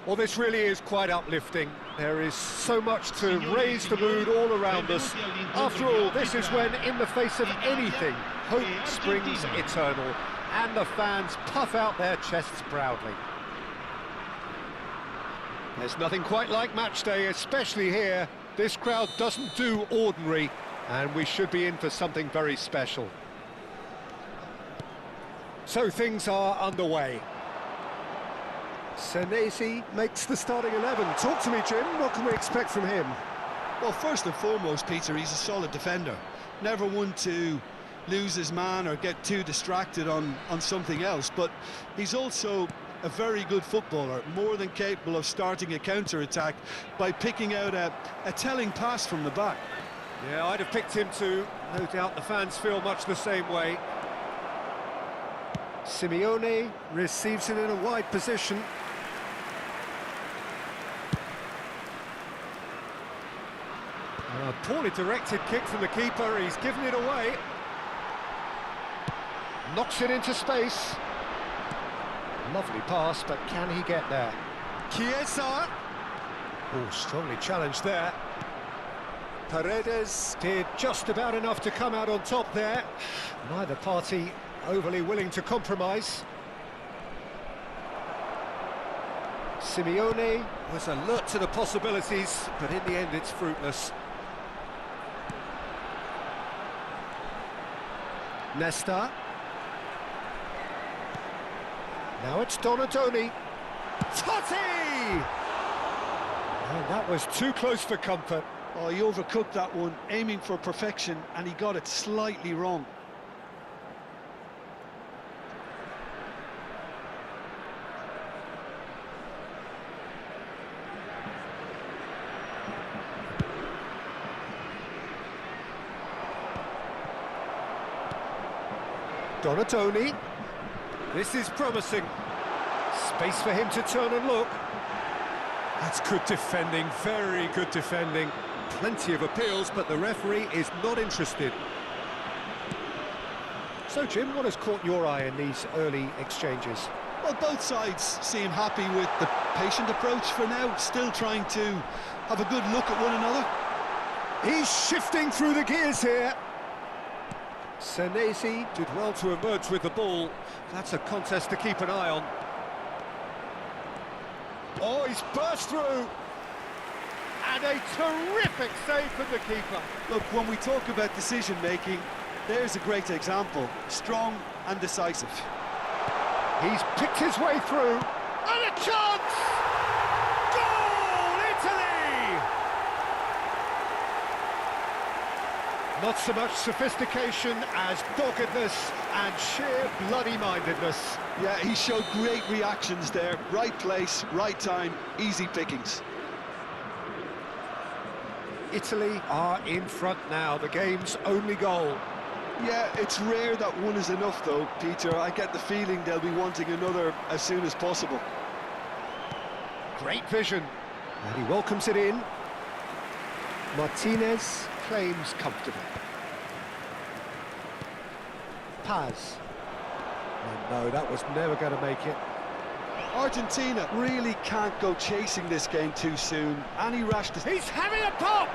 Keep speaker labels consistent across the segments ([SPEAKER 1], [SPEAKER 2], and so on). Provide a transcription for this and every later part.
[SPEAKER 1] Well, this really is quite uplifting. There is so much to raise the mood all around us. After all, this is when, in the face of anything, hope springs eternal, and the fans puff out their chests proudly. There's nothing quite like match day, especially here. This crowd doesn't do ordinary, and we should be in for something very special. So things are underway. Senesi makes the starting 11. Talk to me, Jim. What can we expect from him?
[SPEAKER 2] Well, first and foremost, Peter, he's a solid defender. Never one to lose his man or get too distracted on something else, but he's also a very good footballer, more than capable of starting a counter-attack by picking out a telling pass from the back.
[SPEAKER 1] Yeah, I'd have picked him too. No doubt the fans feel much the same way. Simeone receives it in a wide position. A poorly directed kick from the keeper, he's given it away. Knocks it into space. Lovely pass, but can he get there? Chiesa! Oh, strongly challenged there. Paredes did just about enough to come out on top there. Neither party overly willing to compromise. Simeone was alert to the possibilities, but in the end it's fruitless. Nesta. Now it's Donadoni. Totti! And that was too close for comfort.
[SPEAKER 2] Oh, he overcooked that one, aiming for perfection, and he got it slightly wrong.
[SPEAKER 1] Donadoni. This is promising. Space for him to turn and look. That's good defending, very good defending. Plenty of appeals, but the referee is not interested. So, Jim, what has caught your eye in these early exchanges?
[SPEAKER 2] Well, both sides seem happy with the patient approach for now, still trying to have a good look at one another.
[SPEAKER 1] He's shifting through the gears here. Senesi did well to emerge with the ball. That's a contest to keep an eye on. Oh, he's burst through. And a terrific save from the keeper.
[SPEAKER 2] Look, when we talk about decision-making, there's a great example. Strong and decisive.
[SPEAKER 1] He's picked his way through. And a chance! Goal, Italy! Not so much sophistication as doggedness and sheer bloody-mindedness.
[SPEAKER 2] Yeah, he showed great reactions there. Right place, right time, easy pickings.
[SPEAKER 1] Italy are in front now, the game's only goal.
[SPEAKER 2] Yeah, it's rare that one is enough though, Peter. I get the feeling they'll be wanting another as soon as possible.
[SPEAKER 1] Great vision. And he welcomes it in. Martinez claims comfortably. Paz. Oh, no, that was never going to make it.
[SPEAKER 2] Argentina really can't go chasing this game too soon. Any rash...
[SPEAKER 1] He's having a pop!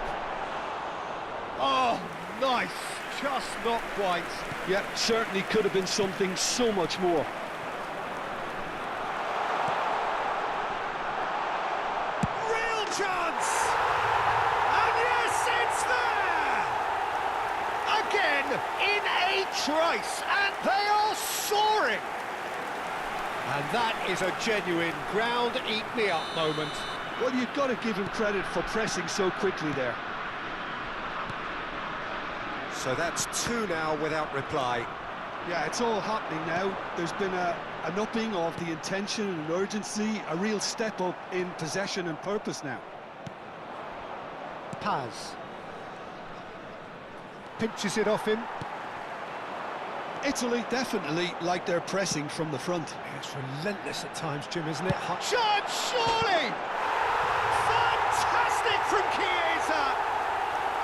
[SPEAKER 1] Oh, nice. Just not quite.
[SPEAKER 2] Yeah, certainly could have been something so much more.
[SPEAKER 1] Real chance! And yes, it's there! Again, in a trice, and they are soaring! And that is a genuine ground-eat-me-up moment.
[SPEAKER 2] Well, you've got to give him credit for pressing so quickly there.
[SPEAKER 1] So that's two now without reply.
[SPEAKER 2] Yeah, it's all happening now. There's been an upping of the intention and urgency, a real step up in possession and purpose now.
[SPEAKER 1] Paz. Pinches it off him.
[SPEAKER 2] Italy definitely like their pressing from the front.
[SPEAKER 1] It's relentless at times, Jim, isn't it? Shot, surely! Fantastic from Chiesa!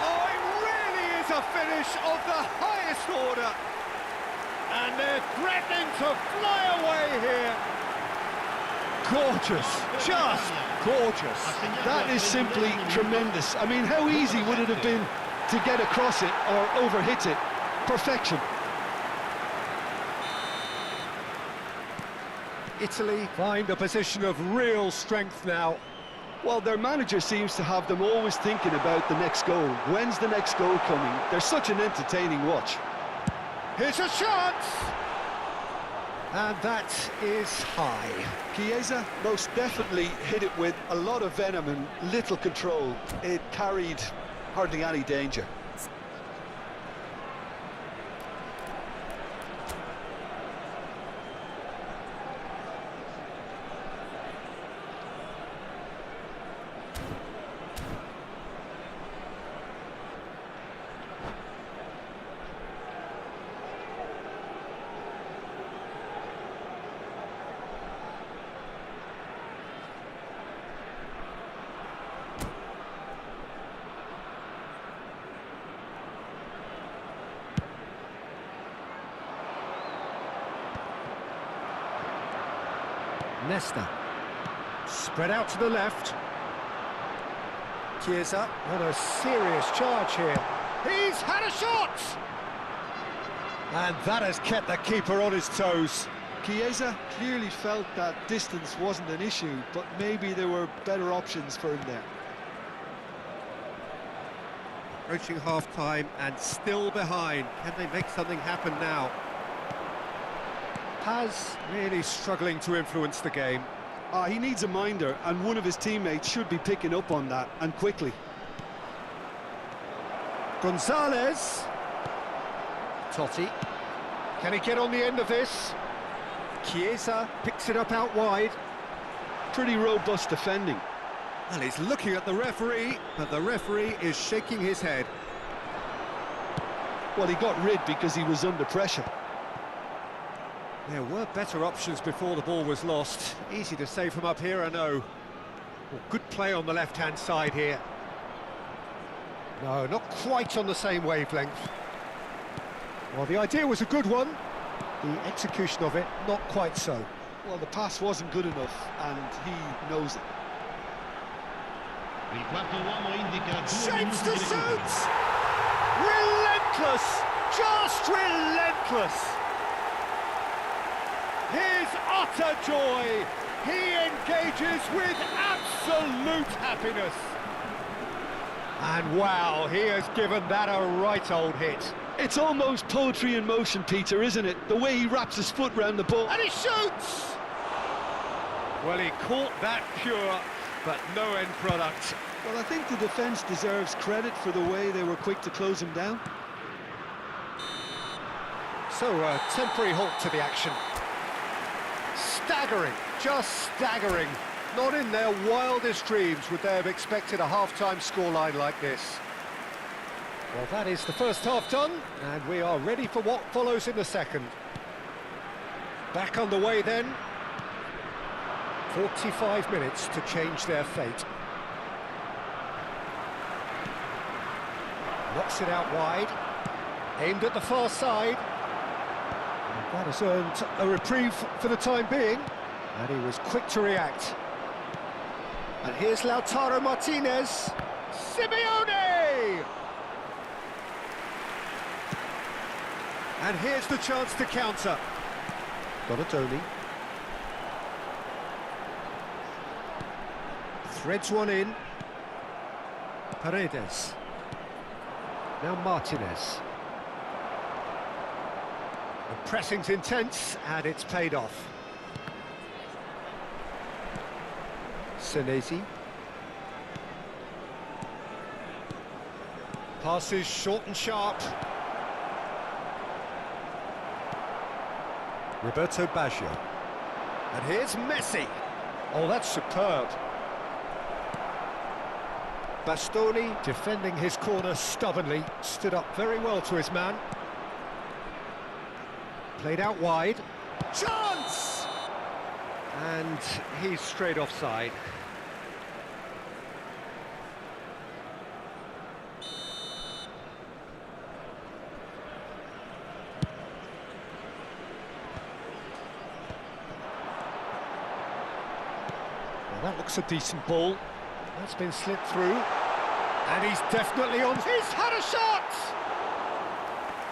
[SPEAKER 1] Oh, it really is a finish of the highest order. And they're threatening to fly away here. gorgeous, just gorgeous.
[SPEAKER 2] That is simply tremendous. I mean, how easy would it have been to get across it or overhit it? Perfection.
[SPEAKER 1] Italy find a position of real strength now.
[SPEAKER 2] Well, their manager seems to have them always thinking about the next goal. When's the next goal coming? They're such an entertaining watch.
[SPEAKER 1] Here's a chance! And that is high.
[SPEAKER 2] Chiesa most definitely hit it with a lot of venom and little control. It carried hardly any danger.
[SPEAKER 1] Nesta, spread out to the left. Chiesa on a serious charge here. He's had a shot! And that has kept the keeper on his toes.
[SPEAKER 2] Chiesa clearly felt that distance wasn't an issue, but maybe there were better options for him there.
[SPEAKER 1] Approaching half-time and still behind. Can they make something happen now? Paz really struggling to influence the game.
[SPEAKER 2] He needs a minder, and one of his teammates should be picking up on that, and quickly.
[SPEAKER 1] Gonzalez. Totti. Can he get on the end of this? Chiesa picks it up out wide.
[SPEAKER 2] Pretty robust defending.
[SPEAKER 1] And he's looking at the referee, but the referee is shaking his head.
[SPEAKER 2] Well, he got rid because he was under pressure.
[SPEAKER 1] There were better options before the ball was lost. Easy to say from up here, I know. Well, good play on the left-hand side here. No, not quite on the same wavelength. Well, the idea was a good one. The execution of it, not quite so.
[SPEAKER 2] Well, the pass wasn't good enough, and he knows it.
[SPEAKER 1] Shapes the suits! Relentless! Just relentless! His utter joy! He engages with absolute happiness! And wow, he has given that a right old hit.
[SPEAKER 2] It's almost poetry in motion, Peter, isn't it? The way he wraps his foot round the ball.
[SPEAKER 1] And he shoots! Well, he caught that pure, but no end product.
[SPEAKER 2] Well, I think the defence deserves credit for the way they were quick to close him down.
[SPEAKER 1] So, a temporary halt to the action. Staggering, just staggering. Not in their wildest dreams would they have expected a half-time scoreline like this. Well, that is the first half done, and we are ready for what follows in the second. Back on the way then. 45 minutes to change their fate. Knocks it out wide. Aimed at the far side. And that has earned a reprieve for the time being. And he was quick to react. And here's Lautaro Martinez. Simeone! And here's the chance to counter. Donatoni. Threads one in. Paredes. Now Martinez. The pressing's intense, and it's paid off. Senesi. Passes short and sharp. Roberto Baggio. And here's Messi. Oh, that's superb. Bastoni defending his corner stubbornly, stood up very well to his man. Played out wide. Chance! And he's straight offside. That looks a decent ball. That's been slipped through. And he's definitely on. He's had a shot!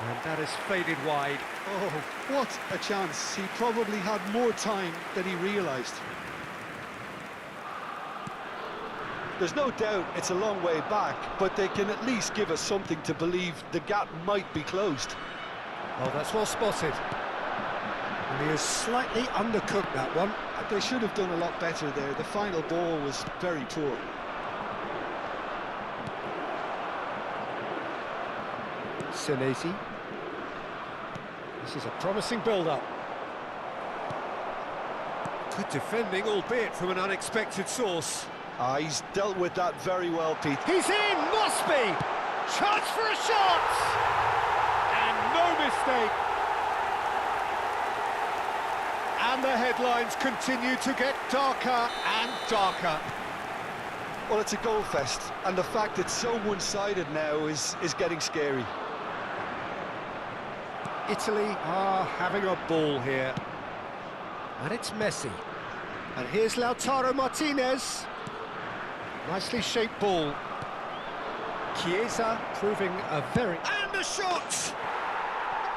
[SPEAKER 1] And that has faded wide.
[SPEAKER 2] Oh, what a chance. He probably had more time than he realised. There's no doubt it's a long way back, but they can at least give us something to believe the gap might be closed.
[SPEAKER 1] Oh, that's well spotted. And he is slightly undercooked, that one.
[SPEAKER 2] They should have done a lot better there. The final ball was very poor.
[SPEAKER 1] Senesi. This is a promising build-up. Good defending, albeit from an unexpected source.
[SPEAKER 2] He's dealt with that very well, Pete.
[SPEAKER 1] He's in! Must be! Chance for a shot! And no mistake! And the headlines continue to get darker and darker.
[SPEAKER 2] Well, it's a goal fest, and the fact it's so one-sided now is getting scary.
[SPEAKER 1] Italy are having a ball here. And it's Messi. And here's Lautaro Martinez. Nicely shaped ball. Chiesa proving a very... And the shot!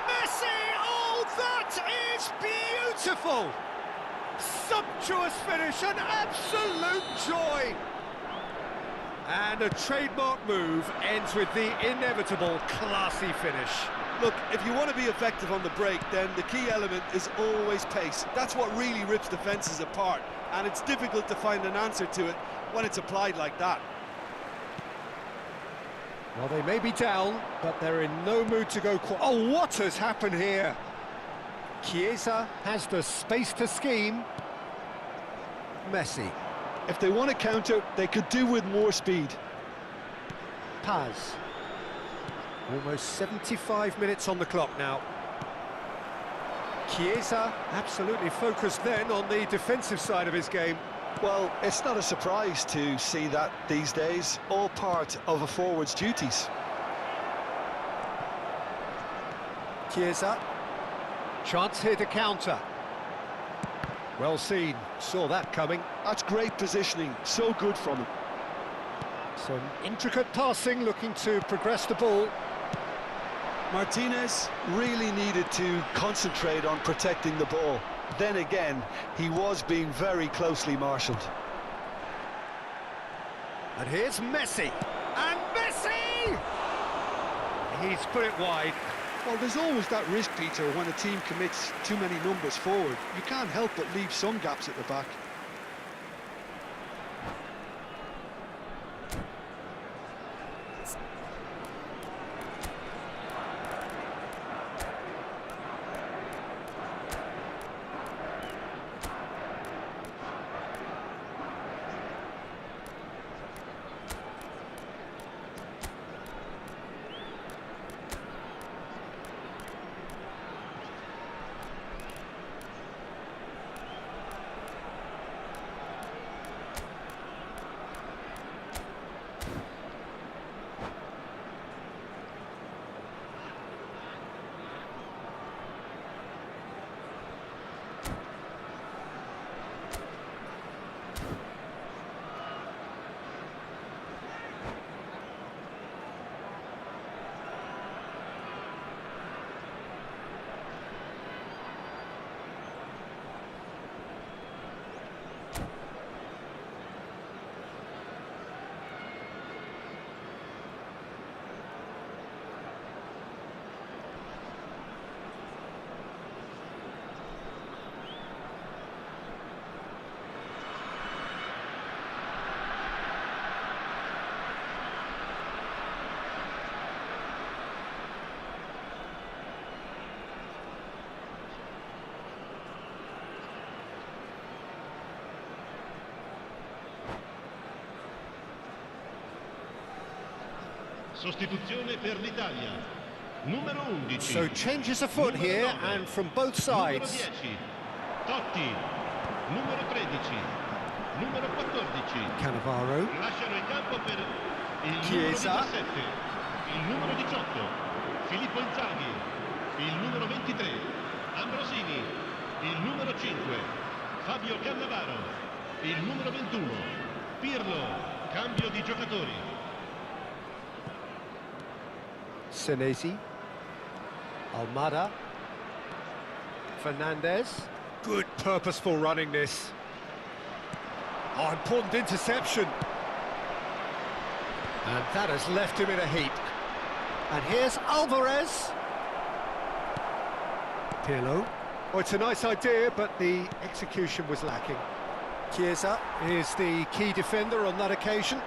[SPEAKER 1] Messi! Oh, that is beautiful! Sumptuous finish, an absolute joy! And a trademark move ends with the inevitable classy finish.
[SPEAKER 2] Look, if you want to be effective on the break, then the key element is always pace. That's what really rips defences apart, and it's difficult to find an answer to it when it's applied like that.
[SPEAKER 1] Well, they may be down, but they're in no mood to go... Oh, what has happened here? Chiesa has the space to scheme. Messi.
[SPEAKER 2] If they want to counter, they could do with more speed.
[SPEAKER 1] Paz. Almost 75 minutes on the clock now. Chiesa absolutely focused then on the defensive side of his game.
[SPEAKER 2] Well, it's not a surprise to see that these days, all part of a forward's duties.
[SPEAKER 1] Chiesa. Chance here to counter. Well seen, saw that coming.
[SPEAKER 2] That's great positioning, so good from him.
[SPEAKER 1] Some intricate passing, looking to progress the ball.
[SPEAKER 2] Martinez really needed to concentrate on protecting the ball. Then again, he was being very closely marshalled.
[SPEAKER 1] And here's Messi. And Messi! He's put it wide.
[SPEAKER 2] Well, there's always that risk, Peter, when a team commits too many numbers forward. You can't help but leave some gaps at the back.
[SPEAKER 3] Sostituzione per l'Italia. Numero 11.
[SPEAKER 1] So changes afoot here and from both sides.
[SPEAKER 3] Numero 10. Totti. Numero 13. Numero 14.
[SPEAKER 1] Cannavaro.
[SPEAKER 3] Lasciano il campo per il
[SPEAKER 1] Chiesa.
[SPEAKER 3] numero 17. Il numero 18. Filippo Inzaghi. Il numero 23. Ambrosini. Il numero 5. Fabio Cannavaro. Il numero 21, Pirlo, cambio di giocatori.
[SPEAKER 1] Senesi, Almada, Fernandez. Good purposeful running this. Oh, important interception. And that has left him in a heap. And here's Alvarez. Pirlo. Oh, it's a nice idea, but the execution was lacking. Chiesa is the key defender on that occasion.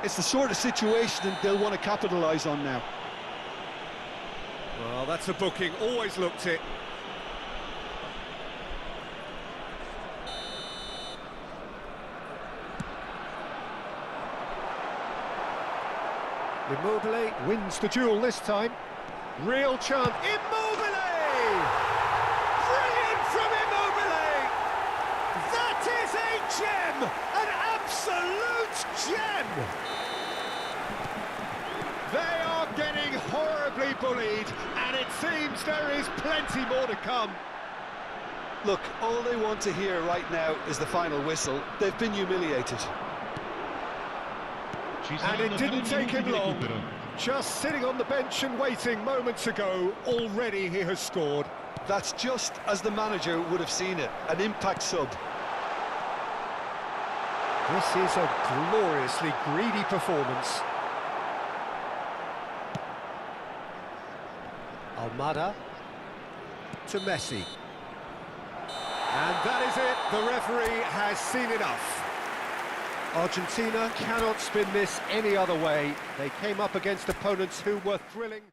[SPEAKER 2] It's the sort of situation that they'll want to capitalise on now.
[SPEAKER 1] Well, that's a booking, always looked it. Immobile wins the duel this time. Real chance. Immobile! Brilliant from Immobile! That is a gem! An absolute gem! They are getting horribly bullied, and it seems there is plenty more to come.
[SPEAKER 2] Look, all they want to hear right now is the final whistle. They've been humiliated.
[SPEAKER 1] And it didn't take him long. Just sitting on the bench and waiting moments ago, already he has scored.
[SPEAKER 2] That's just as the manager would have seen it, an impact sub.
[SPEAKER 1] This is a gloriously greedy performance. Almada to Messi. And that is it, the referee has seen enough. Argentina cannot spin this any other way. They came up against opponents who were thrilling.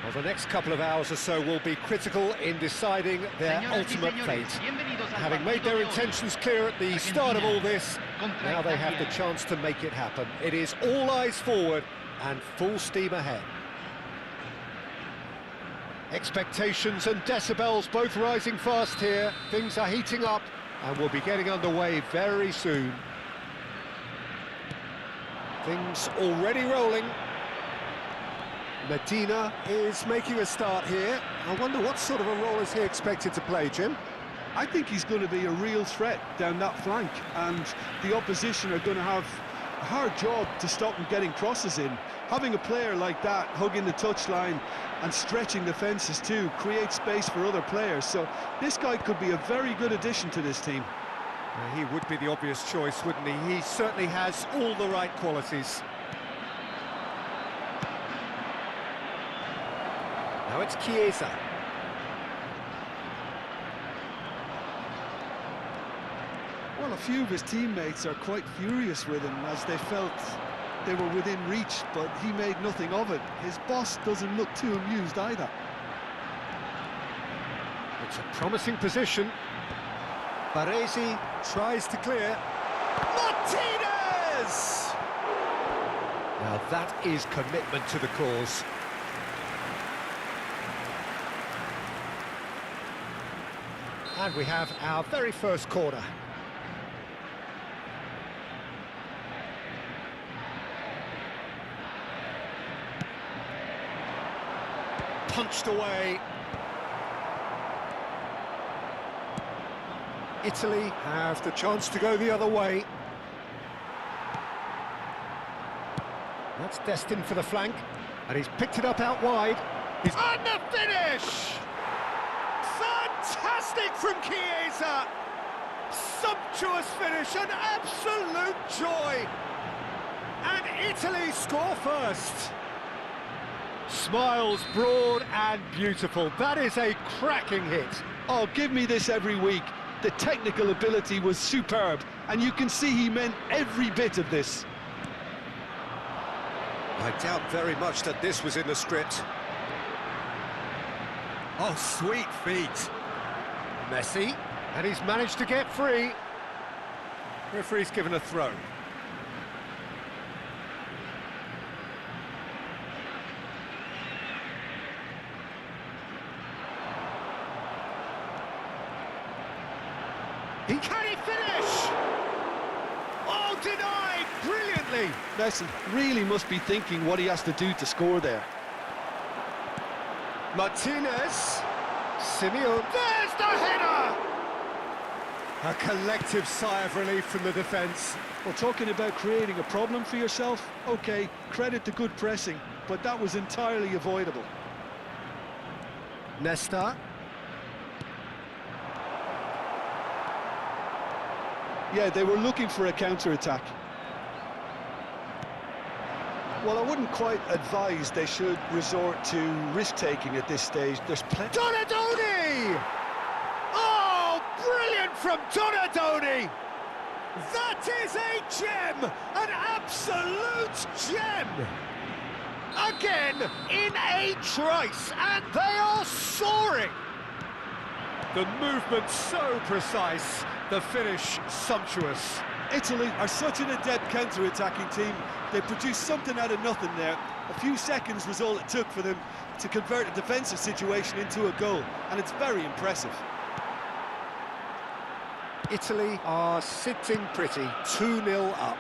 [SPEAKER 1] Well, the next couple of hours or so will be critical in deciding their ultimate fate. Having made their intentions clear at the start of all this, now they have the chance to make it happen. It is all eyes forward and full steam ahead. Expectations and decibels both rising fast here. Things are heating up and we'll be getting underway very soon. Things already rolling. Medina is making a start here. I wonder what sort of a role is he expected to play, Jim?
[SPEAKER 2] I think he's going to be a real threat down that flank, and the opposition are going to have a hard job to stop him getting crosses in. Having a player like that hugging the touchline and stretching the fences too creates space for other players, so this guy could be a very good addition to this team.
[SPEAKER 1] He would be the obvious choice, wouldn't he? He certainly has all the right qualities. Now it's Chiesa.
[SPEAKER 2] Well, a few of his teammates are quite furious with him as they felt they were within reach, but he made nothing of it. His boss doesn't look too amused either.
[SPEAKER 1] It's a promising position. Baresi tries to clear. Martinez! Now that is commitment to the cause. And we have our very first corner. Punched away. Italy have the chance to go the other way. That's destined for the flank, and he's picked it up out wide. He's on the finish! Fantastic from Chiesa! Sumptuous finish, an absolute joy! And Italy score first. Smiles broad and beautiful. That is a cracking hit.
[SPEAKER 2] Oh, give me this every week. The technical ability was superb, and you can see he meant every bit of this.
[SPEAKER 1] I doubt very much that this was in the script. Oh, sweet feet. Messi, and he's managed to get free. Referee's given a throw. Can he finish? Oh, denied brilliantly.
[SPEAKER 2] Messi really must be thinking what he has to do to score there.
[SPEAKER 1] Martinez. Simeone. There's the header! A collective sigh of relief from the defence.
[SPEAKER 2] Well, talking about creating a problem for yourself, OK, credit to good pressing, but that was entirely avoidable.
[SPEAKER 1] Nesta.
[SPEAKER 2] Yeah, they were looking for a counter-attack. Well, I wouldn't quite advise they should resort to risk-taking at this stage. There's plenty...
[SPEAKER 1] Donadoni! Oh, brilliant from Donadoni! That is a gem! An absolute gem! Again, in a trice, and they are soaring! The movement so precise, the finish sumptuous.
[SPEAKER 2] Italy are such an adept counter-attacking team. They produced something out of nothing there. A few seconds was all it took for them to convert a defensive situation into a goal, and it's very impressive.
[SPEAKER 1] Italy are sitting pretty, 2-0 up.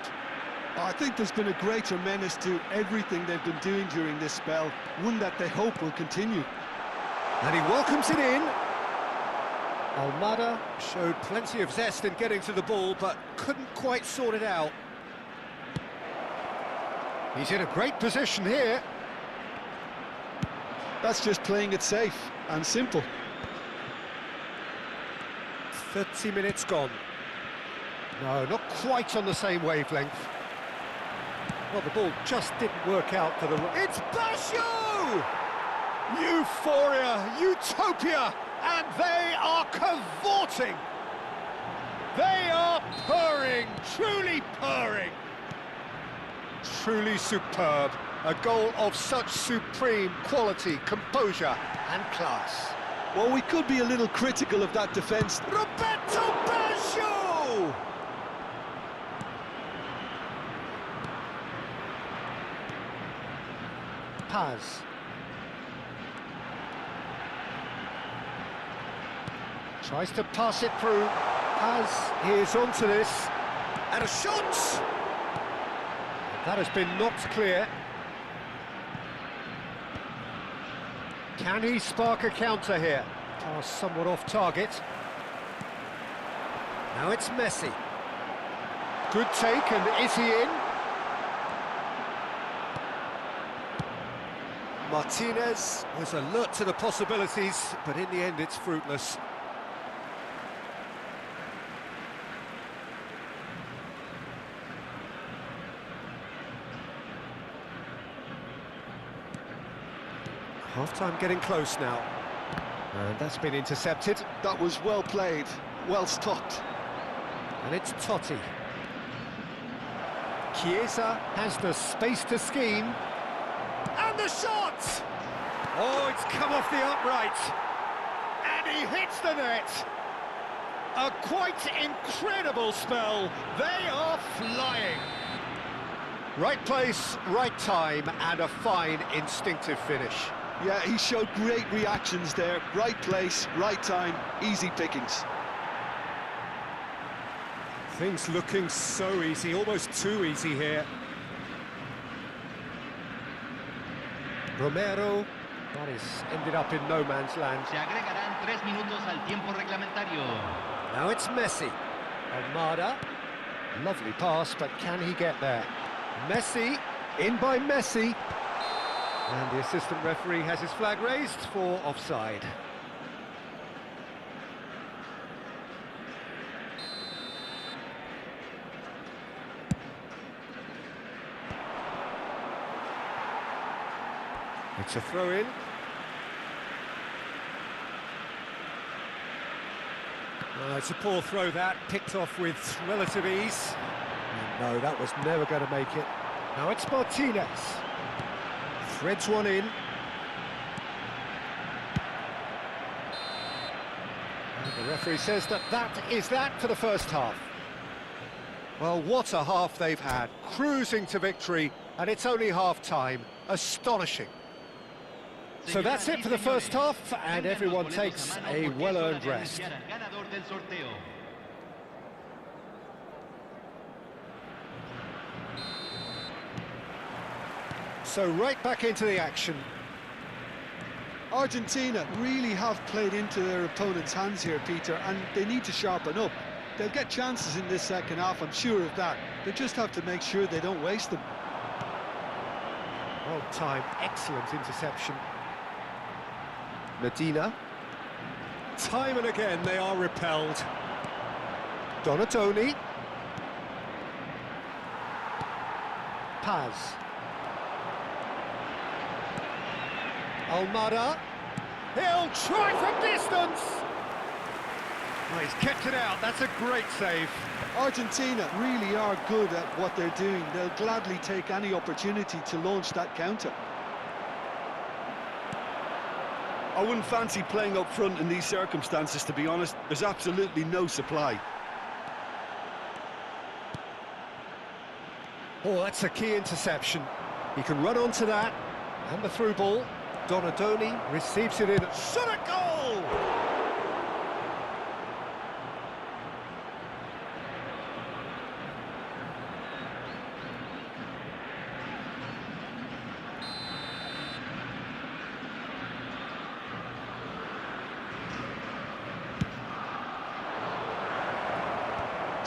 [SPEAKER 2] I think there's been a greater menace to everything they've been doing during this spell, one that they hope will continue.
[SPEAKER 1] And he welcomes it in. Almada showed plenty of zest in getting to the ball, but couldn't quite sort it out. He's in a great position here.
[SPEAKER 2] That's just playing it safe and simple.
[SPEAKER 1] 30 minutes gone. No, not quite on the same wavelength. Well, the ball just didn't work out for the... It's Basho! Euphoria, utopia, and they are cavorting. They are purring, truly purring. Truly superb. A goal of such supreme quality, composure and class.
[SPEAKER 2] Well, we could be a little critical of that defence.
[SPEAKER 1] Roberto Baggio! Paz. Tries to pass it through. He is onto this. And a shot! That has been knocked clear. Can he spark a counter here? Pass somewhat off target. Now it's Messi. Good take, and is he in? Martinez was alert to the possibilities, but in the end it's fruitless. Half-time getting close now. And that's been intercepted.
[SPEAKER 2] That was well played, well stopped.
[SPEAKER 1] And it's Totti. Chiesa has the space to scheme. And the shot! Oh, it's come off the upright. And he hits the net. A quite incredible spell. They are flying. Right place, right time, and a fine instinctive finish.
[SPEAKER 2] Yeah, he showed great reactions there. Right place, right time, easy pickings.
[SPEAKER 1] Things looking so easy, almost too easy here. Romero, that is ended up in no man's land.
[SPEAKER 4] Se agregarán 3 minutos al tiempo reglamentario.
[SPEAKER 1] Now it's Messi. Almada, lovely pass, but can he get there? Messi, in by Messi. And the assistant referee has his flag raised for offside. It's a throw-in. It's a poor throw that, picked off with relative ease. And no, that was never going to make it. Now it's Martinez. Threads one in. And the referee says that is that for the first half. Well, what a half they've had. Cruising to victory, and it's only half-time. Astonishing. So that's it for the first half, and everyone takes a well-earned rest. So right back into the action.
[SPEAKER 2] Argentina really have played into their opponent's hands here, Peter, and they need to sharpen up. They'll get chances in this second half, I'm sure of that. They just have to make sure they don't waste them.
[SPEAKER 1] Well timed, excellent interception. Medina. Time and again they are repelled. Donatoni. Paz. Almada. He'll try from distance. Oh, he's kept it out. That's a great save.
[SPEAKER 2] Argentina really are good at what they're doing. They'll gladly take any opportunity to launch that counter. I wouldn't fancy playing up front in these circumstances, to be honest. There's absolutely no supply.
[SPEAKER 1] Oh, that's a key interception. He can run onto that. And the through ball. Donadoni receives it in. Shot a goal!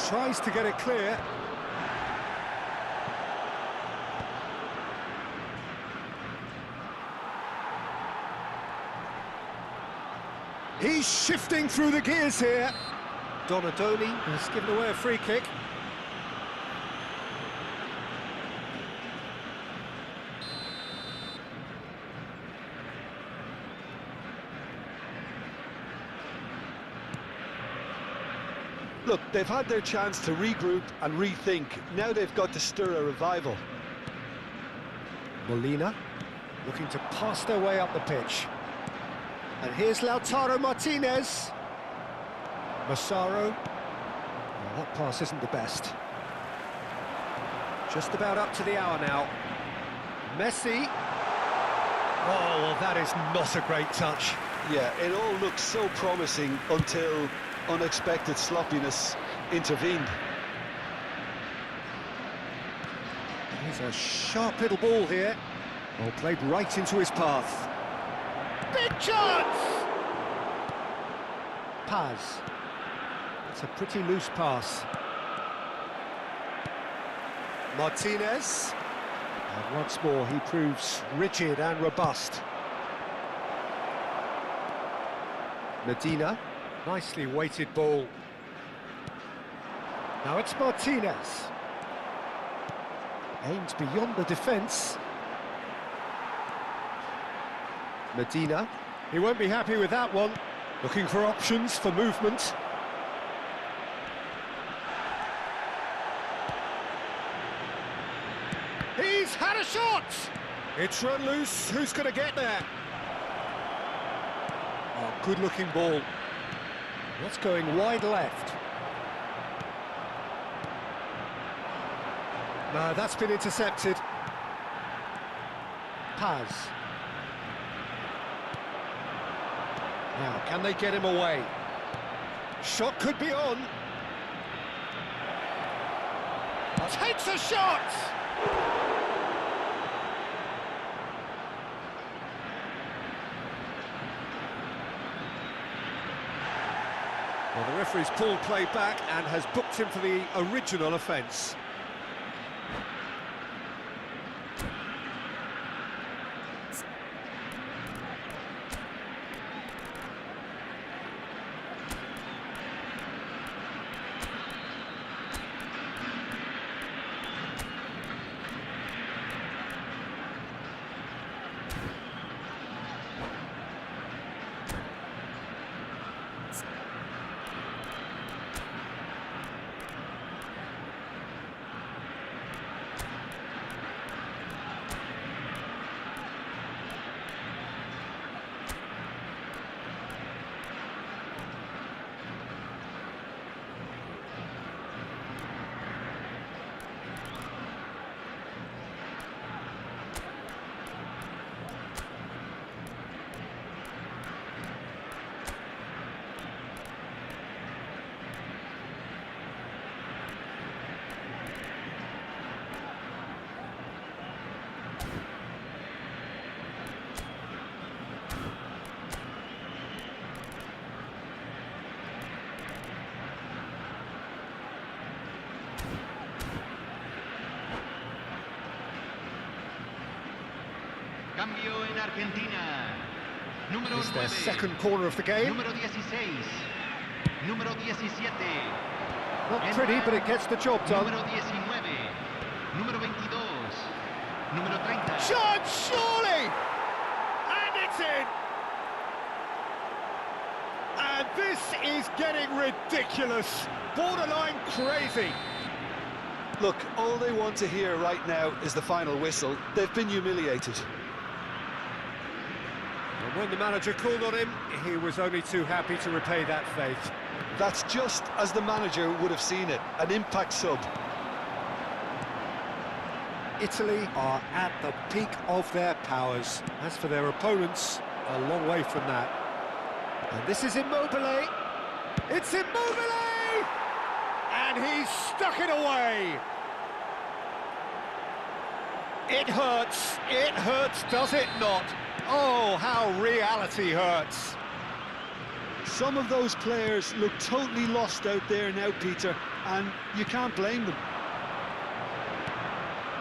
[SPEAKER 1] Tries to get it clear. He's shifting through the gears here. Donadoni has given away a free kick.
[SPEAKER 2] Look, they've had their chance to regroup and rethink. Now they've got to stir a revival.
[SPEAKER 1] Molina looking to pass their way up the pitch. And here's Lautaro Martinez. Massaro. Well, that pass isn't the best. Just about up to the hour now. Messi. Oh, well, that is not a great touch.
[SPEAKER 2] Yeah, it all looked so promising until unexpected sloppiness intervened.
[SPEAKER 1] He's a sharp little ball here. Oh, played right into his path. Big chance! Paz. It's a pretty loose pass. Martinez. And once more he proves rigid and robust. Medina. Nicely weighted ball. Now it's Martinez. Aims beyond the defence. Medina. He won't be happy with that one. Looking for options for movement. He's had a shot! It's run loose. Who's going to get there? Oh, good-looking ball. That's going wide left. No, that's been intercepted. Paz. Now, can they get him away? Shot could be on. Takes a shot! Well, the referee's pulled play back and has booked him for the original offence.
[SPEAKER 4] Cambio en Argentina. Número
[SPEAKER 1] It's their
[SPEAKER 4] 9.
[SPEAKER 1] second corner of the game.
[SPEAKER 4] Número 16. Número 17.
[SPEAKER 1] Not pretty, but it gets the job done.
[SPEAKER 4] Número 19. Número 22. Número 30.
[SPEAKER 1] Shot, surely! And it's in! And this is getting ridiculous. Borderline crazy.
[SPEAKER 2] Look, all they want to hear right now is the final whistle. They've been humiliated.
[SPEAKER 1] And when the manager called on him, he was only too happy to repay that faith.
[SPEAKER 2] That's just as the manager would have seen it, an impact sub.
[SPEAKER 1] Italy are at the peak of their powers. As for their opponents, a long way from that. And this is Immobile. It's Immobile! And he's stuck it away. It hurts, does it not? Oh, how reality hurts.
[SPEAKER 2] Some of those players look totally lost out there now, Peter, and you can't blame them.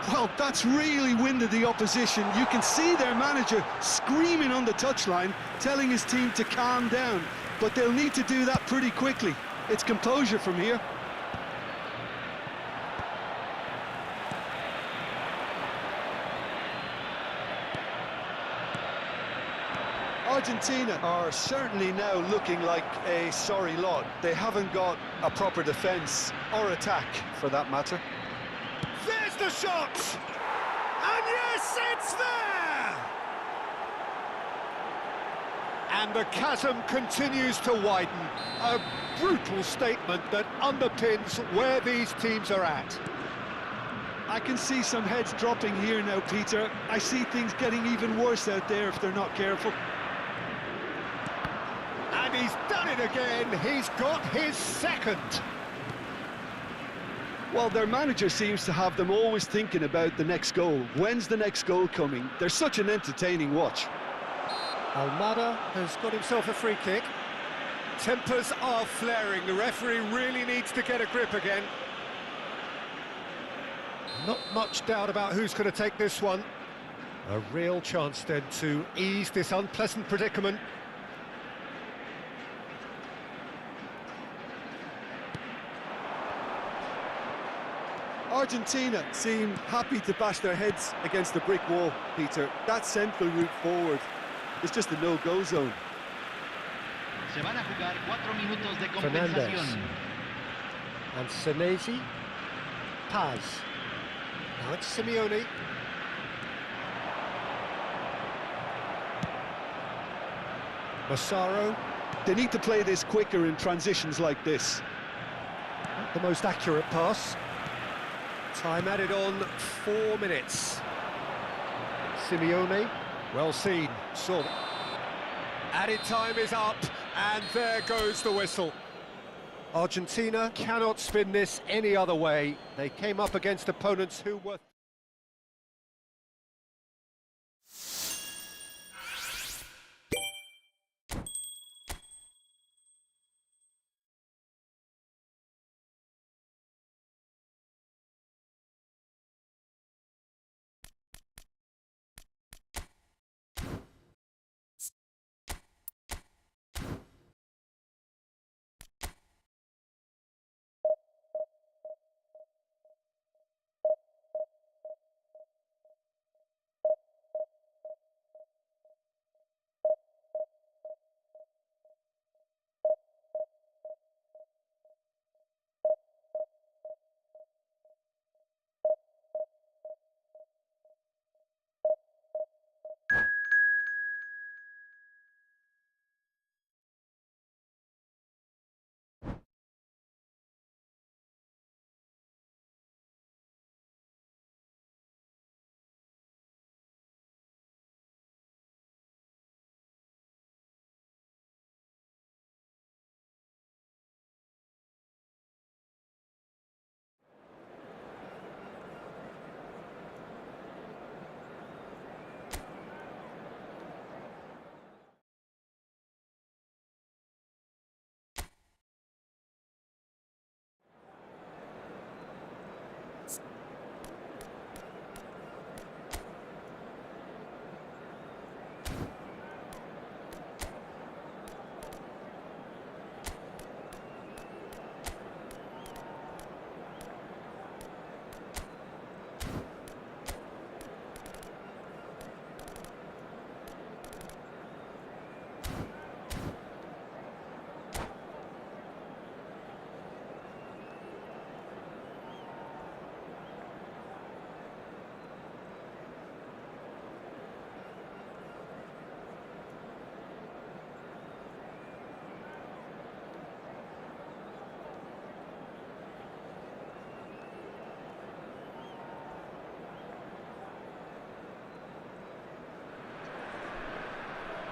[SPEAKER 2] Well, that's really winded the opposition. You can see their manager screaming on the touchline, telling his team to calm down, but they'll need to do that pretty quickly. It's composure from here. Argentina are certainly now looking like a sorry lot. They haven't got a proper defence or attack, for that matter.
[SPEAKER 1] There's the shot! And yes, it's there! And the chasm continues to widen. A brutal statement that underpins where these teams are at.
[SPEAKER 2] I can see some heads dropping here now, Peter. I see things getting even worse out there if they're not careful.
[SPEAKER 1] And he's done it again. He's got his second.
[SPEAKER 2] Well, their manager seems to have them always thinking about the next goal. When's the next goal coming? They're such an entertaining watch.
[SPEAKER 1] Almada has got himself a free kick. Tempers are flaring. The referee really needs to get a grip again. Not much doubt about who's going to take this one. A real chance then to ease this unpleasant predicament.
[SPEAKER 2] Argentina seem happy to bash their heads against the brick wall, Peter. That central route forward is just a no-go zone.
[SPEAKER 4] Se van a jugar 4 minutos de
[SPEAKER 1] Fernandez.
[SPEAKER 4] compensación.
[SPEAKER 1] And Senesi. Paz. Now it's Simeone. Massaro.
[SPEAKER 2] They need to play this quicker in transitions like this.
[SPEAKER 1] Not the most accurate pass. Time added on 4 minutes. Simeone, well seen, saw that. Added time is up, and there goes the whistle. Argentina cannot spin this any other way. They came up against opponents who were...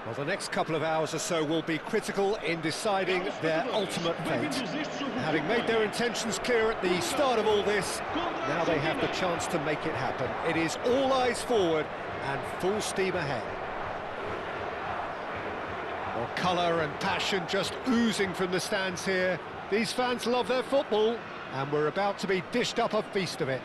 [SPEAKER 1] Well, the next couple of hours or so will be critical in deciding their ultimate fate. Having made their intentions clear at the start of all this, now they have the chance to make it happen. It is all eyes forward and full steam ahead. Well, colour and passion just oozing from the stands here. These fans love their football, and we're about to be dished up a feast of it.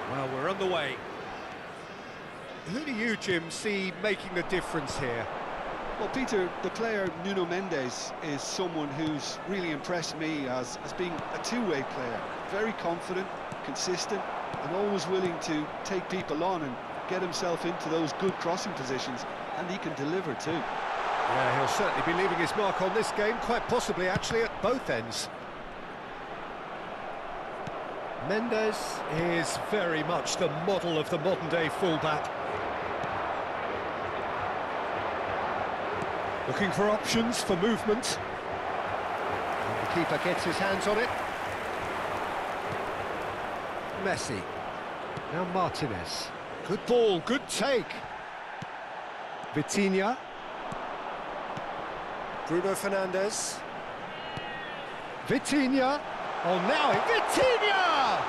[SPEAKER 1] Well, we're on the way. Who do you, Jim, see making the difference here?
[SPEAKER 2] Well, Peter, the player Nuno Mendes is someone who's really impressed me as being a two-way player. Very confident, consistent, and always willing to take people on and get himself into those good crossing positions, and he can deliver too.
[SPEAKER 1] Yeah, he'll certainly be leaving his mark on this game, quite possibly actually at both ends. Mendes is very much the model of the modern-day fullback. Looking for options for movement. And the keeper gets his hands on it. Messi. Now Martinez. Good ball, good take. Vitinha. Bruno Fernandes. Vitinha. Oh, now Vitinha!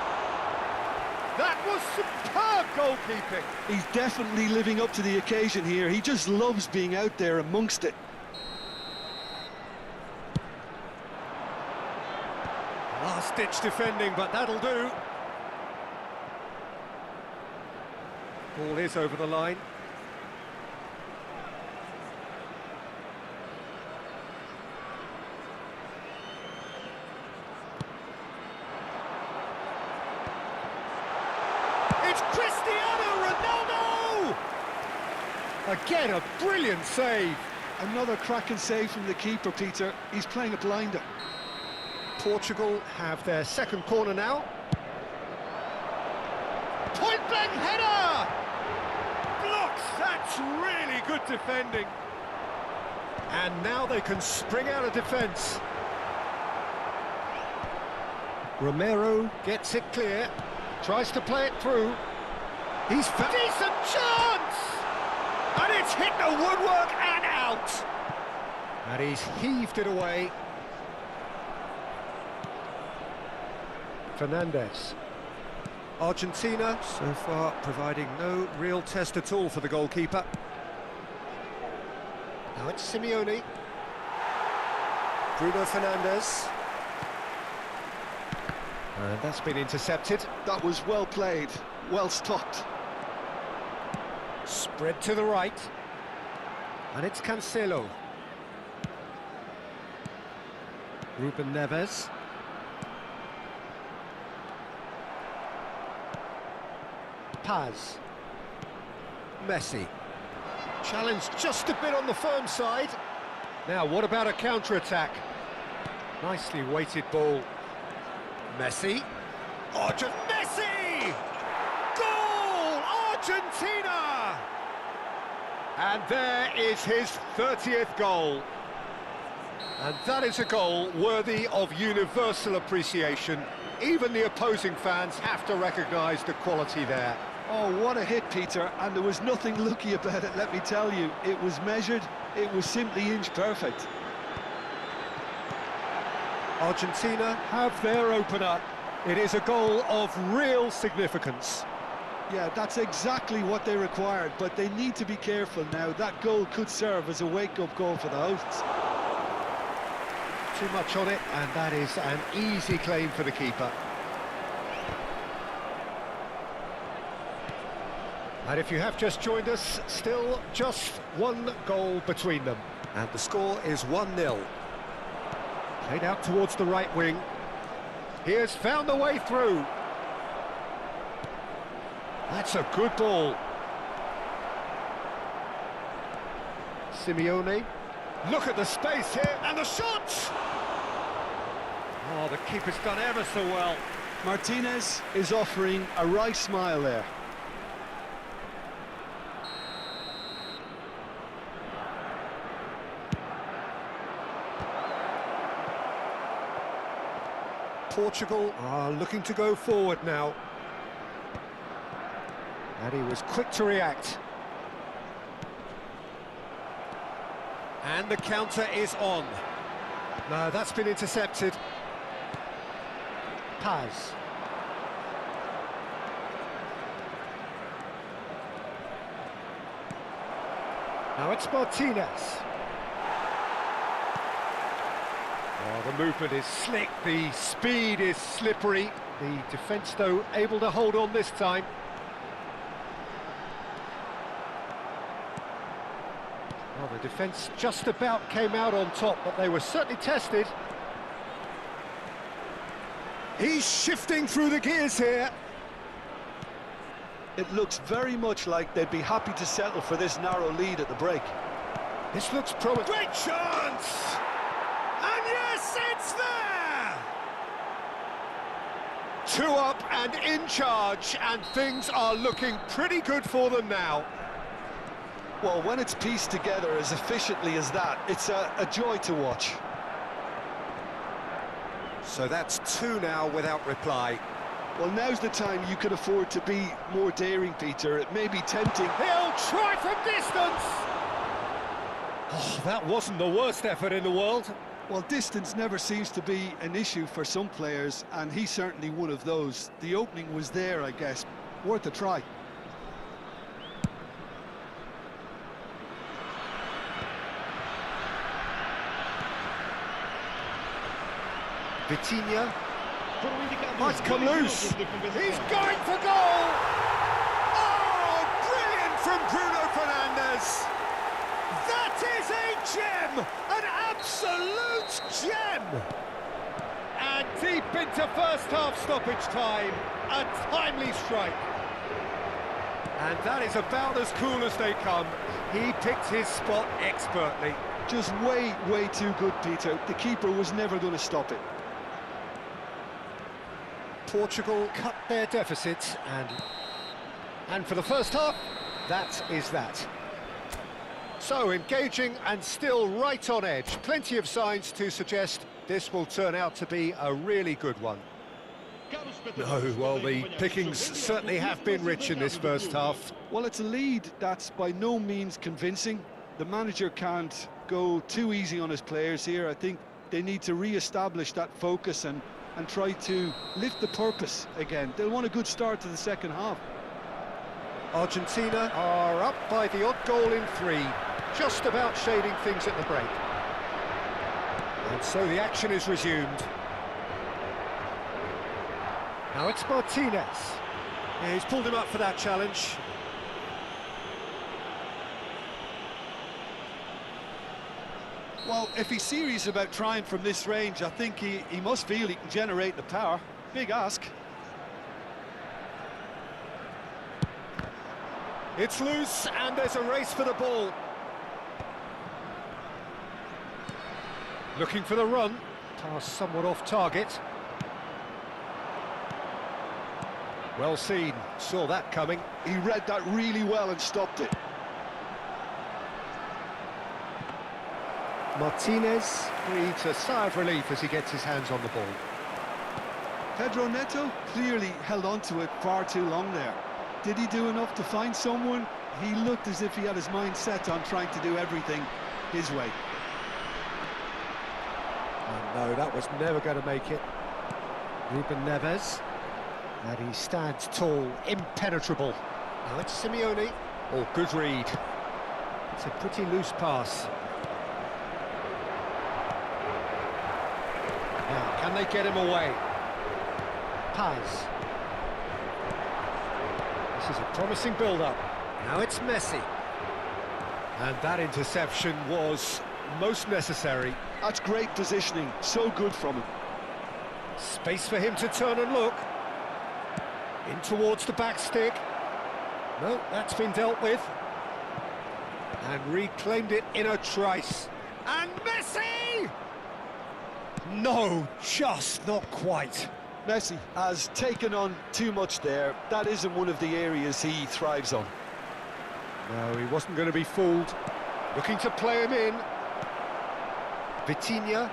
[SPEAKER 1] That was superb goalkeeping.
[SPEAKER 2] He's definitely living up to the occasion here. He just loves being out there amongst it.
[SPEAKER 1] Last-ditch defending, but that'll do. Ball is over the line. It's Cristiano Ronaldo! Again, a brilliant save.
[SPEAKER 2] Another cracking save from the keeper, Peter. He's playing a blinder.
[SPEAKER 1] Portugal have their second corner now. Point-blank header! Blocks, that's really good defending. And now they can spring out of defence. Romero gets it clear, tries to play it through. He's found a decent chance! And it's hit the woodwork and out! And he's heaved it away. Fernandes. Argentina, so far, providing no real test at all for the goalkeeper. Now it's Simeone. Bruno Fernandes. And that's been intercepted.
[SPEAKER 2] That was well played, well stopped.
[SPEAKER 1] Spread to the right. And it's Cancelo. Ruben Neves. Paz. Messi. Challenged just a bit on the firm side. Now, what about a counter-attack? Nicely weighted ball. Messi. Messi! Goal! Argentina! And there is his 30th goal. And that is a goal worthy of universal appreciation. Even the opposing fans have to recognise the quality there.
[SPEAKER 2] Oh, what a hit, Peter, and there was nothing lucky about it, let me tell you. It was measured, it was simply inch perfect.
[SPEAKER 1] Argentina have their opener. It is a goal of real significance.
[SPEAKER 2] Yeah, that's exactly what they required, but they need to be careful now. That goal could serve as a wake-up call for the hosts.
[SPEAKER 1] Too much on it, and that is an easy claim for the keeper. And if you have just joined us, still just one goal between them. And the score is 1-0. Played out towards the right wing. He has found the way through. That's a good ball. Simeone. Look at the space here, and the shot! Oh, the keeper's done ever so well.
[SPEAKER 2] Martinez is offering a right smile there.
[SPEAKER 1] Portugal are looking to go forward now. And he was quick to react. And the counter is on. No, that's been intercepted. Paz. Now it's Martinez. Oh, the movement is slick, the speed is slippery. The defence, though, able to hold on this time. Well, the defence just about came out on top, but they were certainly tested. He's shifting through the gears here.
[SPEAKER 2] It looks very much like they'd be happy to settle for this narrow lead at the break.
[SPEAKER 1] This looks promising. Great chance! And yes, it's there! 2 up and in charge, and things are looking pretty good for them now.
[SPEAKER 2] Well, when it's pieced together as efficiently as that, it's a joy to watch.
[SPEAKER 1] So that's 2 now without reply.
[SPEAKER 2] Well, now's the time you could afford to be more daring, Peter. It may be tempting.
[SPEAKER 1] He'll try from distance! Oh, that wasn't the worst effort in the world.
[SPEAKER 2] Well, distance never seems to be an issue for some players, and he's certainly one of those. The opening was there, I guess. Worth a try.
[SPEAKER 1] Vitinha might come loose. He's going for goal! Oh, brilliant from Bruno Fernandes! That is a gem! An absolute gem! And deep into first-half stoppage time, a timely strike. And that is about as cool as they come. He picked his spot expertly.
[SPEAKER 2] Just way, way too good, Peter. The keeper was never going to stop it.
[SPEAKER 1] Portugal cut their deficit, and for the first half, that is that. So, engaging and still right on edge. Plenty of signs to suggest this will turn out to be a really good one. No, well, the pickings certainly have been rich in this first half.
[SPEAKER 2] Well, it's a lead that's by no means convincing. The manager can't go too easy on his players here. I think they need to re-establish that focus and try to lift the purpose again. They'll want a good start to the second half.
[SPEAKER 1] Argentina are up by the odd goal in 3, just about shading things at the break. And so the action is resumed. Now it's Martinez. Yeah, he's pulled him up for that challenge.
[SPEAKER 2] Well, if he's serious about trying from this range, I think he must feel he can generate the power. Big ask.
[SPEAKER 1] It's loose, and there's a race for the ball. Looking for the run. Pass somewhat off target. Well seen, saw that coming.
[SPEAKER 2] He read that really well and stopped it.
[SPEAKER 1] Martinez breathes a sigh of relief as he gets his hands on the ball.
[SPEAKER 2] Pedro Neto clearly held on to it far too long there. Did he do enough to find someone? He looked as if he had his mind set on trying to do everything his way.
[SPEAKER 1] Oh, no, that was never going to make it. Ruben Neves. And he stands tall, impenetrable. Now it's Simeone. Oh, good read. It's a pretty loose pass. Now, can they get him away? Paz. This is a promising build-up. Now it's Messi. And that interception was most necessary.
[SPEAKER 2] That's great positioning, so good from him.
[SPEAKER 1] Space for him to turn and look. In towards the back stick. No, that's been dealt with. And reclaimed it in a trice. And Messi! No, just not quite.
[SPEAKER 2] Messi has taken on too much there. That isn't one of the areas he thrives on.
[SPEAKER 1] No, he wasn't going to be fooled. Looking to play him in. Vitinha.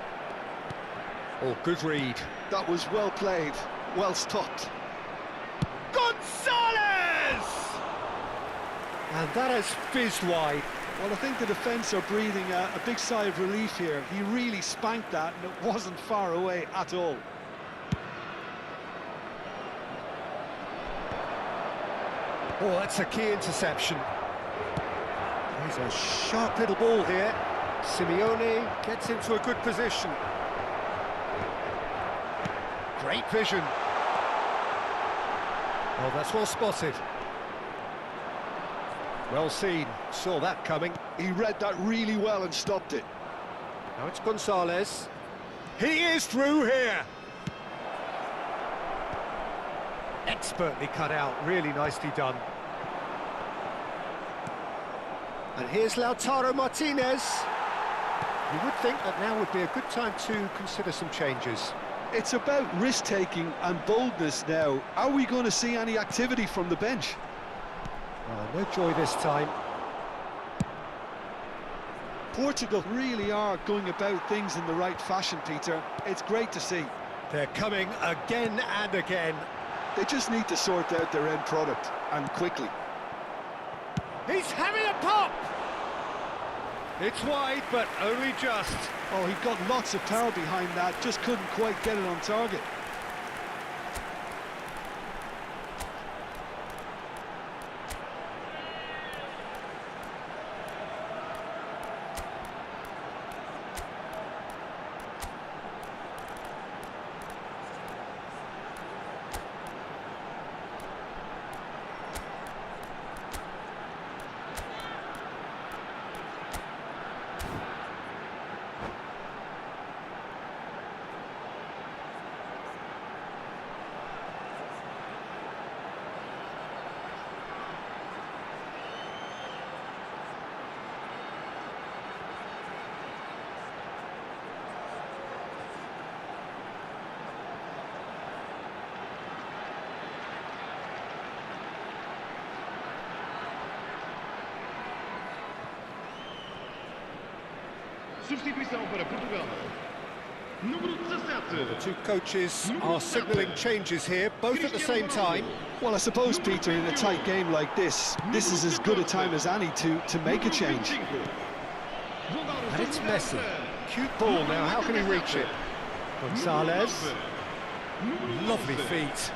[SPEAKER 1] Oh, good read.
[SPEAKER 2] That was well played, well stopped.
[SPEAKER 1] Gonzalez! And that has fizzed wide.
[SPEAKER 2] Well, I think the defence are breathing a big sigh of relief here. He really spanked that, and it wasn't far away at all.
[SPEAKER 1] Oh, that's a key interception. There's a sharp little ball here. Simeone gets into a good position. Great vision. Oh, that's well spotted. Well seen, saw that coming.
[SPEAKER 2] He read that really well and stopped it.
[SPEAKER 1] Now it's Gonzalez. He is through here. Expertly cut out, really nicely done. And here's Lautaro Martinez. You would think that now would be a good time to consider some changes.
[SPEAKER 2] It's about risk-taking and boldness now. Are we going to see any activity from the bench?
[SPEAKER 1] No joy this time.
[SPEAKER 2] Portugal really are going about things in the right fashion, Peter. It's great to see.
[SPEAKER 1] They're coming again and again.
[SPEAKER 2] They just need to sort out their end product, and quickly.
[SPEAKER 1] He's having a pop! It's wide, but only just.
[SPEAKER 2] Oh, he got lots of power behind that, just couldn't quite get it on target.
[SPEAKER 3] Substituição para Portugal. Número 17.
[SPEAKER 1] The two coaches are signalling changes here, both at the same time.
[SPEAKER 2] Well, I suppose, Peter, in a tight game like this is as good a time as any to make a change.
[SPEAKER 1] And it's Messi. Cute ball now, how can he reach it? Gonzalez. Lovely feet.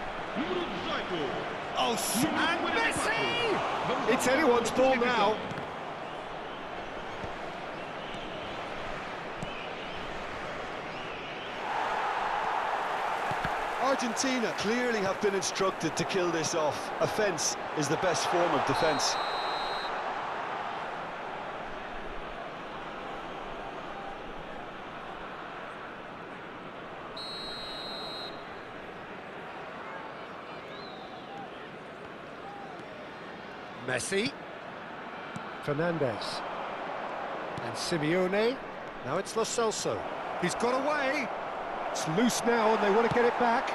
[SPEAKER 1] Oh, and Messi! It's anyone's ball now.
[SPEAKER 2] Argentina clearly have been instructed to kill this off. Offence is the best form of defence.
[SPEAKER 1] Messi. Fernandez. And Simeone. Now it's Lo Celso. He's got away. It's loose now and they want to get it back.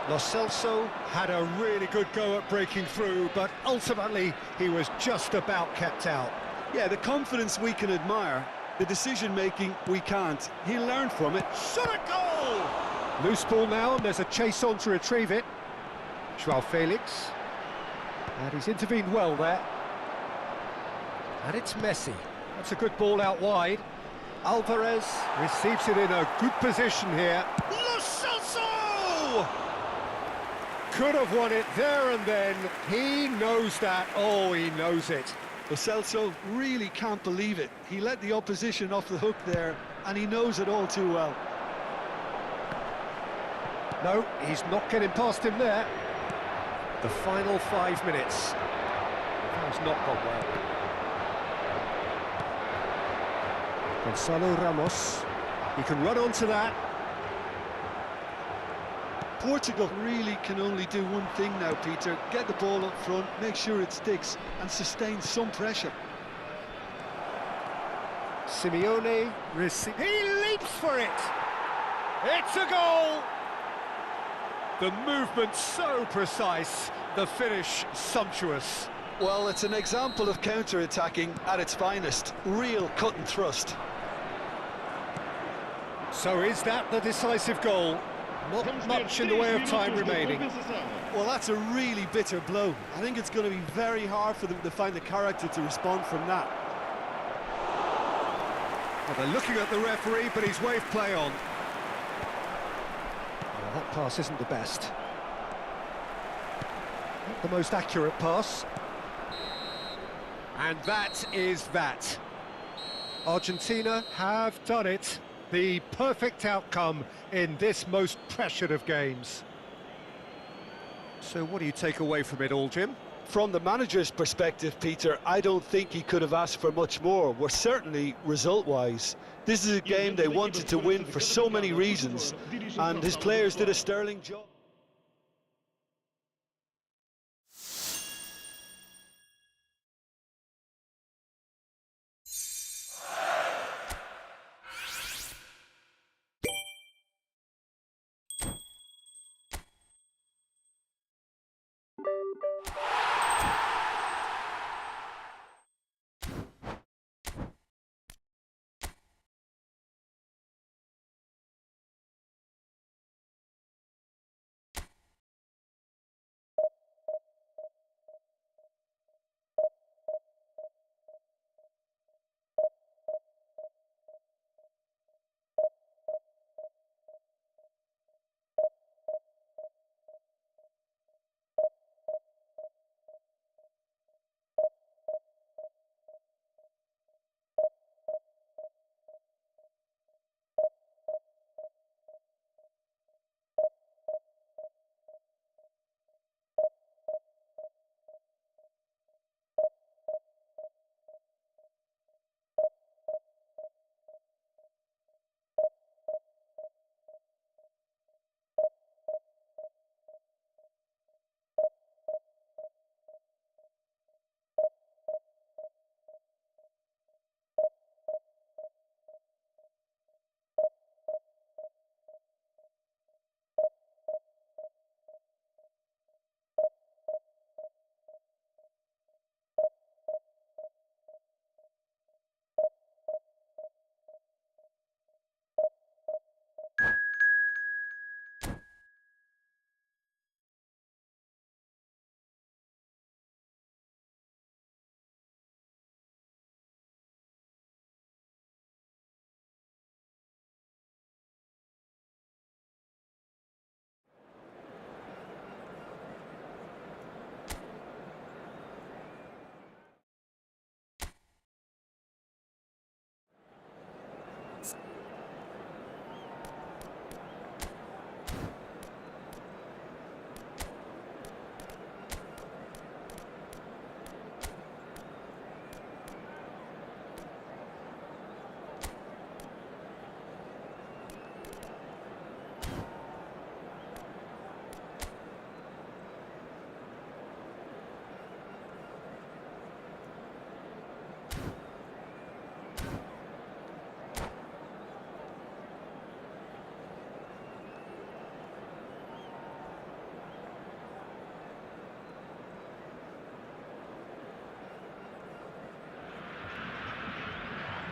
[SPEAKER 1] Lo Celso had a really good go at breaking through, but ultimately he was just about kept out.
[SPEAKER 2] Yeah, the confidence we can admire, the decision-making we can't. He'll learn from it.
[SPEAKER 1] Shot a goal! Loose ball now and there's a chase on to retrieve it. Joao Felix. And he's intervened well there. And it's Messi. That's a good ball out wide. Alvarez receives it in a good position here. Lo Celso! Could have won it there and then. He knows that. Oh, he knows it.
[SPEAKER 2] Lo Celso really can't believe it. He let the opposition off the hook there, and he knows it all too well.
[SPEAKER 1] No, he's not getting past him there. The final 5 minutes. That has not gone well. Gonzalo Ramos, he can run onto that.
[SPEAKER 2] Portugal really can only do one thing now, Peter. Get the ball up front, make sure it sticks, and sustain some pressure.
[SPEAKER 1] Simeone, he leaps for it! It's a goal! The movement so precise, the finish sumptuous.
[SPEAKER 2] Well, it's an example of counter-attacking at its finest. Real cut and thrust.
[SPEAKER 1] So is that the decisive goal? Not much in the way of time remaining.
[SPEAKER 2] Well, that's a really bitter blow. I think it's going to be very hard for them to find the character to respond from that.
[SPEAKER 1] Well, they're looking at the referee, but he's waved play on. Well, that pass isn't the best. Not the most accurate pass. And that is that. Argentina have done it. The perfect outcome in this most pressured of games. So what do you take away from it all, Jim?
[SPEAKER 2] From the manager's perspective, Peter, I don't think he could have asked for much more. Well, certainly result-wise. This is a game they wanted to win for so many reasons, and his players did a sterling job.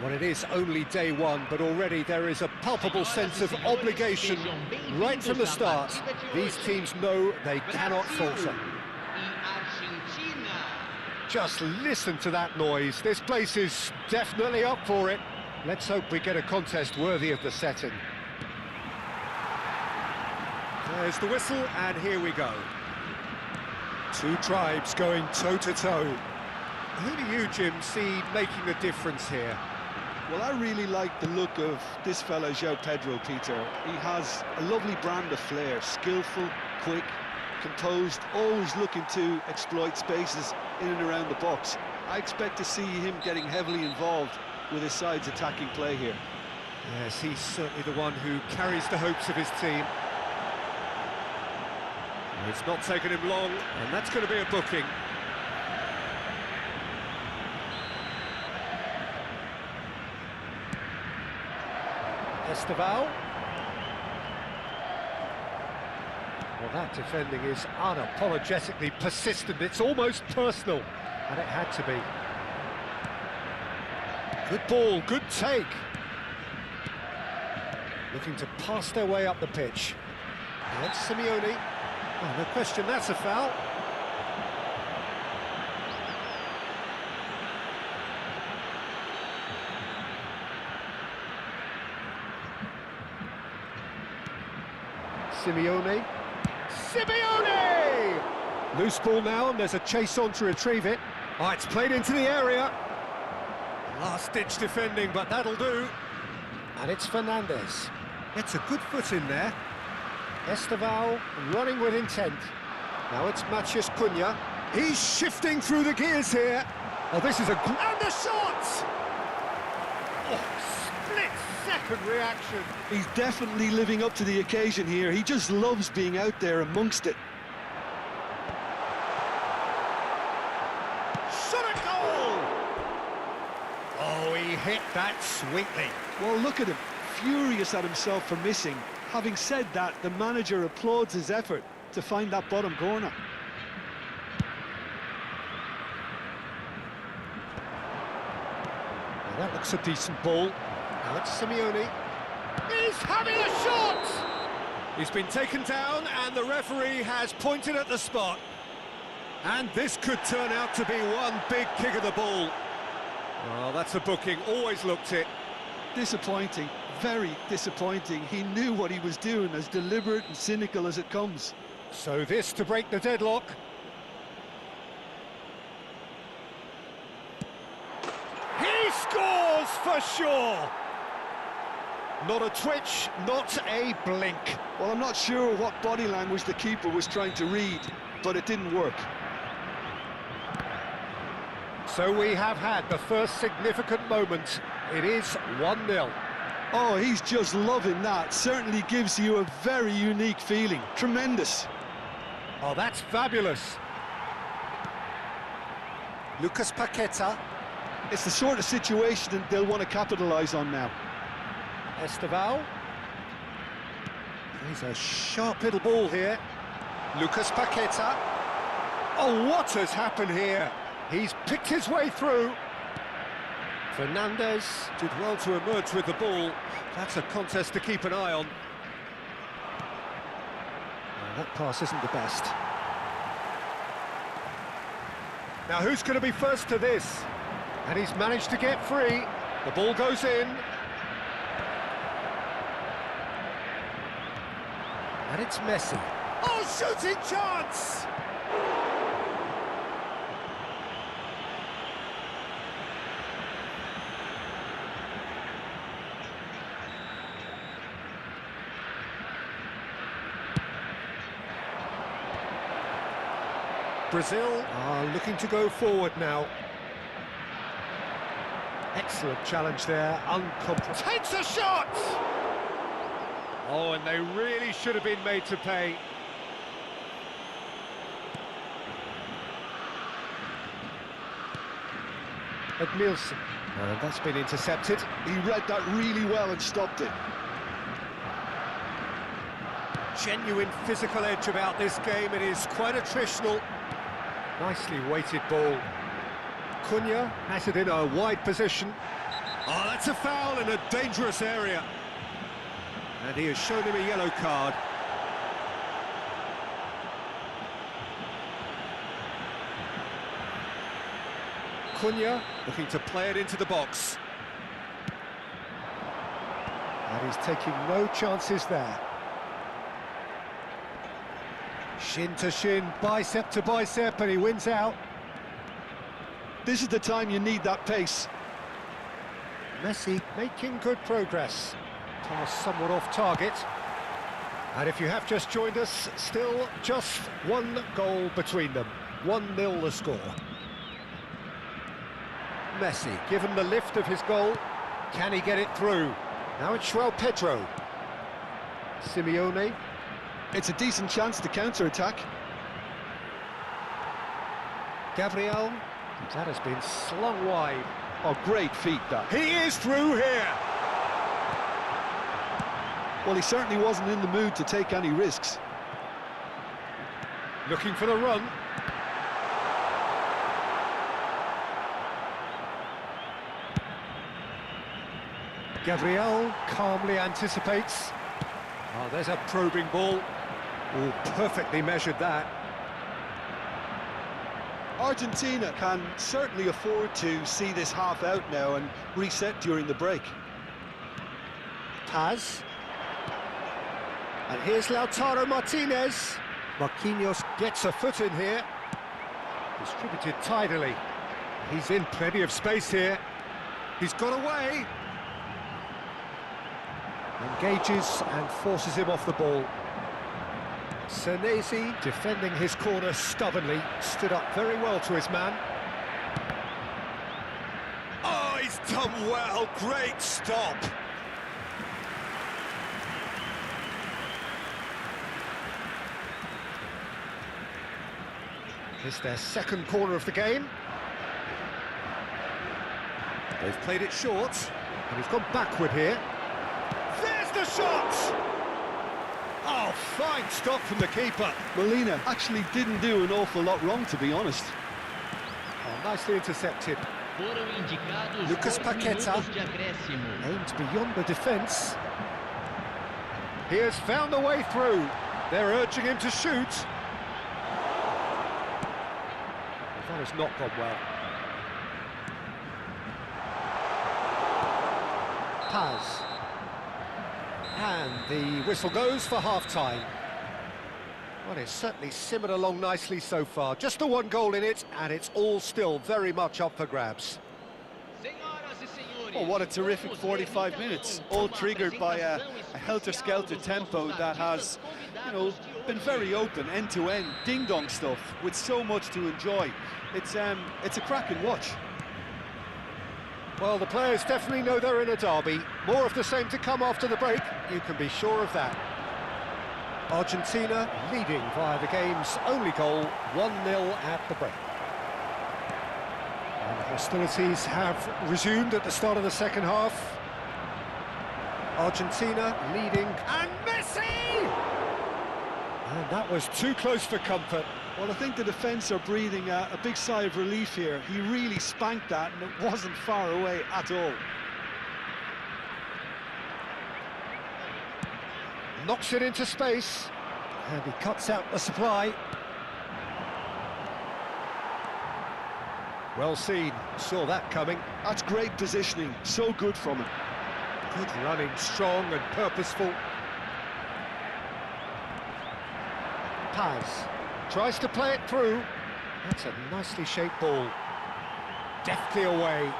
[SPEAKER 1] Well, it is only day one, but already there is a palpable sense of obligation right from the start. These teams know they cannot falter. Just listen to that noise. This place is definitely up for it. Let's hope we get a contest worthy of the setting. There's the whistle, and here we go. Two tribes going toe-to-toe. Who do you, Jim, see making the difference here?
[SPEAKER 2] Well, I really like the look of this fella, João Pedro, Peter. He has a lovely brand of flair, skillful, quick, composed, always looking to exploit spaces in and around the box. I expect to see him getting heavily involved with his side's attacking play here.
[SPEAKER 1] Yes, he's certainly the one who carries the hopes of his team. It's not taken him long, and that's going to be a booking. Esteval. Well, that defending is unapologetically persistent. It's almost personal, and it had to be. Good ball, good take. Looking to pass their way up the pitch. And that's Simeone. Oh, no question, that's a foul. Simeone. Loose ball now, and there's a chase on to retrieve it. Oh, it's played into the area. Last-ditch defending, but that'll do. And it's Fernandez. Gets a good foot in there. Esteval running with intent. Now it's Matheus Cunha. He's shifting through the gears here. Oh, this is a... And the shot! Oh, split-second reaction.
[SPEAKER 2] He's definitely living up to the occasion here. He just loves being out there amongst it.
[SPEAKER 1] Shot a goal! Oh, he hit that sweetly.
[SPEAKER 2] Well, look at him, furious at himself for missing. Having said that, the manager applauds his effort to find that bottom corner.
[SPEAKER 1] Well, that looks a decent ball. Now it's Simeone. He's having a shot! He's been taken down, and the referee has pointed at the spot. And this could turn out to be one big kick of the ball. Well, that's a booking, always looked it.
[SPEAKER 2] Disappointing, very disappointing. He knew what he was doing, as deliberate and cynical as it comes.
[SPEAKER 1] So this to break the deadlock. He scores for sure! Not a twitch, not a blink.
[SPEAKER 2] Well, I'm not sure what body language the keeper was trying to read, but it didn't work.
[SPEAKER 1] So we have had the first significant moment. It is 1-0.
[SPEAKER 2] Oh, he's just loving that. Certainly gives you a very unique feeling. Tremendous.
[SPEAKER 1] Oh, that's fabulous. Lucas Paqueta.
[SPEAKER 2] It's the sort of situation that they'll want to capitalise on now.
[SPEAKER 1] Esteval. He's a sharp little ball here. Lucas Paqueta. Oh, what has happened here? He's picked his way through. Fernandez did well to emerge with the ball. That's a contest to keep an eye on. Well, that pass isn't the best. Now who's going to be first to this? And he's managed to get free. The ball goes in. And it's Messi. Oh, shooting chance! Brazil are looking to go forward now. Excellent challenge there, uncompromised. Takes a shot! Oh, and they really should have been made to pay. Edmilson. Oh, that's been intercepted.
[SPEAKER 2] He read that really well and stopped it.
[SPEAKER 1] Genuine physical edge about this game. It is quite attritional. Nicely weighted ball. Cunha has it in a wide position. Oh, that's a foul in a dangerous area. And he has shown him a yellow card. Cunha looking to play it into the box. And he's taking no chances there. Shin to shin, bicep to bicep, and he wins out.
[SPEAKER 2] This is the time you need that pace.
[SPEAKER 1] Messi making good progress. Pass somewhat off target. And if you have just joined us, still just one goal between them. 1-0 the score. Messi, given the lift of his goal, can he get it through? Now it's João Pedro. Simeone.
[SPEAKER 2] It's a decent chance to counter-attack.
[SPEAKER 1] Gabriel. That has been slung wide.
[SPEAKER 2] Oh, great feat, that.
[SPEAKER 1] He is through here.
[SPEAKER 2] Well, he certainly wasn't in the mood to take any risks.
[SPEAKER 1] Looking for the run. Gabriel calmly anticipates. Oh, there's a probing ball. Oh, perfectly measured that.
[SPEAKER 2] Argentina can certainly afford to see this half out now and reset during the break.
[SPEAKER 1] Paz. And here's Lautaro Martinez. Marquinhos gets a foot in here. Distributed tidily. He's in plenty of space here. He's got away. Engages and forces him off the ball. Senesi, defending his corner stubbornly, stood up very well to his man. Oh, he's done well. Great stop. It's their second corner of the game. They've played it short, and he's gone backward here. There's the shot! Oh, fine stop from the keeper.
[SPEAKER 2] Molina actually didn't do an awful lot wrong, to be honest.
[SPEAKER 1] Oh, nicely intercepted. Lucas Paqueta aimed beyond the defence. He has found a way through. They're urging him to shoot. That has not gone well. Paz. And the whistle goes for half-time. Well, it's certainly simmered along nicely so far. Just the one goal in it, and it's all still very much up for grabs.
[SPEAKER 2] Oh, what a terrific 45 minutes, all triggered by a helter-skelter tempo that has, you know, been very open, end-to-end, ding-dong stuff, with so much to enjoy. It's a cracking watch.
[SPEAKER 1] Well, the players definitely know they're in a derby. More of the same to come after the break, you can be sure of that. Argentina leading via the game's only goal, 1-0 at the break. And the hostilities have resumed at the start of the second half. Argentina leading, and Messi! And that was too close for comfort.
[SPEAKER 2] Well, I think the defence are breathing a big sigh of relief here. He really spanked that, and it wasn't far away at all.
[SPEAKER 1] Knocks it into space, and he cuts out the supply. Well seen, saw that coming.
[SPEAKER 2] That's great positioning, so good from him.
[SPEAKER 1] Good running, strong and purposeful. Paz tries to play it through. That's a nicely shaped ball. Deftly away.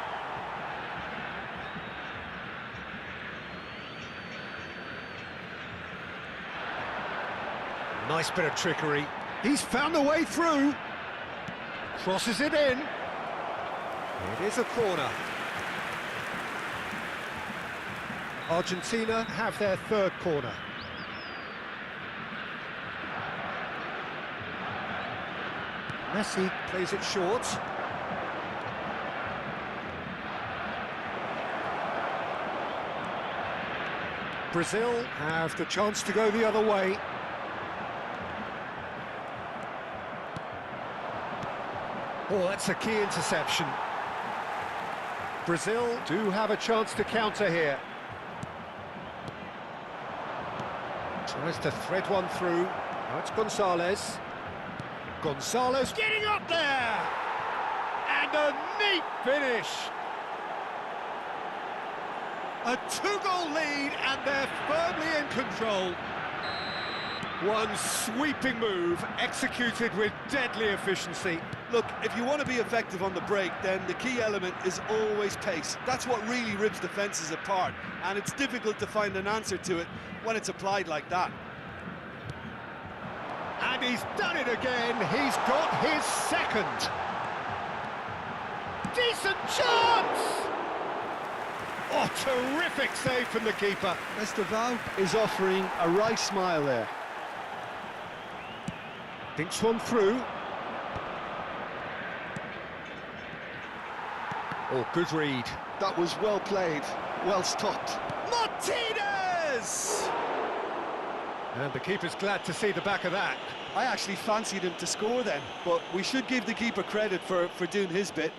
[SPEAKER 1] Nice bit of trickery. He's found a way through. Crosses it in. It is a corner. Argentina have their third corner. Messi plays it short. Brazil have the chance to go the other way. Oh, that's a key interception. Brazil do have a chance to counter here. Tries to thread one through. Now it's Gonzalez. Gonzalez getting up there! And a neat finish! A two-goal lead, and they're firmly in control. One sweeping move, executed with deadly efficiency.
[SPEAKER 2] Look, if you want to be effective on the break, then the key element is always pace. That's what really rips defences apart, and it's difficult to find an answer to it when it's applied like that.
[SPEAKER 1] And he's done it again. He's got his second. Decent chance! Oh, terrific save from the keeper.
[SPEAKER 2] Esteval is offering a right smile there.
[SPEAKER 1] Thinks one through. Oh, good read.
[SPEAKER 2] That was well played, well stopped.
[SPEAKER 1] Martinez! And the keeper's glad to see the back of that.
[SPEAKER 2] I actually fancied him to score then, but we should give the keeper credit for doing his bit.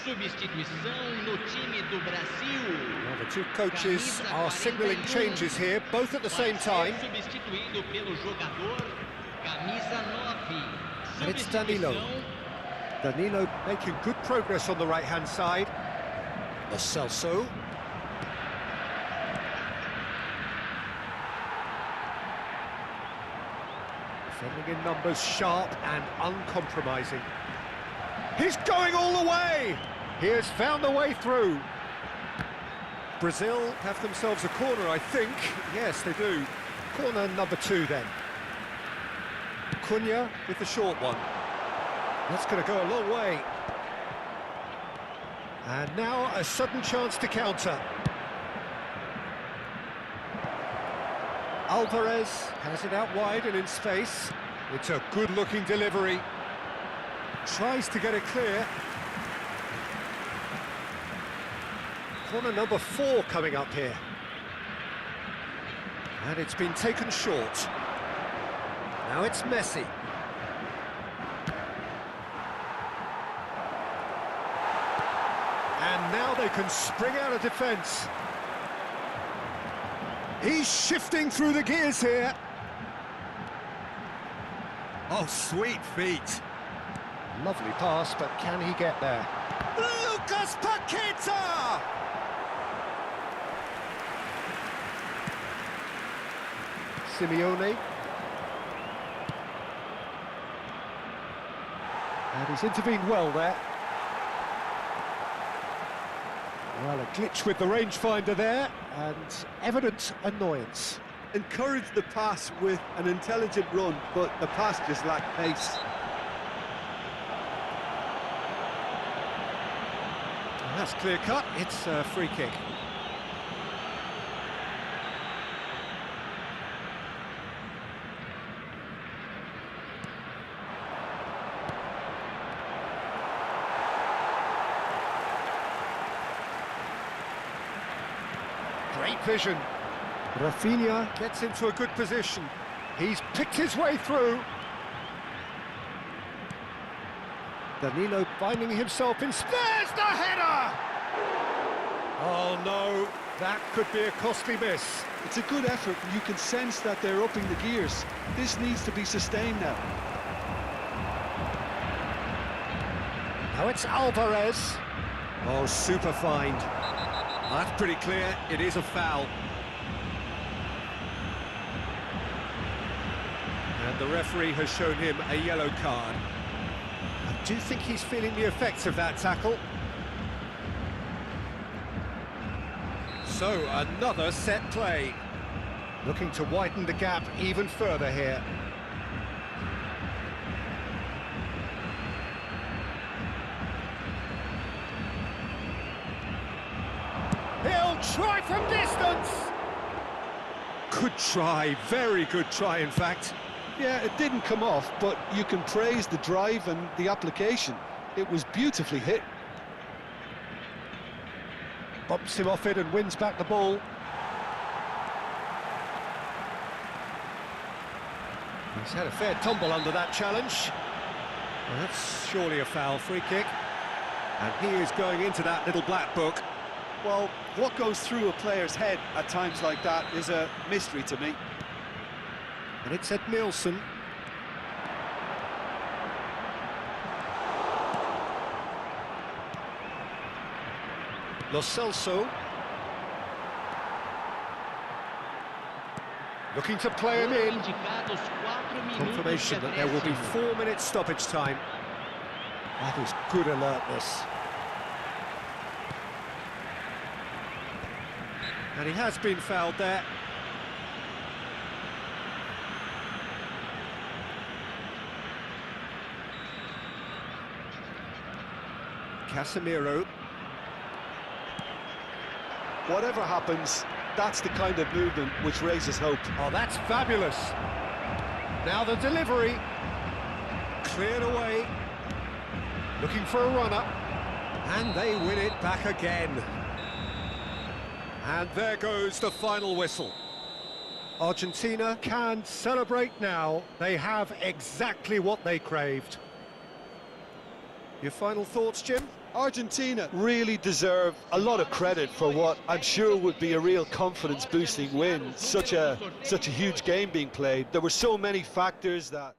[SPEAKER 4] Substituição no time do Brasil.
[SPEAKER 1] Well, the two coaches are signalling changes here, both at the same time.
[SPEAKER 4] Substituído pelo jogador camisa 9.
[SPEAKER 1] And it's Danilo. Danilo making good progress on the right-hand side. Lo Celso. Defending in numbers, sharp and uncompromising. He's going all the way! He has found the way through. Brazil have themselves a corner, I think. Yes, they do. Corner number 2 then. Cunha with the short one. That's going to go a long way. And now a sudden chance to counter. Alvarez has it out wide and in space. It's a good-looking delivery. Tries to get it clear. Corner number 4 coming up here. And it's been taken short. Now it's Messi. And now they can spring out of defence. He's shifting through the gears here. Oh, sweet feet. Lovely pass, but can he get there? Lucas Paqueta! Simeone. And he's intervened well there. Well, a glitch with the rangefinder there, and evident annoyance.
[SPEAKER 2] Encouraged the pass with an intelligent run, but the pass just lacked pace.
[SPEAKER 1] And that's clear cut, it's a free kick. Great vision. Rafinha gets into a good position. He's picked his way through. Danilo finding himself in spares the header! Oh no, that could be a costly miss.
[SPEAKER 2] It's a good effort, and you can sense that they're upping the gears. This needs to be sustained now.
[SPEAKER 1] Now it's Alvarez. Oh, super find. That's pretty clear, it is a foul. And the referee has shown him a yellow card. I do think he's feeling the effects of that tackle. So, another set play. Looking to widen the gap even further here. try from distance! Good try, very good try, in fact.
[SPEAKER 2] Yeah, it didn't come off, but you can praise the drive and the application. It was beautifully hit.
[SPEAKER 1] Bumps him off it and wins back the ball. He's had a fair tumble under that challenge. Well, that's surely a foul, free kick. And he is going into that little black book.
[SPEAKER 2] Well, what goes through a player's head at times like that is a mystery to me.
[SPEAKER 1] And it's Ed Nielsen. Lo Celso. Looking to play him in. Confirmation that there will be 4 minutes stoppage time. That is good alertness. And he has been fouled there. Casemiro.
[SPEAKER 2] Whatever happens, that's the kind of movement which raises hope.
[SPEAKER 1] Oh, that's fabulous. Now the delivery. Cleared away. Looking for a runner. And they win it back again. And there goes the final whistle. Argentina can celebrate now. They have exactly what they craved. Your final thoughts, Jim?
[SPEAKER 2] Argentina really deserve a lot of credit for what I'm sure would be a real confidence-boosting win. Such a huge game being played. There were so many factors that...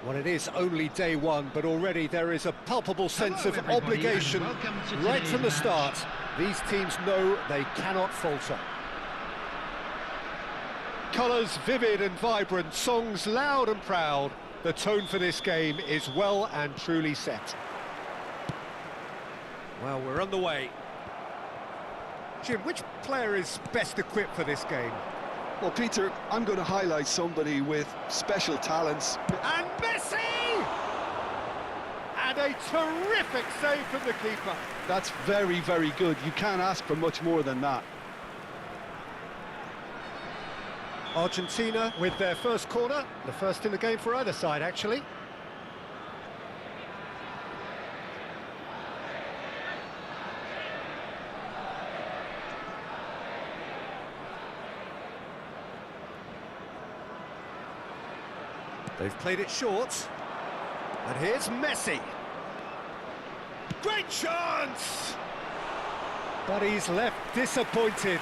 [SPEAKER 1] Well, it is only day one, but already there is a palpable sense of obligation right from the start. These teams know they cannot falter. Colours vivid and vibrant, songs loud and proud. The tone for this game is well and truly set. Well, we're underway. Jim, which player is best equipped for this game?
[SPEAKER 2] Well, Peter, I'm going to highlight somebody with special talents.
[SPEAKER 1] And Messi! And a terrific save from the keeper.
[SPEAKER 2] That's very, very good. You can't ask for much more than that.
[SPEAKER 1] Argentina with their first corner, the first in the game for either side, actually. They've played it short. And here's Messi. Great chance! But he's left disappointed.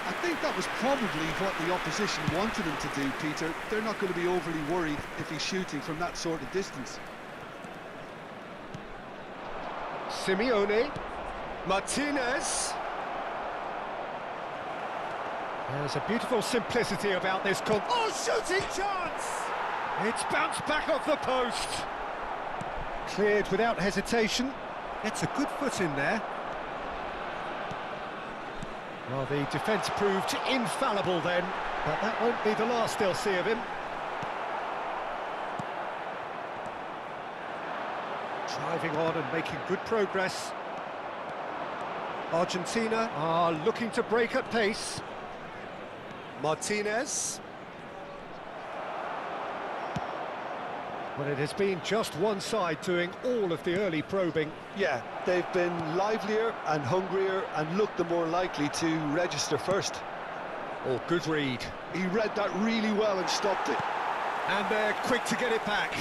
[SPEAKER 2] I think that was probably what the opposition wanted him to do, Peter. They're not going to be overly worried if he's shooting from that sort of distance.
[SPEAKER 1] Simeone. Martinez. There's a beautiful simplicity about this call. Oh, shooting chance! It's bounced back off the post. Cleared without hesitation. Gets a good foot in there. Well, the defence proved infallible then, but that won't be the last they'll see of him. Driving on and making good progress. Argentina are looking to break at pace. Martinez. Well, it has been just one side doing all of the early probing.
[SPEAKER 2] Yeah, they've been livelier and hungrier and looked the more likely to register first.
[SPEAKER 1] Oh, good read.
[SPEAKER 2] He read that really well and stopped it.
[SPEAKER 1] And they're quick to get it back.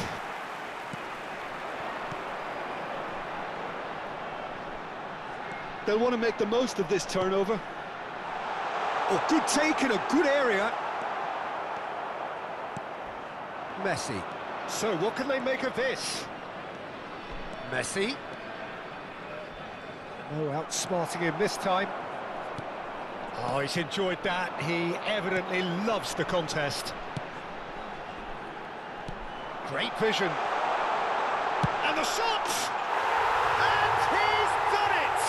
[SPEAKER 2] They'll want to make the most of this turnover.
[SPEAKER 1] Oh, good take in a good area. Messi. So, what can they make of this? Messi. No outsmarting him this time. Oh, he's enjoyed that. He evidently loves the contest. Great vision. And the shot! And he's done it!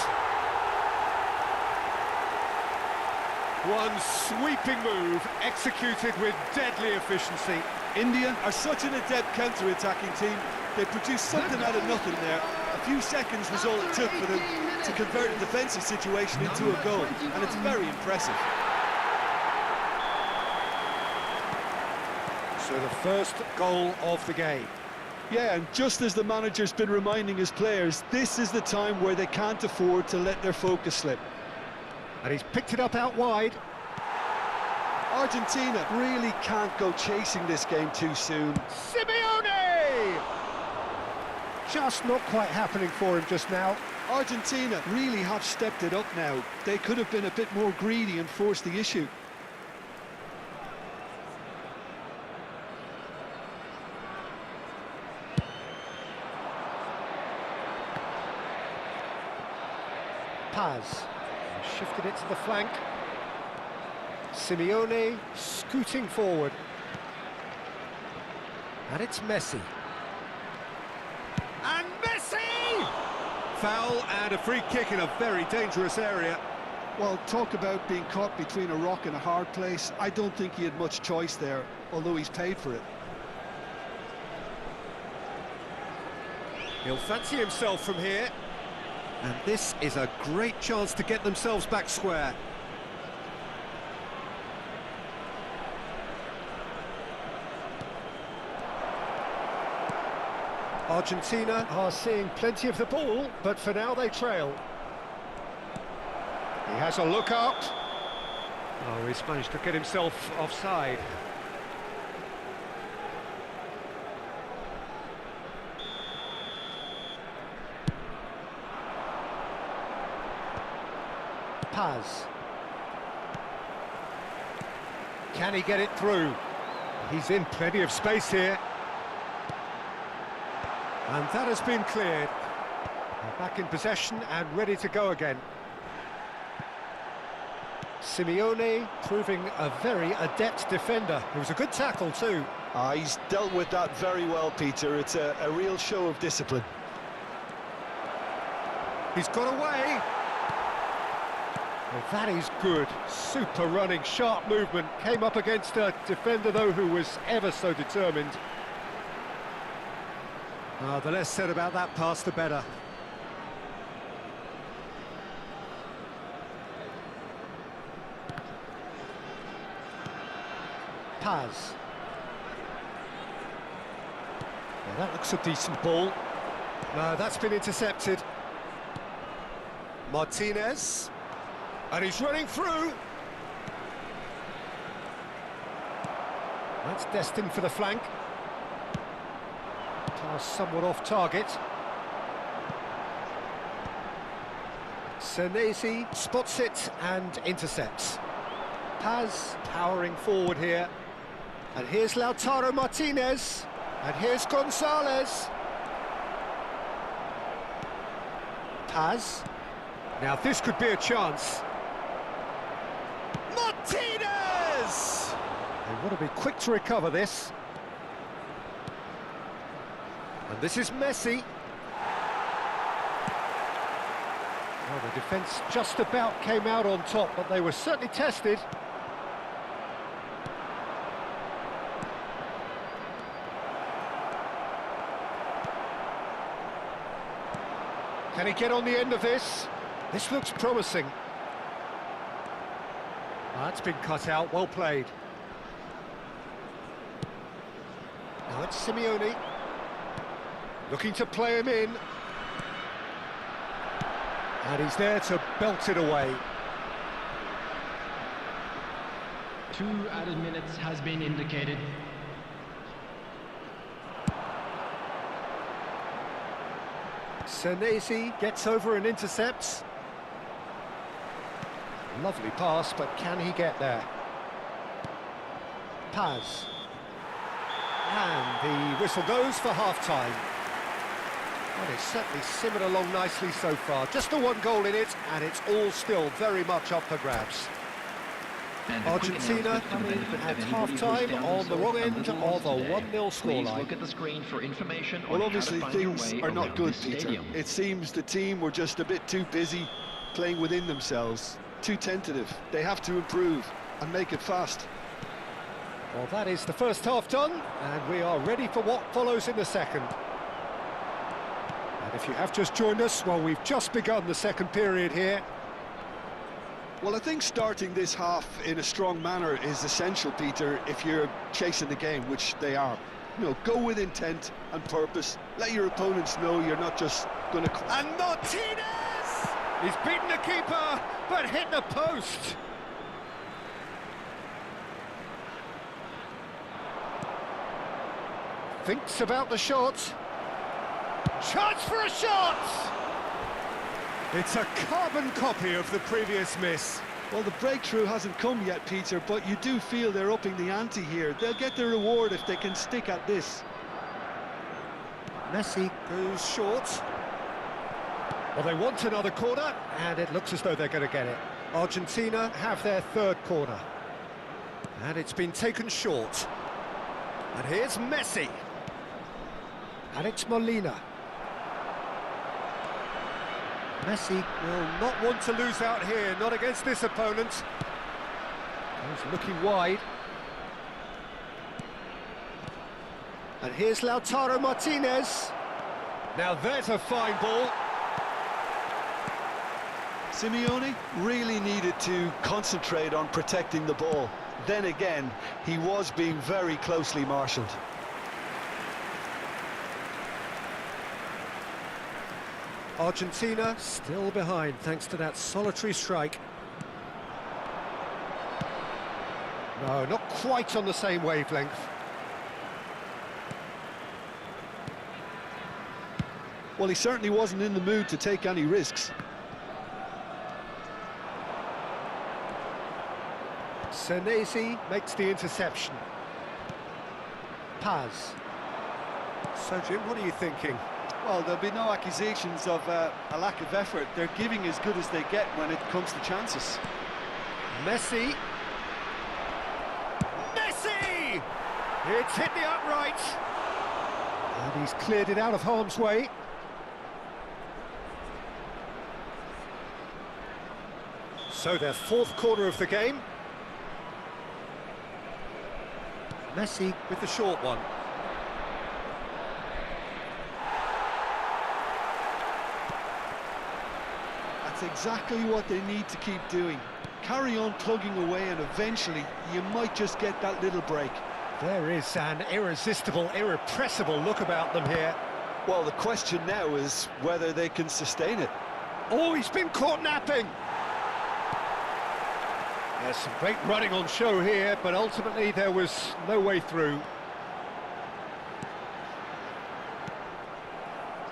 [SPEAKER 1] One sweeping move, executed with deadly efficiency.
[SPEAKER 2] India are such an adept counter-attacking team. They produced something out of nothing there. A few seconds was all it took for them to convert a defensive situation into a goal, and it's very impressive.
[SPEAKER 1] So the first goal of the game.
[SPEAKER 2] Yeah, and just as the manager's been reminding his players, this is the time where they can't afford to let their focus slip.
[SPEAKER 1] And he's picked it up out wide.
[SPEAKER 2] Argentina really can't go chasing this game too soon.
[SPEAKER 1] Simeone! Just not quite happening for him just now.
[SPEAKER 2] Argentina really have stepped it up now. They could have been a bit more greedy and forced the issue.
[SPEAKER 1] Paz. Shifted it to the flank. Simeone scooting forward. And it's Messi. And Messi! Foul and a free kick in a very dangerous area.
[SPEAKER 2] Well, talk about being caught between a rock and a hard place. I don't think he had much choice there, although he's paid for it.
[SPEAKER 1] He'll fancy himself from here. And this is a great chance to get themselves back square. Argentina are seeing plenty of the ball, but for now they trail. He has a look up. Oh, he's managed to get himself offside. Paz. Can he get it through? He's in plenty of space here. And that has been cleared. They're back in possession and ready to go again. Simeone proving a very adept defender. It was a good tackle too.
[SPEAKER 2] He's dealt with that very well, Peter. It's a real show of discipline.
[SPEAKER 1] He's got away. Well, that is good. Super running, sharp movement. Came up against a defender, though, who was ever so determined. The less said about that pass, the better. Paz. Well, that looks a decent ball. No, that's been intercepted. Martinez. And he's running through. That's destined for the flank. Pass somewhat off target. Senesi spots it and intercepts. Paz powering forward here. And here's Lautaro Martinez. And here's Gonzalez. Paz. Now this could be a chance. Martinez! They want to be quick to recover this. And this is Messi. Well, the defence just about came out on top, but they were certainly tested. Can he get on the end of this? This looks promising. That's been cut out, well played. Now it's Simeone. Looking to play him in. And he's there to belt it away.
[SPEAKER 4] 2 added minutes has been indicated.
[SPEAKER 1] Senesi gets over and intercepts. Lovely pass, but can he get there? Paz. And the whistle goes for half-time. Well, it's certainly simmered along nicely so far. Just the one goal in it, and it's all still very much up for grabs. Argentina coming at half-time on the wrong end of a 1-0 scoreline.
[SPEAKER 4] Look at the screen for information.
[SPEAKER 2] Well, obviously things are not good, Peter. It seems the team were just a bit too busy playing within themselves. Too tentative. They have to improve and make it fast.
[SPEAKER 1] Well, that is the first half done, and we are ready for what follows in the second. And if you have just joined us, well, we've just begun the second period here.
[SPEAKER 2] Well, I think starting this half in a strong manner is essential, Peter, if you're chasing the game, which they are. You know, go with intent and purpose. Let your opponents know you're not just going to...
[SPEAKER 1] And Martinez! He's beaten the keeper, but hit the post. Thinks about the shot. Chance for a shot! It's a carbon copy of the previous miss.
[SPEAKER 2] Well, the breakthrough hasn't come yet, Peter, but you do feel they're upping the ante here. They'll get their reward if they can stick at this.
[SPEAKER 1] Messi goes short. Well, they want another corner, and it looks as though they're going to get it. Argentina have their third corner. And it's been taken short. And here's Messi. And it's Molina. Messi will not want to lose out here, not against this opponent. He's looking wide. And here's Lautaro Martinez. Now there's a fine ball.
[SPEAKER 2] Simeone really needed to concentrate on protecting the ball. Then again, he was being very closely marshalled.
[SPEAKER 1] Argentina still behind thanks to that solitary strike. No, not quite on the same wavelength.
[SPEAKER 2] Well, he certainly wasn't in the mood to take any risks.
[SPEAKER 1] Senesi makes the interception. Paz. So, Jim, what are you thinking?
[SPEAKER 2] Well, there'll be no accusations of a lack of effort. They're giving as good as they get when it comes to chances.
[SPEAKER 1] Messi! Messi! It's hit the upright! And he's cleared it out of harm's way. So their fourth corner of the game. Messi with the short one.
[SPEAKER 2] That's exactly what they need to keep doing. Carry on plugging away and eventually you might just get that little break.
[SPEAKER 1] There is an irresistible, irrepressible look about them here.
[SPEAKER 2] Well, the question now is whether they can sustain it.
[SPEAKER 1] Oh, he's been caught napping! There's some great running on show here, but ultimately there was no way through.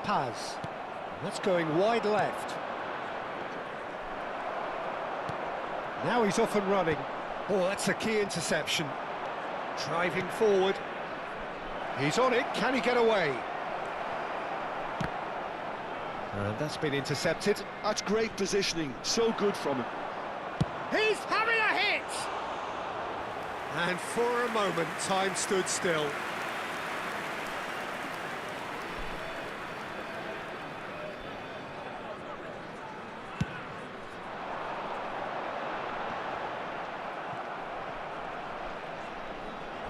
[SPEAKER 1] Paz. That's going wide left. Now he's off and running. Oh, that's a key interception. Driving forward. He's on it. Can he get away? And that's been intercepted.
[SPEAKER 2] That's great positioning. So good from him.
[SPEAKER 1] He's having a hit! And for a moment, time stood still.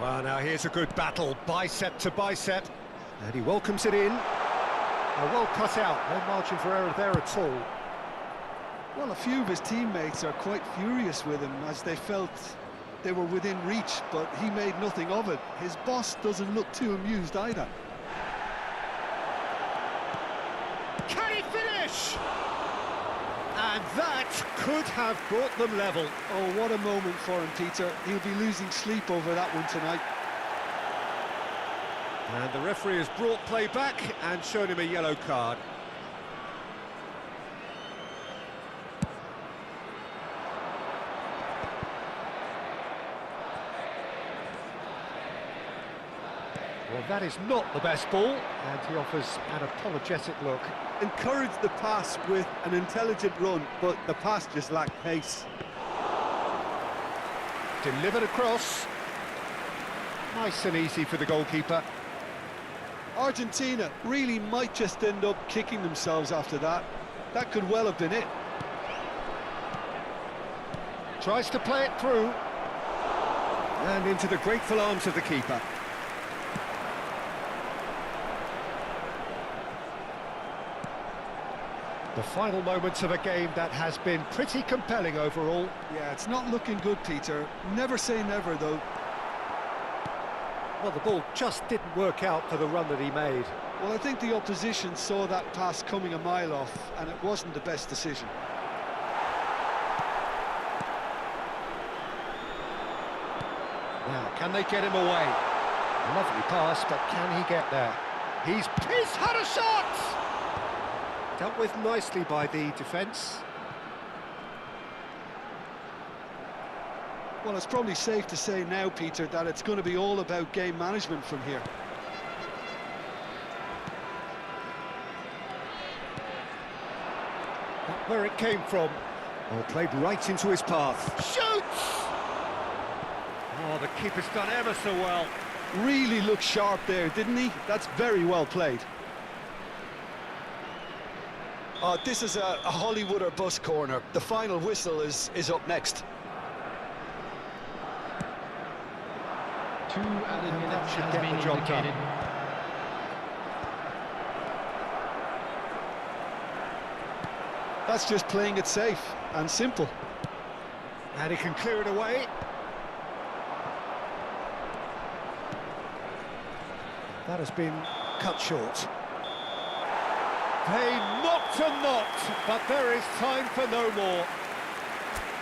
[SPEAKER 1] Well, now here's a good battle, bicep to bicep. And he welcomes it in. Well cut out, no margin for error there at all.
[SPEAKER 2] Well, a few of his teammates are quite furious with him as they felt they were within reach, but he made nothing of it. His boss doesn't look too amused either.
[SPEAKER 1] Can he finish? And that could have brought them level.
[SPEAKER 2] Oh, what a moment for him, Peter. He'll be losing sleep over that one tonight.
[SPEAKER 1] And the referee has brought play back and shown him a yellow card. Well, that is not the best ball, and he offers an apologetic look.
[SPEAKER 2] Encouraged the pass with an intelligent run, but the pass just lacked pace.
[SPEAKER 1] Delivered across. Nice and easy for the goalkeeper.
[SPEAKER 2] Argentina really might just end up kicking themselves after that. That could well have been it.
[SPEAKER 1] Tries to play it through. And into the grateful arms of the keeper. The final moments of a game that has been pretty compelling overall.
[SPEAKER 2] Yeah, it's not looking good, Peter. Never say never, though.
[SPEAKER 1] Well, the ball just didn't work out for the run that he made.
[SPEAKER 2] Well, I think the opposition saw that pass coming a mile off, and it wasn't the best decision.
[SPEAKER 1] Now, can they get him away? A lovely pass, but can he get there? He's had a shot! Dealt with nicely by the defence.
[SPEAKER 2] Well, it's probably safe to say now, Peter, that it's going to be all about game management from here.
[SPEAKER 1] Not where it came from. Oh, played right into his path. Shoots! Oh, the keeper's done ever so well.
[SPEAKER 2] Really looked sharp there, didn't he? That's very well played. This is a Hollywood or bust corner. The final whistle is up next.
[SPEAKER 4] 2 added minutes
[SPEAKER 1] should
[SPEAKER 4] has
[SPEAKER 1] get
[SPEAKER 4] been
[SPEAKER 1] the job
[SPEAKER 4] indicated.
[SPEAKER 1] done.
[SPEAKER 2] That's just playing it safe and simple.
[SPEAKER 1] And he can clear it away. That has been cut short. They knocked and knocked, but there is time for no more.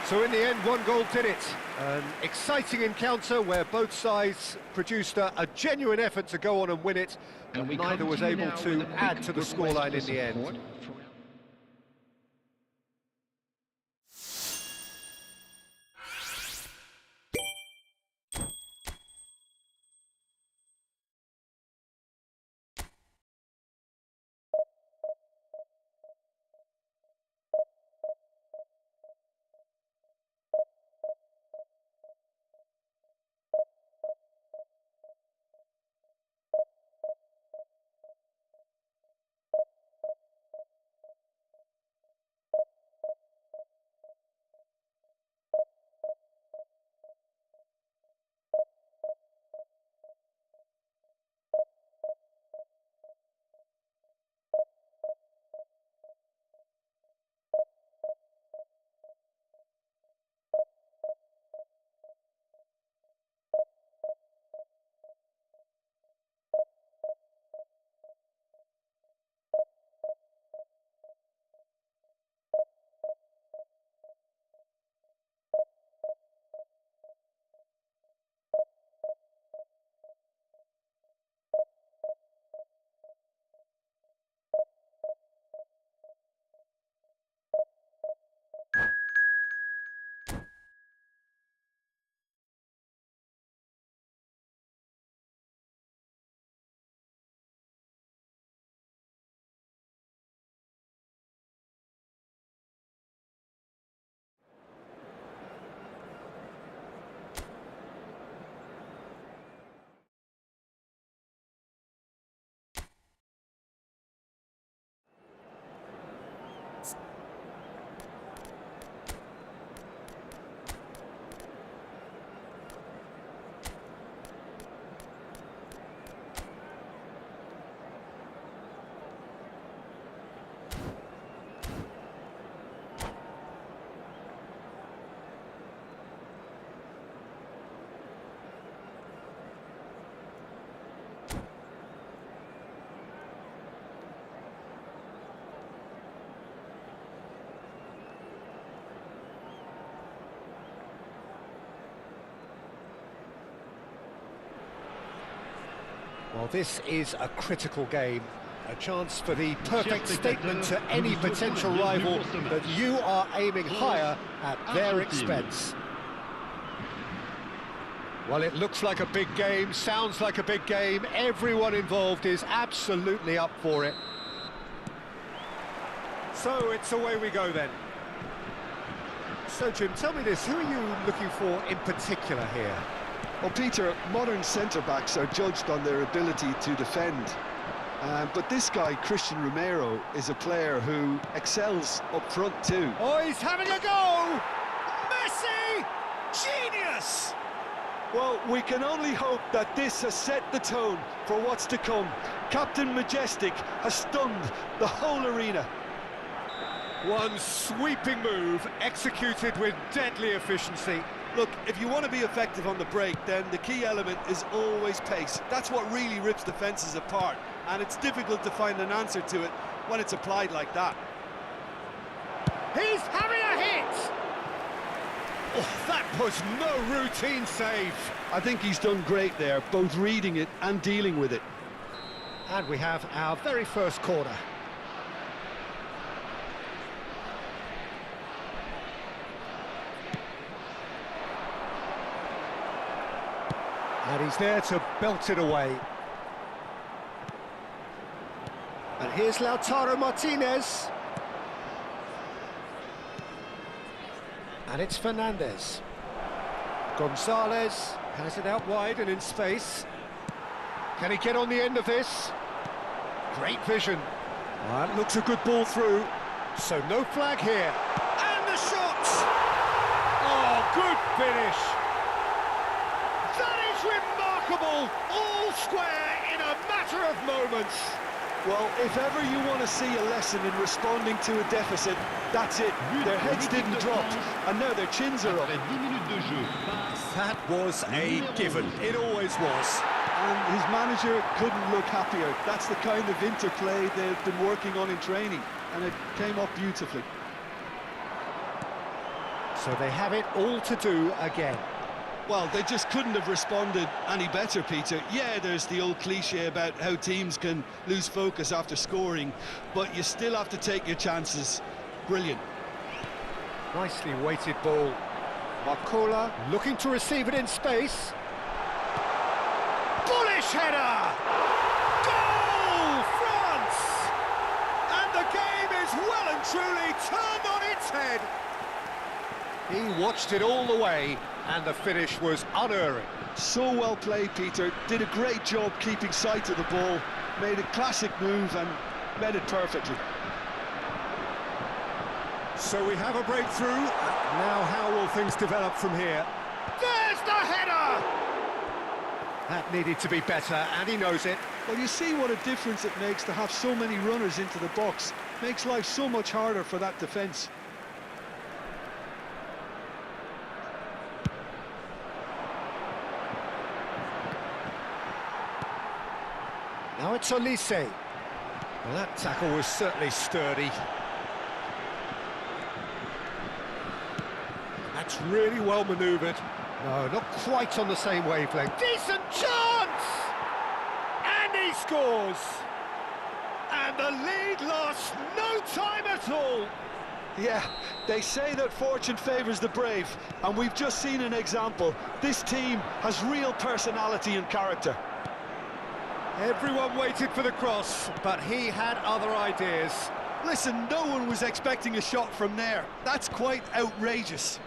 [SPEAKER 1] So in the end, one goal did it. An exciting encounter where both sides produced a genuine effort to go on and win it, but neither was able to add to the scoreline in the end. Well, this is a critical game, a chance for the perfect statement to any potential rival that you are aiming higher at their expense. Well, it looks like a big game, sounds like a big game. Everyone involved is absolutely up for it. So it's away we go then. So, Jim, tell me this, who are you looking for in particular here?
[SPEAKER 2] Well, Peter, modern centre-backs are judged on their ability to defend. But this guy, Christian Romero, is a player who excels up front too.
[SPEAKER 1] Oh, he's having a go! Messi! Genius!
[SPEAKER 2] Well, we can only hope that this has set the tone for what's to come. Captain Majestic has stunned the whole arena.
[SPEAKER 1] One sweeping move, executed with deadly efficiency.
[SPEAKER 2] Look, if you want to be effective on the break, then the key element is always pace. That's what really rips defences apart, and it's difficult to find an answer to it when it's applied like that.
[SPEAKER 1] He's having a hit! Oh, that was no routine save.
[SPEAKER 2] I think he's done great there, both reading it and dealing with it.
[SPEAKER 1] And we have our very first corner. And he's there to belt it away. And here's Lautaro Martinez. And it's Fernandez. Gonzalez has it out wide and in space. Can he get on the end of this? Great vision. That looks a good ball through. So no flag here. And the shot! Oh, good finish. That is remarkable. All square in a matter of moments.
[SPEAKER 2] Well, if ever you want to see a lesson in responding to a deficit, that's it. Their heads didn't drop, and now their chins are up.
[SPEAKER 1] That was a given. It always was.
[SPEAKER 2] And his manager couldn't look happier. That's the kind of interplay they've been working on in training, and it came up beautifully.
[SPEAKER 1] So they have it all to do again.
[SPEAKER 2] Well, they just couldn't have responded any better, Peter. Yeah, there's the old cliche about how teams can lose focus after scoring, but you still have to take your chances. Brilliant.
[SPEAKER 1] Nicely weighted ball. Marcola looking to receive it in space. Bullish header! Goal, France! And the game is well and truly turned on its head. He watched it all the way, and the finish was unerring.
[SPEAKER 2] So well played, Peter. Did a great job keeping sight of the ball, made a classic move and met it perfectly.
[SPEAKER 1] So we have a breakthrough. Now how will things develop from here? There's the header! That needed to be better, and he knows it.
[SPEAKER 2] Well, you see what a difference it makes to have so many runners into the box. Makes life so much harder for that defence.
[SPEAKER 1] Now it's Olise. Well, that tackle was certainly sturdy. That's really well manoeuvred. No, not quite on the same wavelength. Decent chance! And he scores! And the lead lost no time at all.
[SPEAKER 2] Yeah, they say that fortune favours the brave, and we've just seen an example. This team has real personality and character.
[SPEAKER 1] Everyone waited for the cross, but he had other ideas.
[SPEAKER 2] Listen, no one was expecting a shot from there. That's quite outrageous.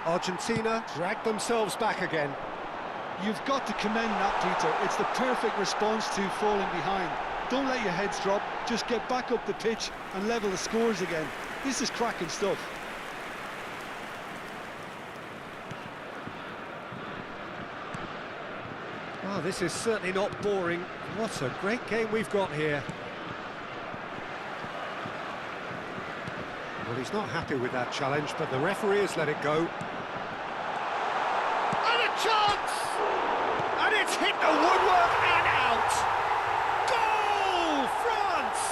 [SPEAKER 1] Argentina dragged themselves back again.
[SPEAKER 2] You've got to commend that, Peter. It's the perfect response to falling behind. Don't let your heads drop, just get back up the pitch and level the scores again. This is cracking stuff.
[SPEAKER 1] Oh, this is certainly not boring. What a great game we've got here. Well, he's not happy with that challenge, but the referee has let it go. And a chance! And it's hit the woodwork and out! Goal, France!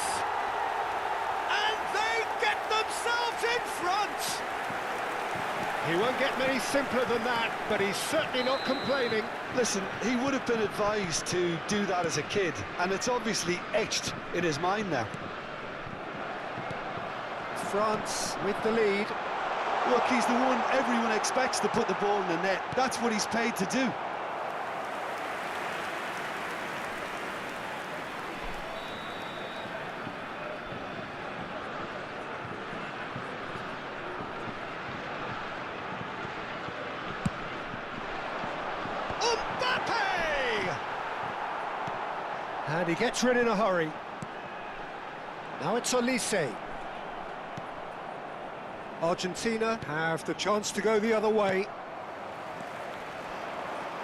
[SPEAKER 1] And they get themselves in front! He won't get many simpler than that, but he's certainly not complaining.
[SPEAKER 2] Listen, he would have been advised to do that as a kid, and it's obviously etched in his mind now.
[SPEAKER 1] France with the lead.
[SPEAKER 2] Look, he's the one everyone expects to put the ball in the net. That's what he's paid to do.
[SPEAKER 1] And he gets rid in a hurry. Now it's Olise. Argentina have the chance to go the other way.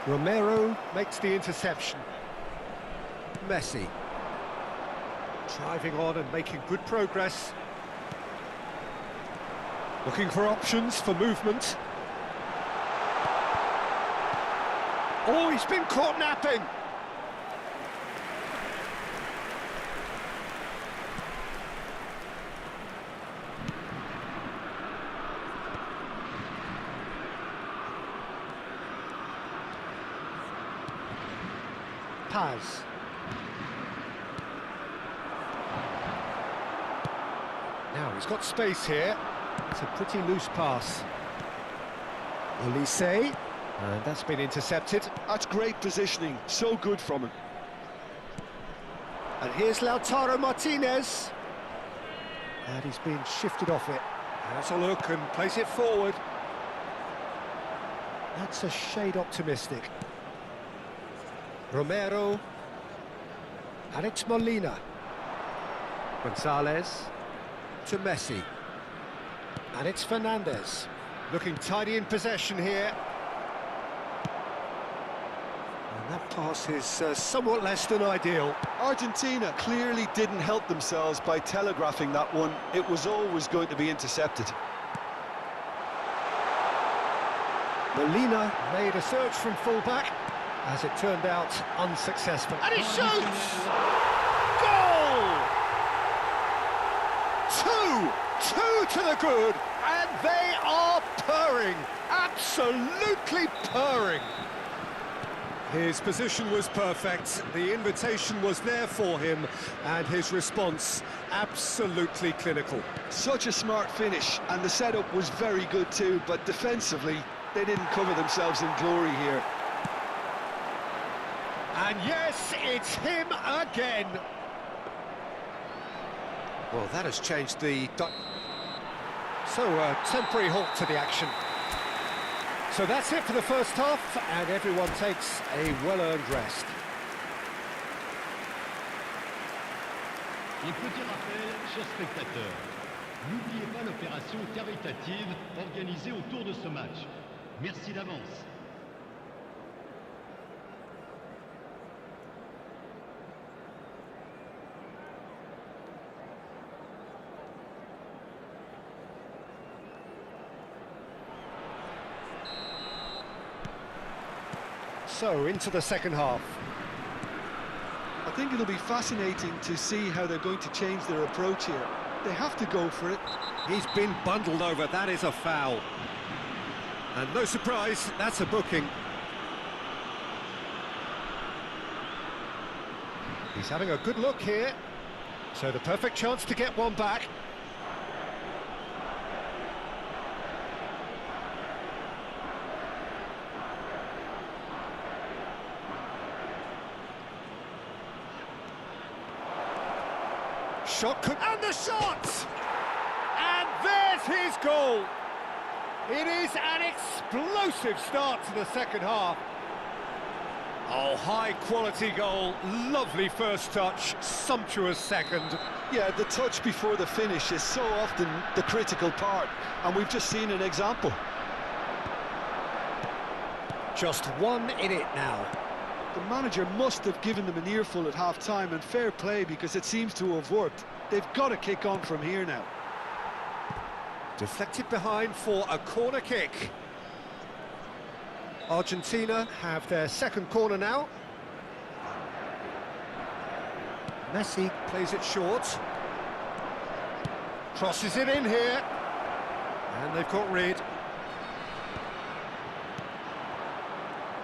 [SPEAKER 1] Romero makes the interception. Messi. Driving on and making good progress. Looking for options for movement. Oh, he's been caught napping. Paz. Now he's got space here. It's a pretty loose pass. Olise, and that's been intercepted.
[SPEAKER 2] That's great positioning, so good from him.
[SPEAKER 1] And here's Lautaro Martinez. And he's been shifted off it. Has a look and plays it forward. That's a shade optimistic. Romero, and it's Molina. Gonzalez to Messi, and it's Fernandez. Looking tidy in possession here. And that pass is somewhat less than ideal.
[SPEAKER 2] Argentina clearly didn't help themselves by telegraphing that one. It was always going to be intercepted.
[SPEAKER 1] Molina made a search from full-back. As it turned out, unsuccessful. And he shoots! Goal! Two to the good, and they are purring, absolutely purring. His position was perfect, the invitation was there for him, and his response absolutely clinical.
[SPEAKER 2] Such a smart finish, and the setup was very good too, but defensively, they didn't cover themselves in glory here.
[SPEAKER 1] And yes, it's him again. Well, that has changed the... So, a temporary halt to the action. So that's it for the first half, and everyone takes a well-earned rest.
[SPEAKER 3] Et petit rappel, chers spectateurs, n'oubliez pas l'opération caritative organisée autour de ce match. Merci d'avance.
[SPEAKER 1] So, into the second half.
[SPEAKER 2] I think it'll be fascinating to see how they're going to change their approach here. They have to go for it.
[SPEAKER 1] He's been bundled over, that is a foul. And no surprise, that's a booking. He's having a good look here. So the perfect chance to get one back. And the shot! And there's his goal! It is an explosive start to the second half. Oh, high-quality goal, lovely first touch, sumptuous second.
[SPEAKER 2] Yeah, the touch before the finish is so often the critical part, and we've just seen an example.
[SPEAKER 1] Just one in it now.
[SPEAKER 2] The manager must have given them an earful at half-time, and fair play because it seems to have worked. They've got to kick on from here now.
[SPEAKER 1] Deflected behind for a corner kick. Argentina have their second corner now. Messi plays it short. Crosses it in here. And they've got rid.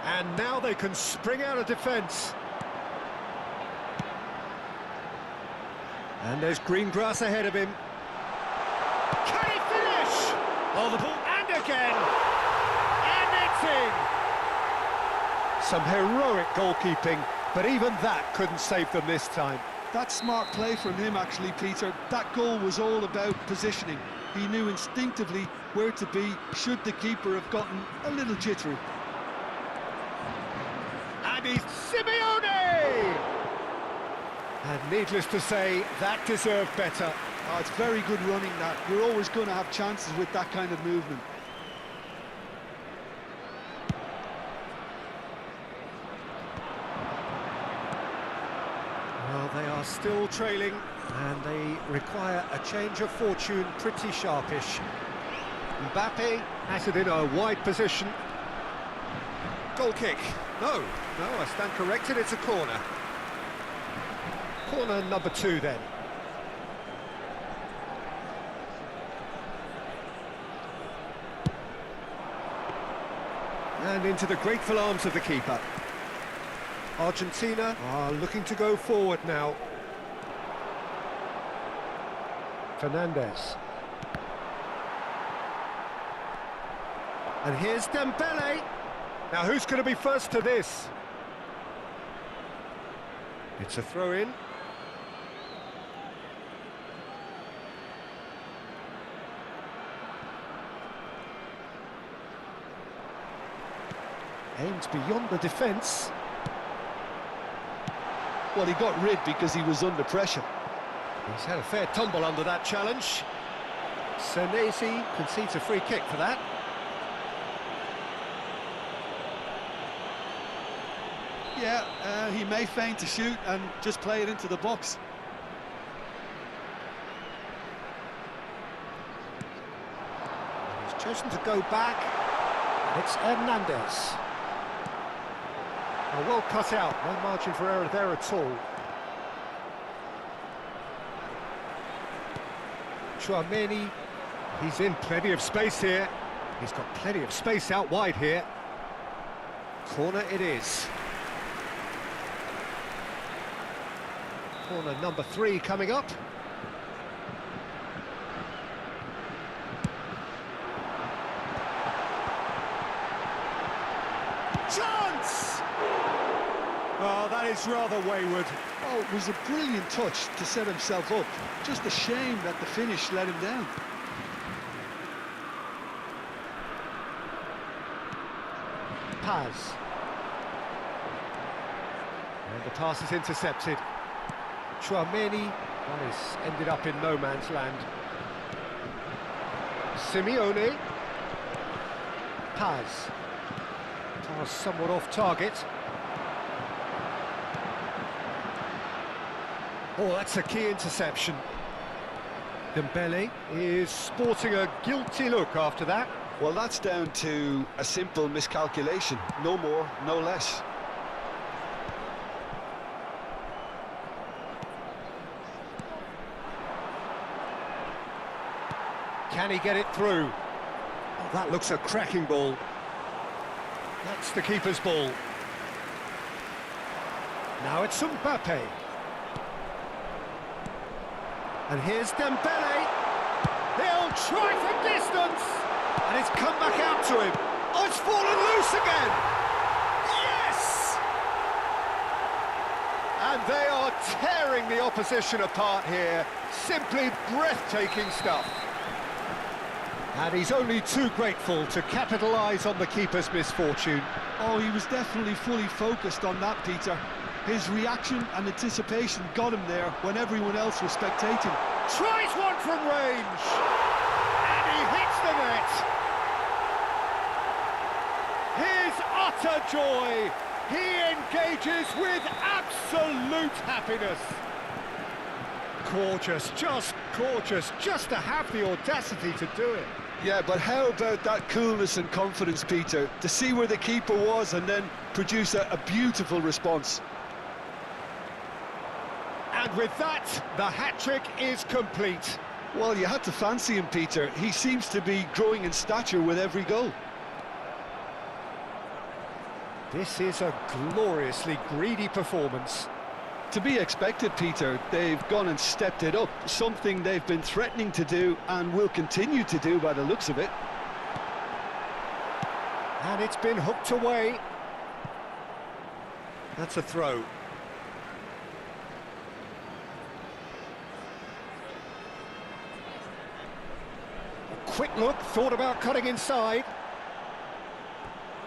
[SPEAKER 1] And now they can spring out of defence. And there's green grass ahead of him. Can he finish? Oh, the ball, and again! And it's in! Some heroic goalkeeping, but even that couldn't save them this time.
[SPEAKER 2] That's smart play from him, actually, Peter. That goal was all about positioning. He knew instinctively where to be should the keeper have gotten a little jittery.
[SPEAKER 1] And he's Simeone! And needless to say, that deserved better.
[SPEAKER 2] Oh, it's very good running, that. You're always going to have chances with that kind of movement.
[SPEAKER 1] Well, they are still trailing, and they require a change of fortune pretty sharpish. Mbappe has it in a wide position. Goal kick. No, I stand corrected, it's a corner. Corner number 2 then. And into the grateful arms of the keeper. Argentina are looking to go forward now. Fernandez. And here's Dembele. Now who's going to be first to this? It's a throw-in. Aims beyond the defence.
[SPEAKER 2] Well, he got rid because he was under pressure.
[SPEAKER 1] He's had a fair tumble under that challenge. Senesi concedes a free kick for that.
[SPEAKER 2] Yeah, he may feign to shoot and just play it into the box.
[SPEAKER 1] He's chosen to go back. And it's Hernandez. Well cut out, no margin for error there at all. Tchouaméni, he's in plenty of space here. He's got plenty of space out wide here. Corner it is. Corner number 3 coming up. Chance! Oh, that is rather wayward.
[SPEAKER 2] Oh, it was a brilliant touch to set himself up. Just a shame that the finish let him down.
[SPEAKER 1] Paz. And the pass is intercepted. Tchouaméni, well, he's ended up in no man's land. Simeone. Paz. Pass somewhat off target. Oh, that's a key interception. Dembele is sporting a guilty look after that.
[SPEAKER 2] Well, that's down to a simple miscalculation. No more, no less.
[SPEAKER 1] Can he get it through? Oh, that looks a cracking ball. That's the keeper's ball. Now it's Mbappe. And here's Dembele. He'll try from distance. And it's come back out to him. Oh, it's fallen loose again. Yes! And they are tearing the opposition apart here. Simply breathtaking stuff. And he's only too grateful to capitalise on the keeper's misfortune.
[SPEAKER 2] Oh, he was definitely fully focused on that, Peter. His reaction and anticipation got him there when everyone else was spectating.
[SPEAKER 1] Tries one from range! And he hits the net! His utter joy! He engages with absolute happiness! Gorgeous, just to have the audacity to do it.
[SPEAKER 2] Yeah, but how about that coolness and confidence, Peter, to see where the keeper was and then produce a beautiful response.
[SPEAKER 1] And with that, the hat-trick is complete.
[SPEAKER 2] Well, you had to fancy him, Peter. He seems to be growing in stature with every goal.
[SPEAKER 1] This is a gloriously greedy performance.
[SPEAKER 2] To be expected, Peter. They've gone and stepped it up, something they've been threatening to do and will continue to do by the looks of it.
[SPEAKER 1] And it's been hooked away. That's a throw. A quick look, thought about cutting inside.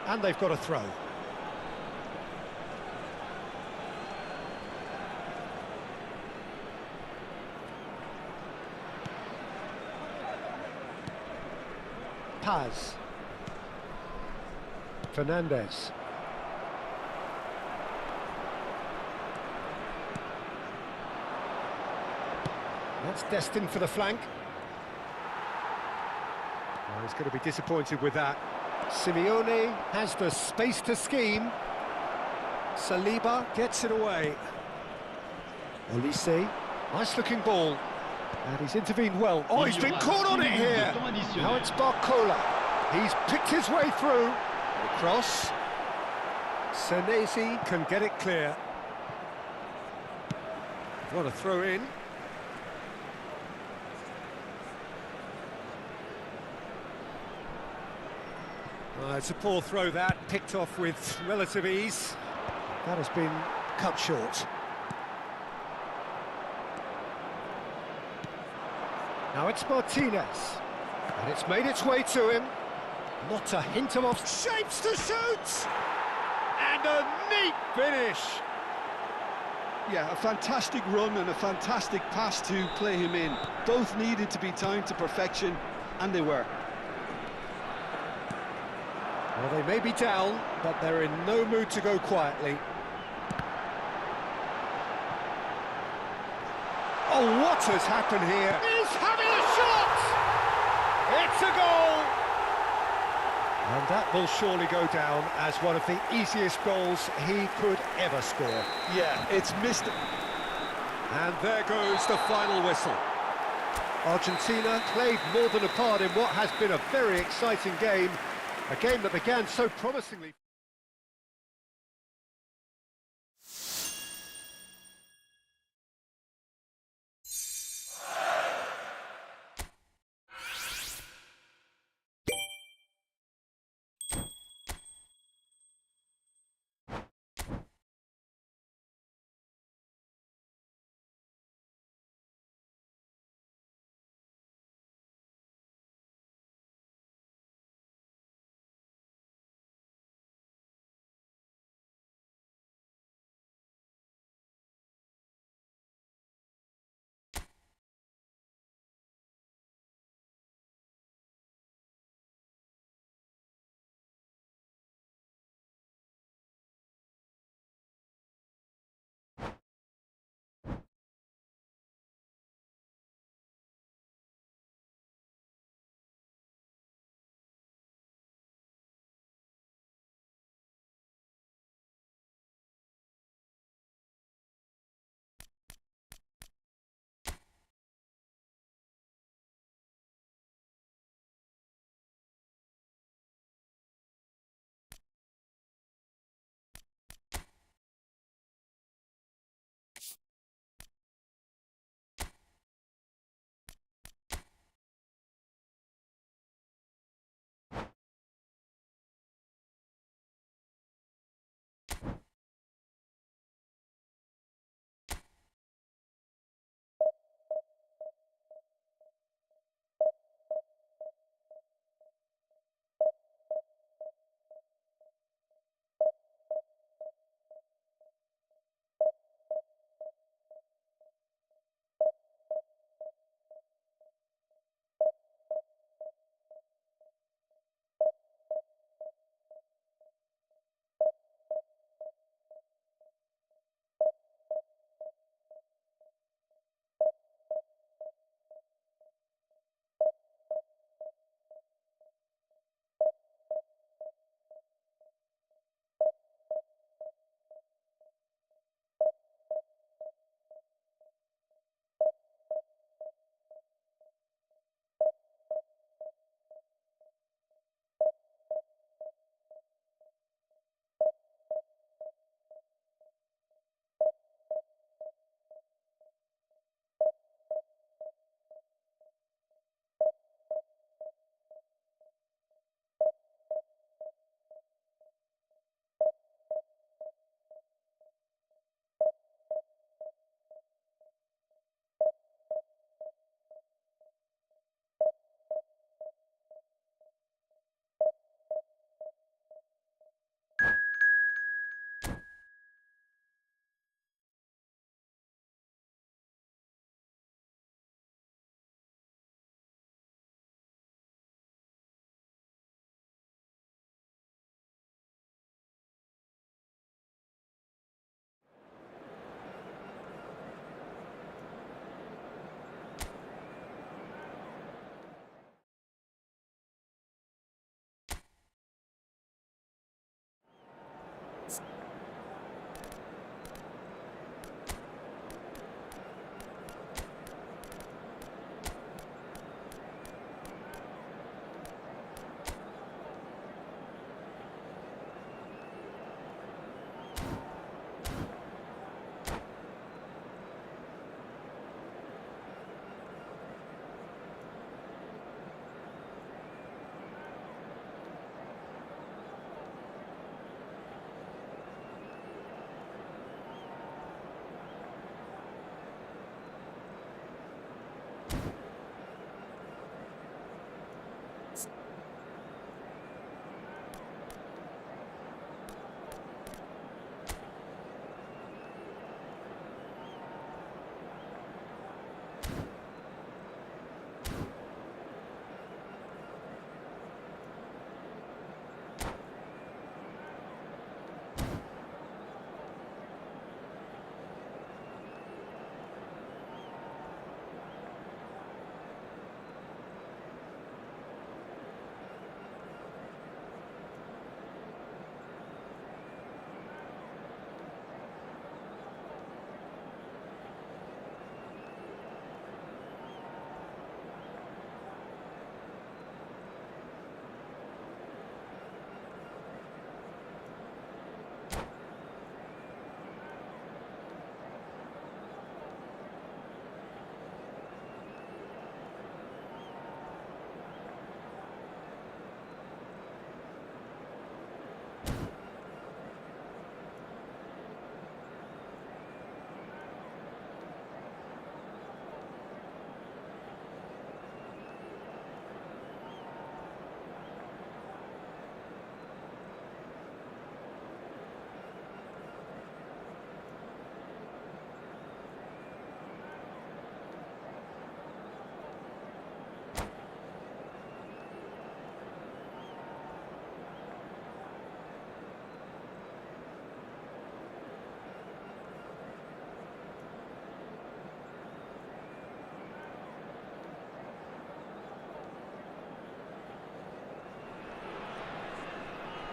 [SPEAKER 1] And they've got a throw. Paz. Fernandez. That's destined for the flank. Well, he's going to be disappointed with that. Simeone has the space to scheme. Saliba gets it away. Olise, nice looking ball. And he's intervened well. Oh, he's been caught on it here. Now it's Barcola. He's picked his way through. Cross. Senesi can get it clear. What a throw in. It's a poor throw that, picked off with relative ease. That has been cut short. Now it's Martinez, and it's made its way to him. Not a hint of off. Shapes to shoot! And a neat finish!
[SPEAKER 2] Yeah, a fantastic run and a fantastic pass to play him in. Both needed to be timed to perfection, and they were.
[SPEAKER 1] Well, they may be down, but they're in no mood to go quietly. Oh, what has happened here? He's having a shot! It's a goal! And that will surely go down as one of the easiest goals he could ever score.
[SPEAKER 2] Yeah, it's missed.
[SPEAKER 1] And there goes the final whistle. Argentina played more than a part in what has been a very exciting game. A game that began so promisingly.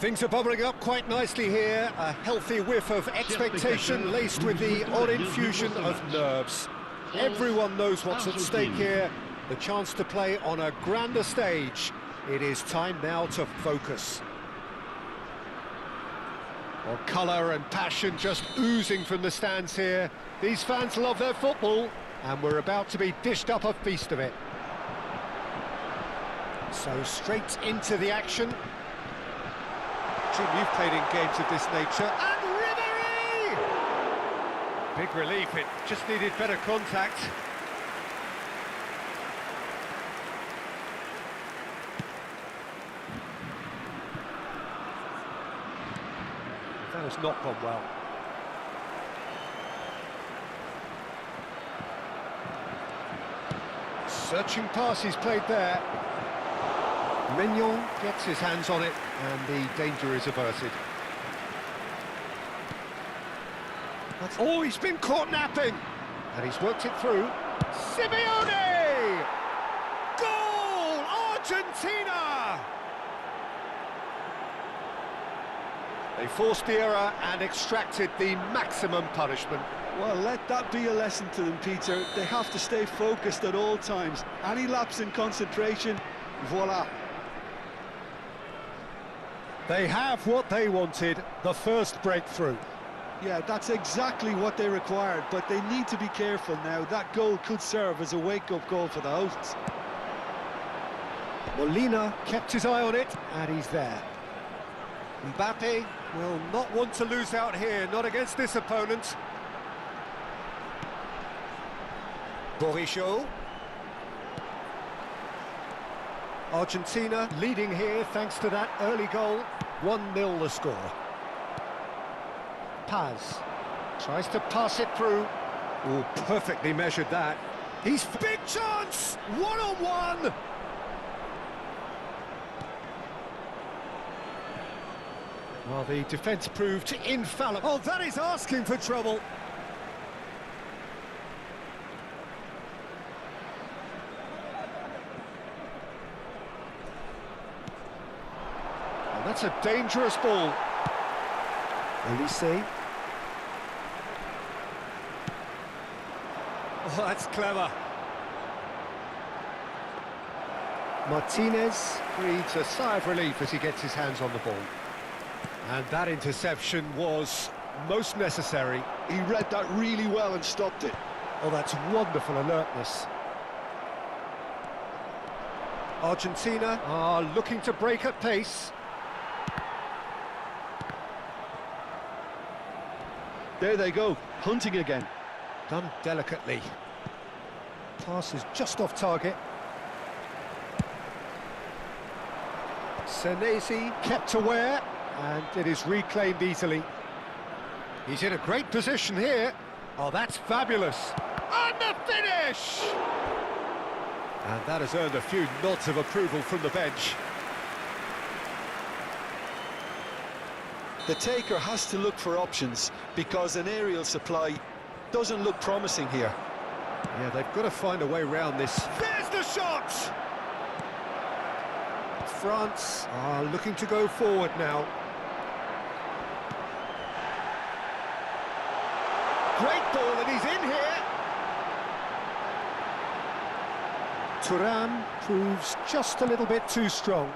[SPEAKER 1] Things are bubbling up quite nicely here. A healthy whiff of expectation laced with the odd infusion of nerves. Everyone knows what's at stake here. The chance to play on a grander stage. It is time now to focus. Well, colour and passion just oozing from the stands here. These fans love their football, and we're about to be dished up a feast of it. So straight into the action. Jim, you've played in games of this nature, and Ribery! Big relief, it just needed better contact. That has not gone well. Searching pass he's played there. Mignon gets his hands on it, and the danger is averted. Oh, he's been caught napping! And he's worked it through. Simeone! Goal! Argentina! They forced the error and extracted the maximum punishment.
[SPEAKER 2] Well, let that be a lesson to them, Peter. They have to stay focused at all times. Any lapse in concentration, voila.
[SPEAKER 1] They have what they wanted, the first breakthrough.
[SPEAKER 2] Yeah, that's exactly what they required, but they need to be careful now. That goal could serve as a wake-up call for the hosts.
[SPEAKER 1] Molina kept his eye on it, and he's there. Mbappe will not want to lose out here, not against this opponent. Borisho. Argentina leading here thanks to that early goal. 1-0 the score. Paz tries to pass it through. Oh, perfectly measured that. He's big chance! One-on-one! Well, the defence proved infallible. Oh, that is asking for trouble. That's a dangerous ball. Elise. Oh, that's clever. Martinez breathes a sigh of relief as he gets his hands on the ball. And that interception was most necessary.
[SPEAKER 2] He read that really well and stopped it.
[SPEAKER 1] Oh, that's wonderful alertness. Argentina are looking to break at pace.
[SPEAKER 2] There they go, hunting again.
[SPEAKER 1] Done delicately. Pass is just off target. Senesi kept aware, and it is reclaimed easily. He's in a great position here. Oh, that's fabulous. And the finish! And that has earned a few nods of approval from the bench.
[SPEAKER 2] The taker has to look for options because an aerial supply doesn't look promising here.
[SPEAKER 1] Yeah, they've got to find a way around this. There's the shot! France are looking to go forward now. Great ball, and he's in here! Thuram proves just a little bit too strong.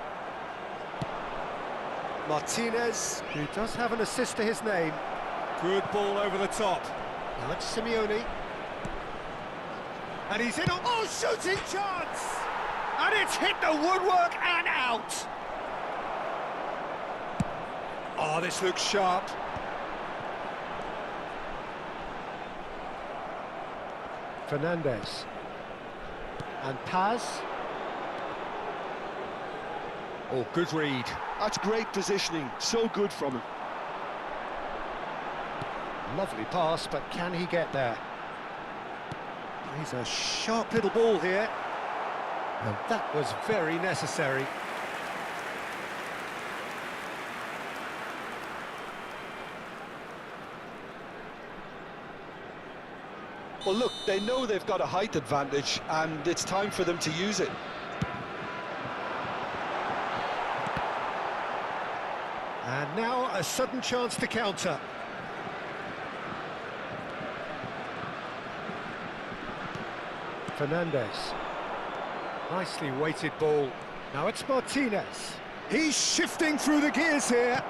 [SPEAKER 1] Martinez, who does have an assist to his name. Good ball over the top. Alex Simeone. And he's in a... Oh, shooting chance! And it's hit the woodwork and out! Oh, this looks sharp. Fernandez. And Paz. Oh, good read.
[SPEAKER 2] That's great positioning, so good from him.
[SPEAKER 1] Lovely pass, but can he get there? He's a sharp little ball here. And that was very necessary.
[SPEAKER 2] Well, look, they know they've got a height advantage, and it's time for them to use it.
[SPEAKER 1] And now a sudden chance to counter. Fernandez. Nicely weighted ball. Now it's Martinez. He's shifting through the gears here.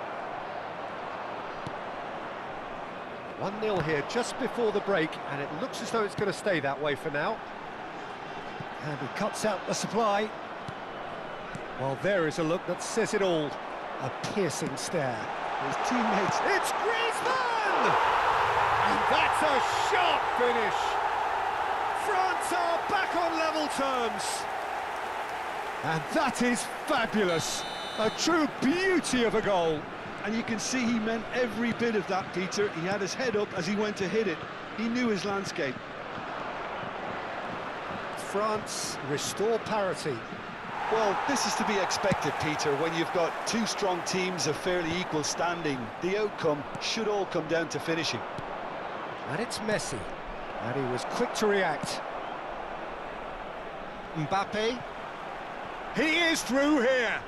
[SPEAKER 1] 1-0 here just before the break, and it looks as though it's going to stay that way for now. And he cuts out the supply. Well, there is a look that says it all. A piercing stare.
[SPEAKER 2] His teammates...
[SPEAKER 1] It's Griezmann! And that's a sharp finish. France are back on level terms. And that is fabulous. A true beauty of a goal.
[SPEAKER 2] And you can see he meant every bit of that, Peter. He had his head up as he went to hit it. He knew his landscape.
[SPEAKER 1] France restore parity.
[SPEAKER 2] Well, this is to be expected, Peter, when you've got two strong teams of fairly equal standing. The outcome should all come down to finishing.
[SPEAKER 1] And it's Messi. And he was quick to react. Mbappe. He is through here.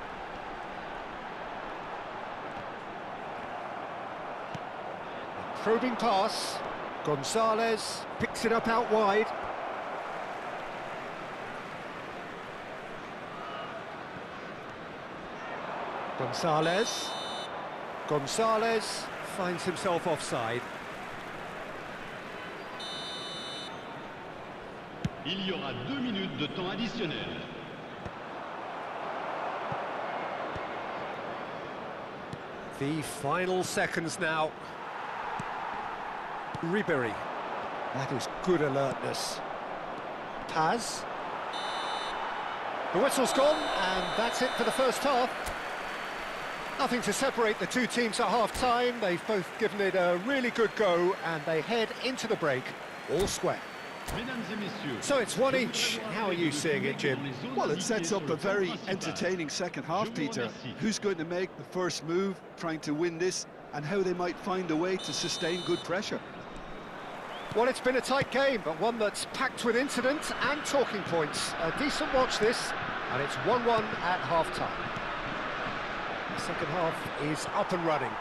[SPEAKER 1] A probing pass. Gonzalez picks it up out wide. Gonzalez finds himself offside.
[SPEAKER 3] Il y aura 2 minutes de temps additionnel.
[SPEAKER 1] The final seconds now. Ribéry. That is good alertness. Paz. The whistle's gone, and that's it for the first half. Nothing to separate the two teams at half-time. They've both given it a really good go, and they head into the break all square. So it's one each. How are you seeing it, Jim?
[SPEAKER 2] Well, it sets up a very entertaining second half, Peter. Who's going to make the first move, trying to win this, and how they might find a way to sustain good pressure.
[SPEAKER 1] Well, it's been a tight game, but one that's packed with incident and talking points. A decent watch this, and it's 1-1 at half-time. The second half is up and running.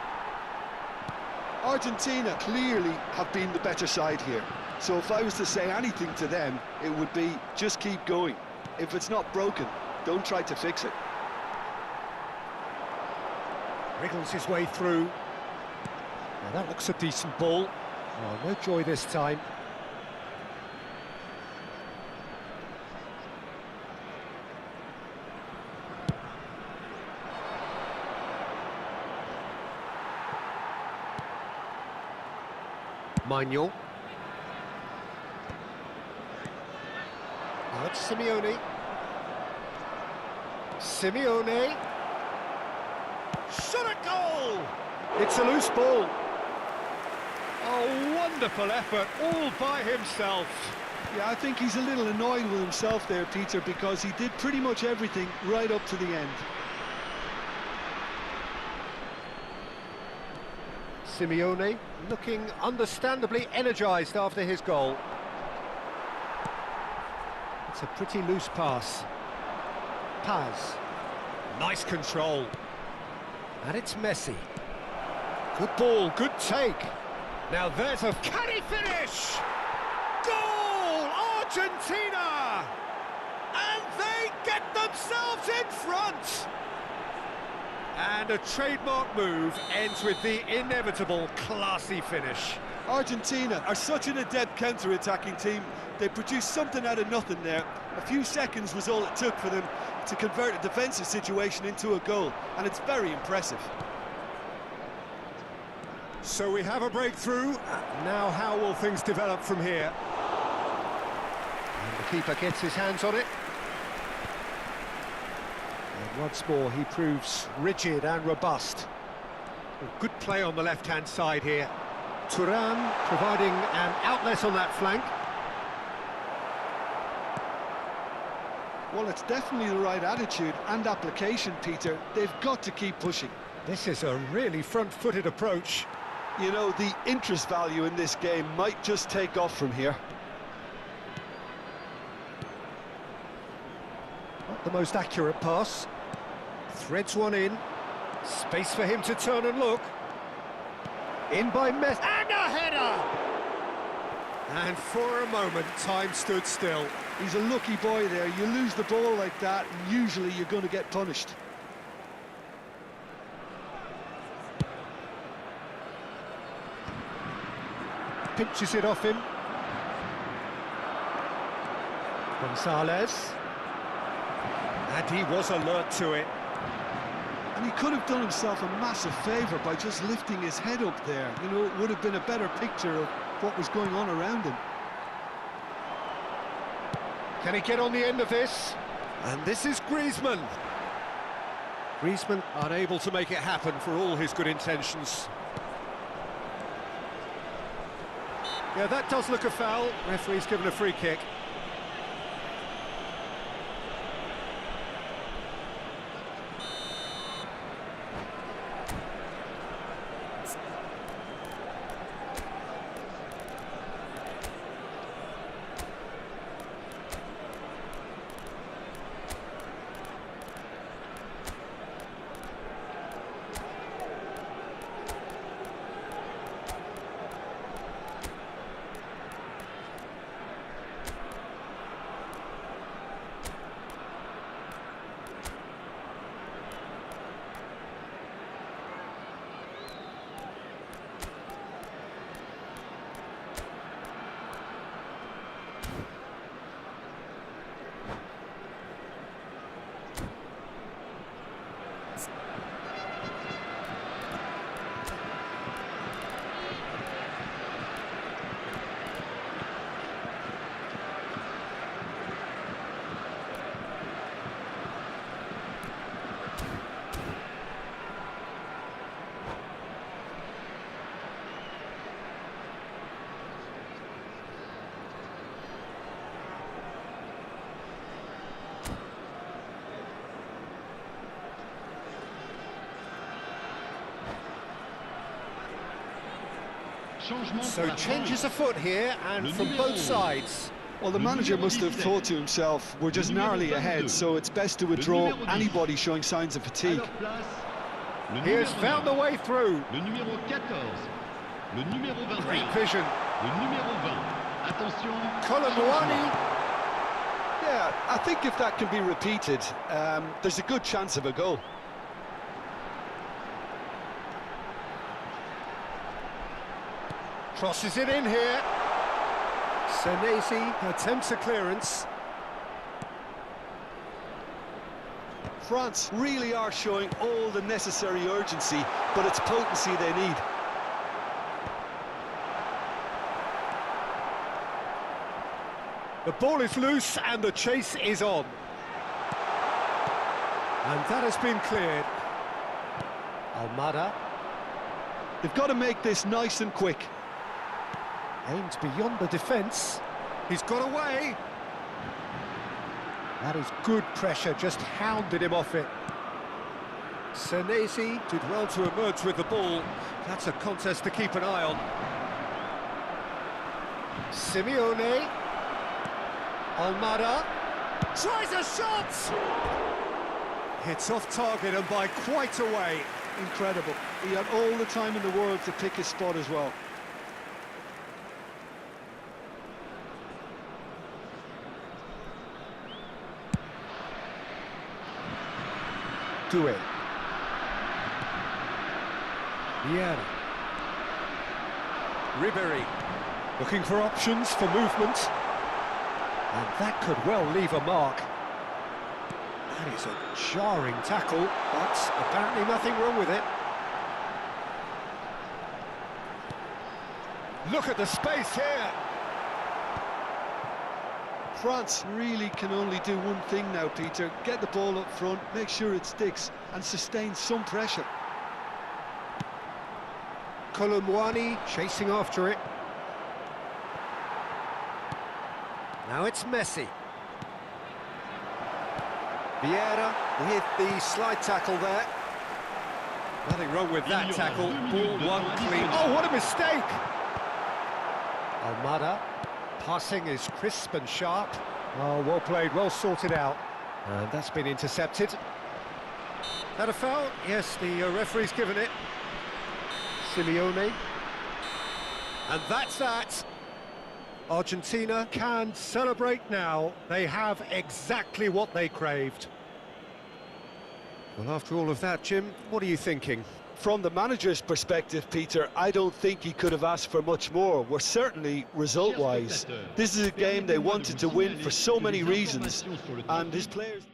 [SPEAKER 2] Argentina clearly have been the better side here. So if I was to say anything to them, it would be just keep going. If it's not broken, don't try to fix it.
[SPEAKER 1] Wriggles his way through. Now that looks a decent ball. Oh, no joy this time. Manuel. Now it's Simeone. Simeone. Shot a goal! It's a loose ball. Oh, wonderful effort, all by himself.
[SPEAKER 2] Yeah, I think he's a little annoyed with himself there, Peter, because he did pretty much everything right up to the end.
[SPEAKER 1] Simeone looking understandably energised after his goal. It's a pretty loose pass. Paz. Nice control. And it's Messi. Good ball, good take. Now there's a... Can he finish? Goal! Argentina! And they get themselves in front! And a trademark move ends with the inevitable classy finish.
[SPEAKER 2] Argentina are such an adept counter-attacking team. They produced something out of nothing there. A few seconds was all it took for them to convert a defensive situation into a goal, and it's very impressive.
[SPEAKER 1] So we have a breakthrough. Now how will things develop from here? And the keeper gets his hands on it. And once more he proves rigid and robust. Good play on the left-hand side here. Turan providing an outlet on that flank.
[SPEAKER 2] Well, it's definitely the right attitude and application, Peter. They've got to keep pushing.
[SPEAKER 1] This is a really front-footed approach.
[SPEAKER 2] You know, the interest value in this game might just take off from here.
[SPEAKER 1] Not the most accurate pass. Threads one in. Space for him to turn and look. In by Messi. And a header! And for a moment, time stood still.
[SPEAKER 2] He's a lucky boy there. You lose the ball like that, and usually you're going to get punished.
[SPEAKER 1] Pinches it off him. Gonzalez. And he was alert to it.
[SPEAKER 2] And he could have done himself a massive favour by just lifting his head up there. You know, it would have been a better picture of what was going on around him.
[SPEAKER 1] Can he get on the end of this? And this is Griezmann. Griezmann unable to make it happen for all his good intentions. Yeah, that does look a foul. Referee's given a free kick. So changes afoot here, and from both sides.
[SPEAKER 2] Well, the manager must have thought to himself, we're just narrowly ahead, so it's best to withdraw anybody showing signs of fatigue.
[SPEAKER 1] He has found the way through.
[SPEAKER 3] Le numéro 14. Le numéro 21.
[SPEAKER 1] Great vision.
[SPEAKER 3] Le numéro 20. Attention.
[SPEAKER 1] Colomwani.
[SPEAKER 2] Yeah, I think if that can be repeated, there's a good chance of a goal.
[SPEAKER 1] Crosses it in here. Senesi attempts a clearance.
[SPEAKER 2] France really are showing all the necessary urgency, but it's potency they need.
[SPEAKER 1] The ball is loose and the chase is on. And that has been cleared. Almada.
[SPEAKER 2] They've got to make this nice and quick.
[SPEAKER 1] Aimed beyond the defence. He's got away. That is good pressure, just hounded him off it. Senesi did well to emerge with the ball. That's a contest to keep an eye on. Simeone. Almada. Tries a shot! Hits off target and by quite a way.
[SPEAKER 2] Incredible. He had all the time in the world to pick his spot as well.
[SPEAKER 1] Do it. Vieira. Ribéry. Looking for options for movement. And that could well leave a mark. That is a jarring tackle, but apparently nothing wrong with it. Look at the space here.
[SPEAKER 2] France really can only do one thing now, Peter. Get the ball up front, make sure it sticks, and sustain some pressure.
[SPEAKER 1] Colomwani chasing after it. Now it's Messi. Vieira with the slide tackle there. Nothing wrong with that tackle. Ball one clean. Oh, what a mistake! Almada. Passing is crisp and sharp. Oh, well played, well sorted out. And that's been intercepted. That a foul? Yes, the referee's given it. Simeone. And that's that. Argentina can celebrate now. They have exactly what they craved. Well, after all of that, Jim, what are you thinking?
[SPEAKER 2] From the manager's perspective, Peter, I don't think he could have asked for much more. We're certainly result-wise. This is a game they wanted to win for so many reasons, and his players...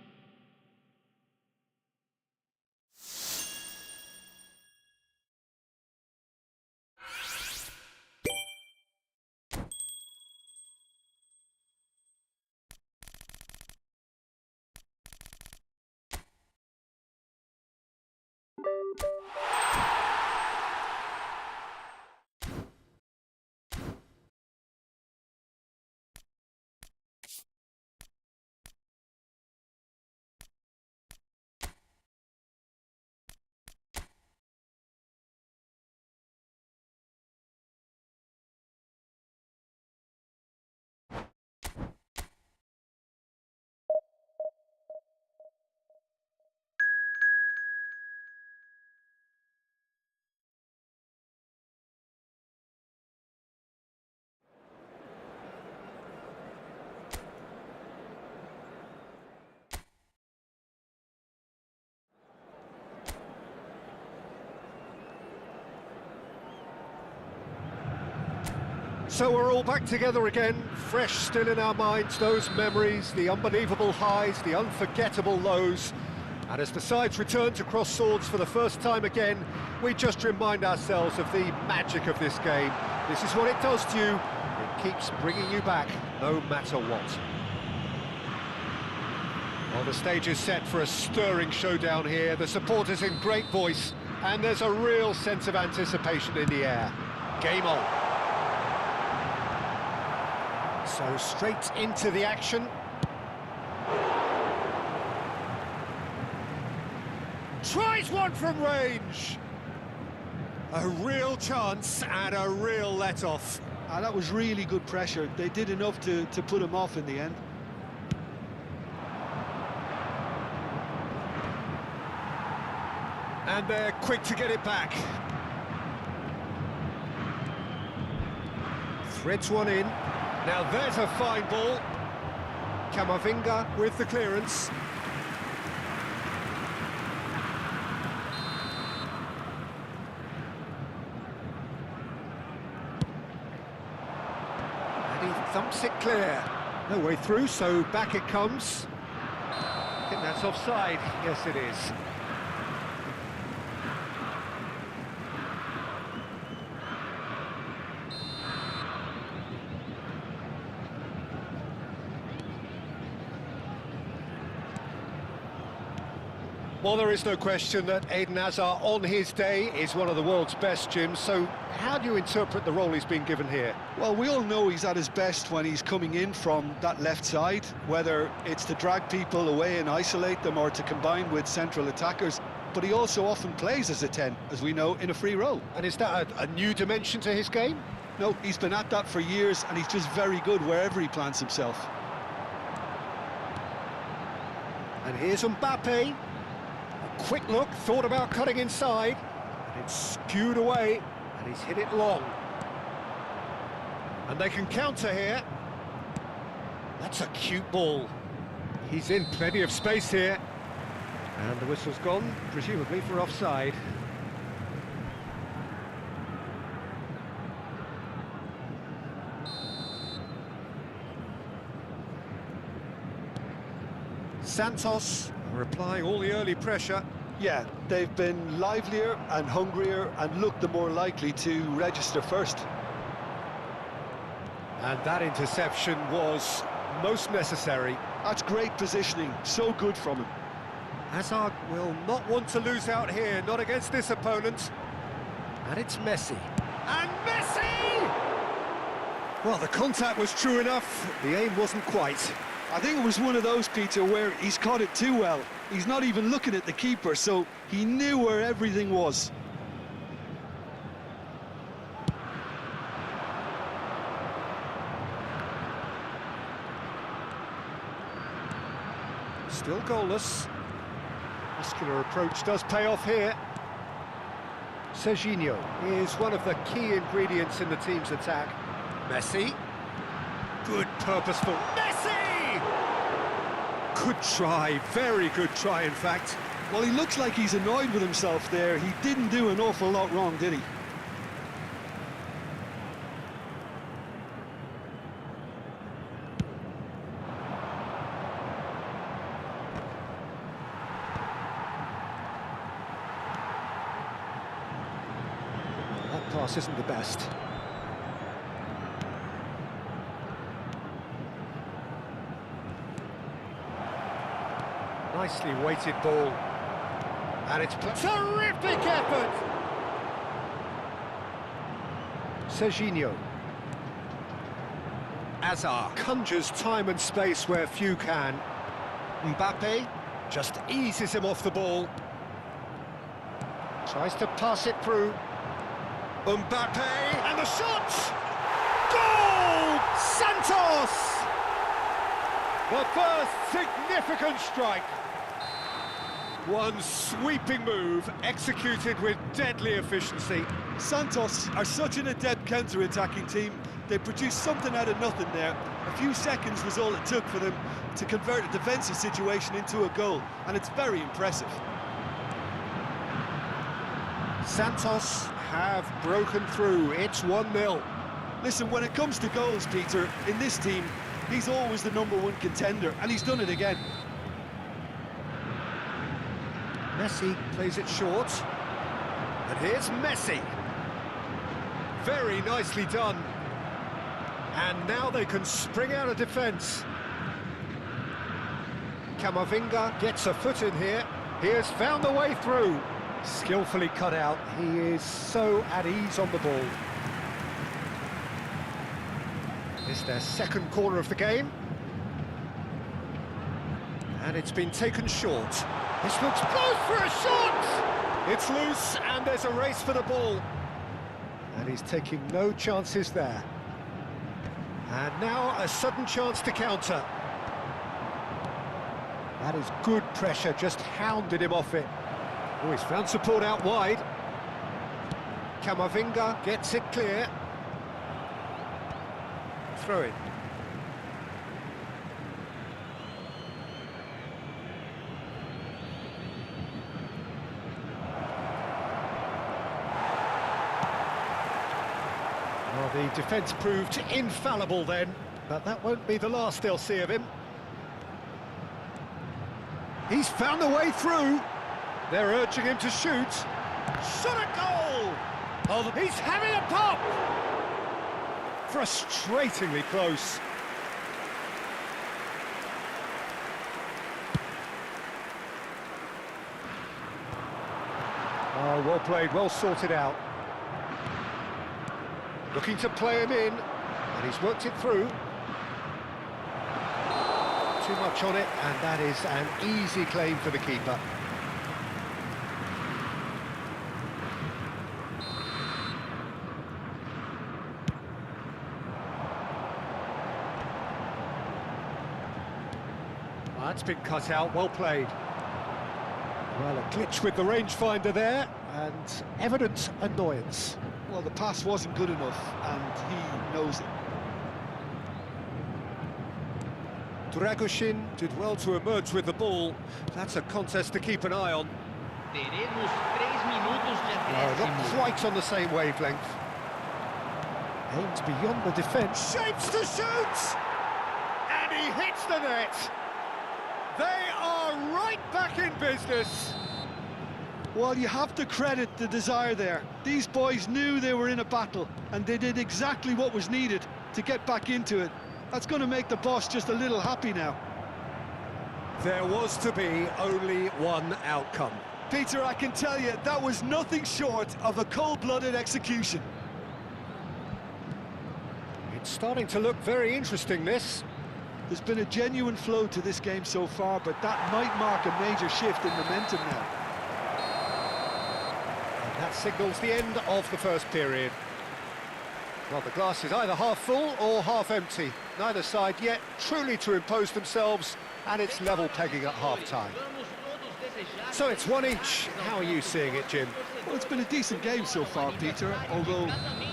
[SPEAKER 1] So we're all back together again, fresh still in our minds, those memories, the unbelievable highs, the unforgettable lows. And as the sides return to cross swords for the first time again, we just remind ourselves of the magic of this game. This is what it does to you. It keeps bringing you back, no matter what. Well, the stage is set for a stirring showdown here. The supporters in great voice, and there's a real sense of anticipation in the air. Game on. So straight into the action. Tries one from range. A real chance and a real let-off.
[SPEAKER 2] That was really good pressure. They did enough to put him off in the end.
[SPEAKER 1] And they're quick to get it back. Threads one in. Now there's a fine ball. Camavinga with the clearance. And he thumps it clear. No way through, so back it comes. I think that's offside. Yes, it is. Well, there is no question that Eden Hazard, on his day, is one of the world's best, Jim. So how do you interpret the role he's been given here?
[SPEAKER 2] Well, we all know he's at his best when he's coming in from that left side, whether it's to drag people away and isolate them or to combine with central attackers. But he also often plays as a 10, as we know, in a free role.
[SPEAKER 1] And is that a new dimension to his game?
[SPEAKER 2] No, he's been at that for years, and he's just very good wherever he plants himself.
[SPEAKER 1] And here's Mbappe. Quick look, thought about cutting inside, and it's skewed away, and he's hit it long. And they can counter here. That's a cute ball. He's in plenty of space here. And the whistle's gone, presumably for offside. Santos replying all the early pressure.
[SPEAKER 2] Yeah, they've been livelier and hungrier and looked the more likely to register first.
[SPEAKER 1] And that interception was most necessary.
[SPEAKER 2] That's great positioning, so good from him.
[SPEAKER 1] Hazard will not want to lose out here, not against this opponent. And it's Messi. And Messi! Well, the contact was true enough, the aim wasn't quite.
[SPEAKER 2] I think it was one of those, Peter, where he's caught it too well. He's not even looking at the keeper, so he knew where everything was.
[SPEAKER 1] Still goalless. Muscular approach does pay off here. Serginho is one of the key ingredients in the team's attack. Messi. Good, purposeful. Messi! Good try, very good try, in fact.
[SPEAKER 2] Well, he looks like he's annoyed with himself there. He didn't do an awful lot wrong, did he?
[SPEAKER 1] That pass isn't the best. Nicely weighted ball. And it's terrific effort! Serginho. Hazard conjures time and space where few can. Mbappe just eases him off the ball. Tries to pass it through. Mbappe, and the shot! Goal! Santos! The first significant strike. One sweeping move, executed with deadly efficiency.
[SPEAKER 2] Santos are such an adept counter-attacking team. They produced something out of nothing there. A few seconds was all it took for them to convert a defensive situation into a goal, and it's very impressive.
[SPEAKER 1] Santos have broken through. It's 1-0.
[SPEAKER 2] Listen, when it comes to goals, Peter, in this team, he's always the #1 contender, and he's done it again.
[SPEAKER 1] Messi plays it short. And here's Messi. Very nicely done. And now they can spring out of defence. Camavinga gets a foot in here. He has found the way through. Skillfully cut out. He is so at ease on the ball. It's their second corner of the game. And it's been taken short. This looks close for a shot! It's loose, and there's a race for the ball. And he's taking no chances there. And now a sudden chance to counter. That is good pressure, just hounded him off it. Oh, he's found support out wide. Camavinga gets it clear. throw-in. Well, the defence proved infallible then, but that won't be the last they'll see of him. He's found the way through. They're urging him to shoot. Shot a goal! Oh, he's having a pop! Frustratingly close. Oh, well played, well sorted out. Looking to play him in, and he's worked it through. Too much on it, and that is an easy claim for the keeper. That's been cut out, well played. Well, a glitch with the rangefinder there, and evident annoyance.
[SPEAKER 2] Well, the pass wasn't good enough, and he knows it.
[SPEAKER 1] Dragoshin did well to emerge with the ball. That's a contest to keep an eye on. Not quite on the same wavelength. Aims beyond the defence. Shapes to shoot! And he hits the net! They are right back in business.
[SPEAKER 2] Well, you have to credit the desire there. These boys knew they were in a battle, and they did exactly what was needed to get back into it. That's going to make the boss just a little happy now.
[SPEAKER 1] There was to be only one outcome.
[SPEAKER 2] Peter, I can tell you, that was nothing short of a cold-blooded execution.
[SPEAKER 1] It's starting to look very interesting, this.
[SPEAKER 2] There's been a genuine flow to this game so far, but that might mark a major shift in momentum now.
[SPEAKER 1] And that signals the end of the first period. Well, the glass is either half full or half empty. Neither side yet truly to impose themselves, and it's level pegging at half-time. So it's one each. How are you seeing it, Jim?
[SPEAKER 2] Well, it's been a decent game so far, Peter, although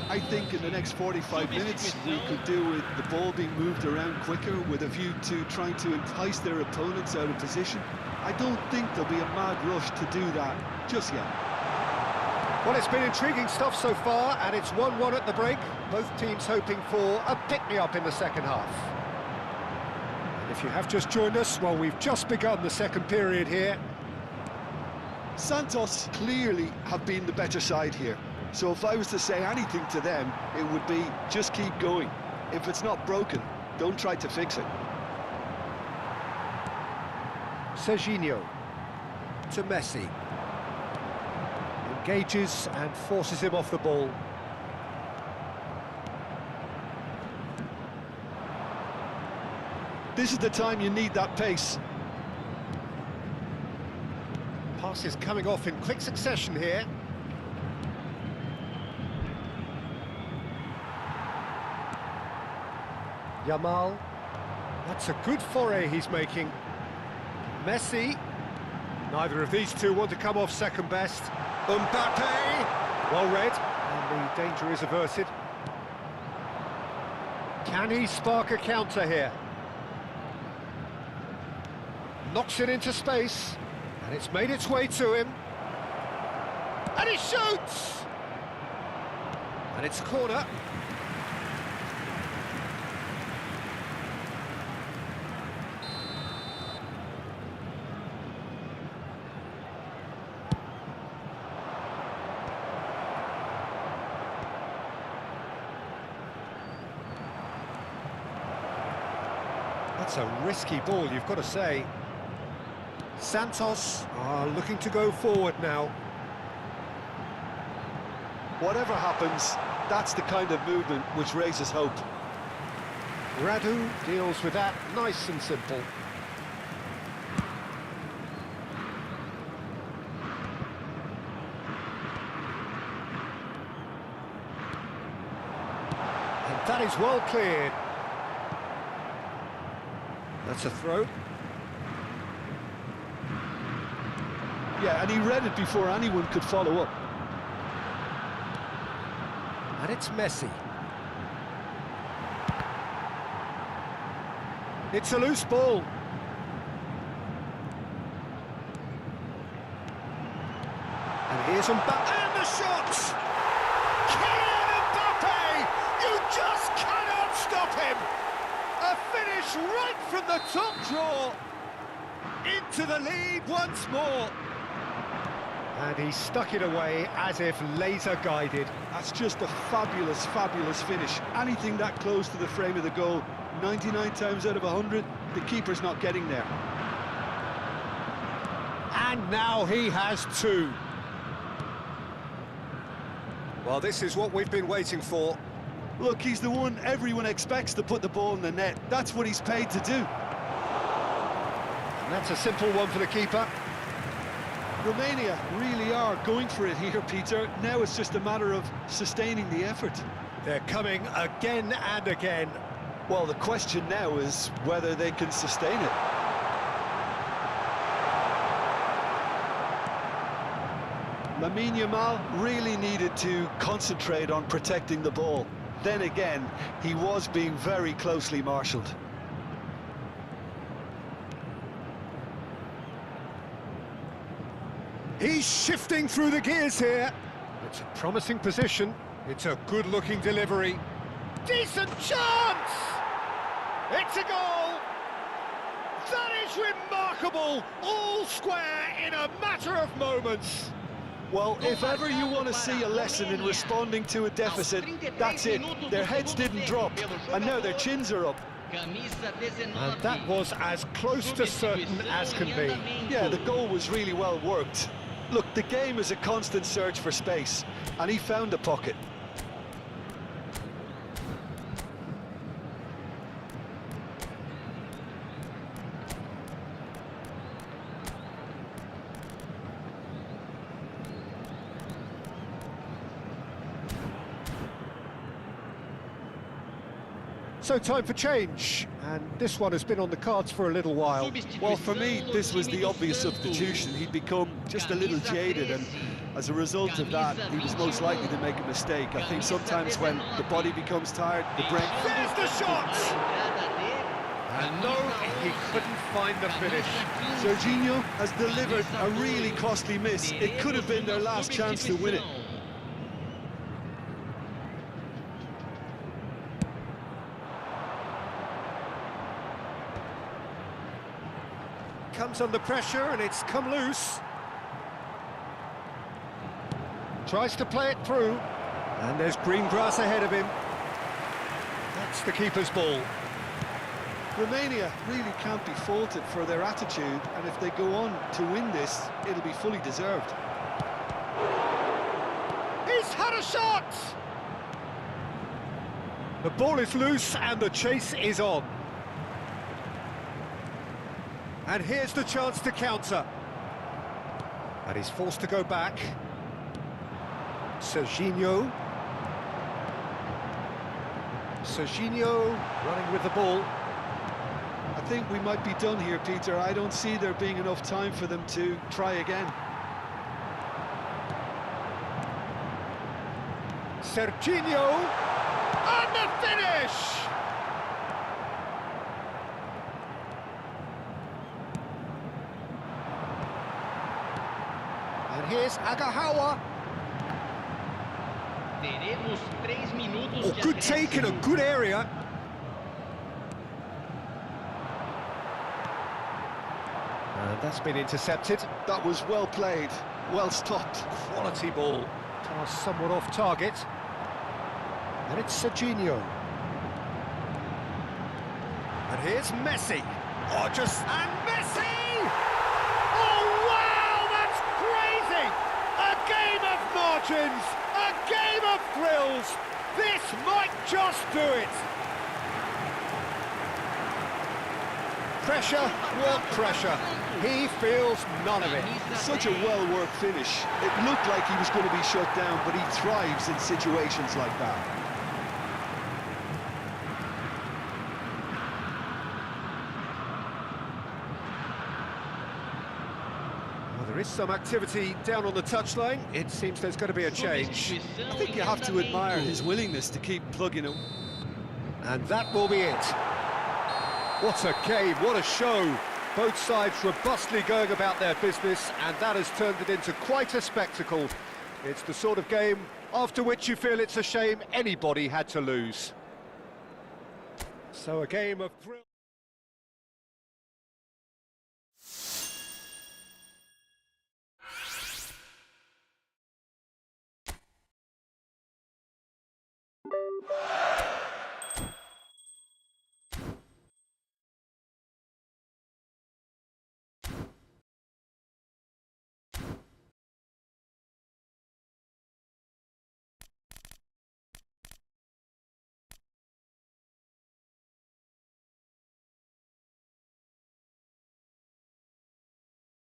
[SPEAKER 2] I think in the next 45 minutes we could do with the ball being moved around quicker with a view to trying to entice their opponents out of position. I don't think there'll be a mad rush to do that just yet.
[SPEAKER 1] Well, it's been intriguing stuff so far, and it's 1-1 at the break. Both teams hoping for a pick-me-up in the second half. And if you have just joined us, well, we've just begun the second period here.
[SPEAKER 2] Santos clearly have been the better side here. So if I was to say anything to them, it would be just keep going. If it's not broken, don't try to fix it.
[SPEAKER 1] Serginho to Messi. Engages and forces him off the ball.
[SPEAKER 2] This is the time you need that pace.
[SPEAKER 1] Passes coming off in quick succession here. Yamal. That's a good foray he's making. Messi. Neither of these two want to come off second best. Mbappe. Well read, and the danger is averted. Can he spark a counter here? Knocks it into space. And it's made its way to him. And he shoots! And it's a corner. That's a risky ball, you've got to say. Santos are looking to go forward now.
[SPEAKER 2] Whatever happens, that's the kind of movement which raises hope.
[SPEAKER 1] Radu deals with that nice and simple. And that is well cleared. That's a throw.
[SPEAKER 2] Yeah, and he read it before anyone could follow up.
[SPEAKER 1] And it's Messi. It's a loose ball. And here's Mbappe, and the shot! Kylian Mbappe! You just cannot stop him! A finish right from the top draw! Into the lead once more! And he stuck it away as if laser-guided.
[SPEAKER 2] That's just a fabulous, fabulous finish. Anything that close to the frame of the goal, 99 times out of 100, the keeper's not getting there.
[SPEAKER 1] And now he has two. Well, this is what we've been waiting for.
[SPEAKER 2] Look, he's the one everyone expects to put the ball in the net. That's what he's paid to do.
[SPEAKER 1] And that's a simple one for the keeper.
[SPEAKER 2] Romania really are going for it here, Peter. Now it's just a matter of sustaining the effort.
[SPEAKER 1] They're coming again and again.
[SPEAKER 2] Well, the question now is whether they can sustain it. Lamine Yamal really needed to concentrate on protecting the ball. Then again, he was being very closely marshalled.
[SPEAKER 1] He's shifting through the gears here. It's a promising position. It's a good-looking delivery. Decent chance! It's a goal! That is remarkable! All square in a matter of moments.
[SPEAKER 2] Well, if ever you want to see a lesson in responding to a deficit, that's it. Their heads didn't drop, and now their chins are up.
[SPEAKER 1] And that was as close to certain as can be.
[SPEAKER 2] Yeah, the goal was really well worked. Look, the game is a constant search for space, and he found the pocket.
[SPEAKER 1] So time for change, and this one has been on the cards for a little while.
[SPEAKER 2] Well, for me, this was the obvious substitution. He'd become just a little jaded, and as a result of that, he was most likely to make a mistake. I think sometimes when the body becomes tired, the brain...
[SPEAKER 1] There's the shot! And no, he couldn't find the finish.
[SPEAKER 2] Serginho has delivered a really costly miss. It could have been their last chance to win it.
[SPEAKER 1] Comes under pressure and it's come loose. Tries to play it through, and there's green grass ahead of him. That's the keeper's ball.
[SPEAKER 2] Romania really can't be faulted for their attitude, and if they go on to win this, it'll be fully deserved.
[SPEAKER 1] He's had a shot! The ball is loose and the chase is on. And here's the chance to counter. And he's forced to go back. Serginho. Serginho running with the ball.
[SPEAKER 2] I think we might be done here, Peter. I don't see there being enough time for them to try again.
[SPEAKER 1] Serginho. And the finish! And here's Agahawa. Oh, good take in a good area. And that's been intercepted.
[SPEAKER 2] That was well played, well stopped.
[SPEAKER 1] Quality ball. Pass somewhat off target. And it's Serginho. And here's Messi. Oh, and Messi! Oh, wow, that's crazy! A game of margins, a game of thrills. This might just do it. Pressure, what pressure? He feels none of it.
[SPEAKER 2] Such a well-worked finish. It looked like he was going to be shut down, but he thrives in situations like that.
[SPEAKER 1] There is some activity down on the touchline. It seems there's going to be a change.
[SPEAKER 2] I think you have to admire his willingness to keep plugging it.
[SPEAKER 1] And that will be it. What a game, what a show. Both sides robustly going about their business, and that has turned it into quite a spectacle. It's the sort of game after which you feel it's a shame anybody had to lose. So a game of thrill.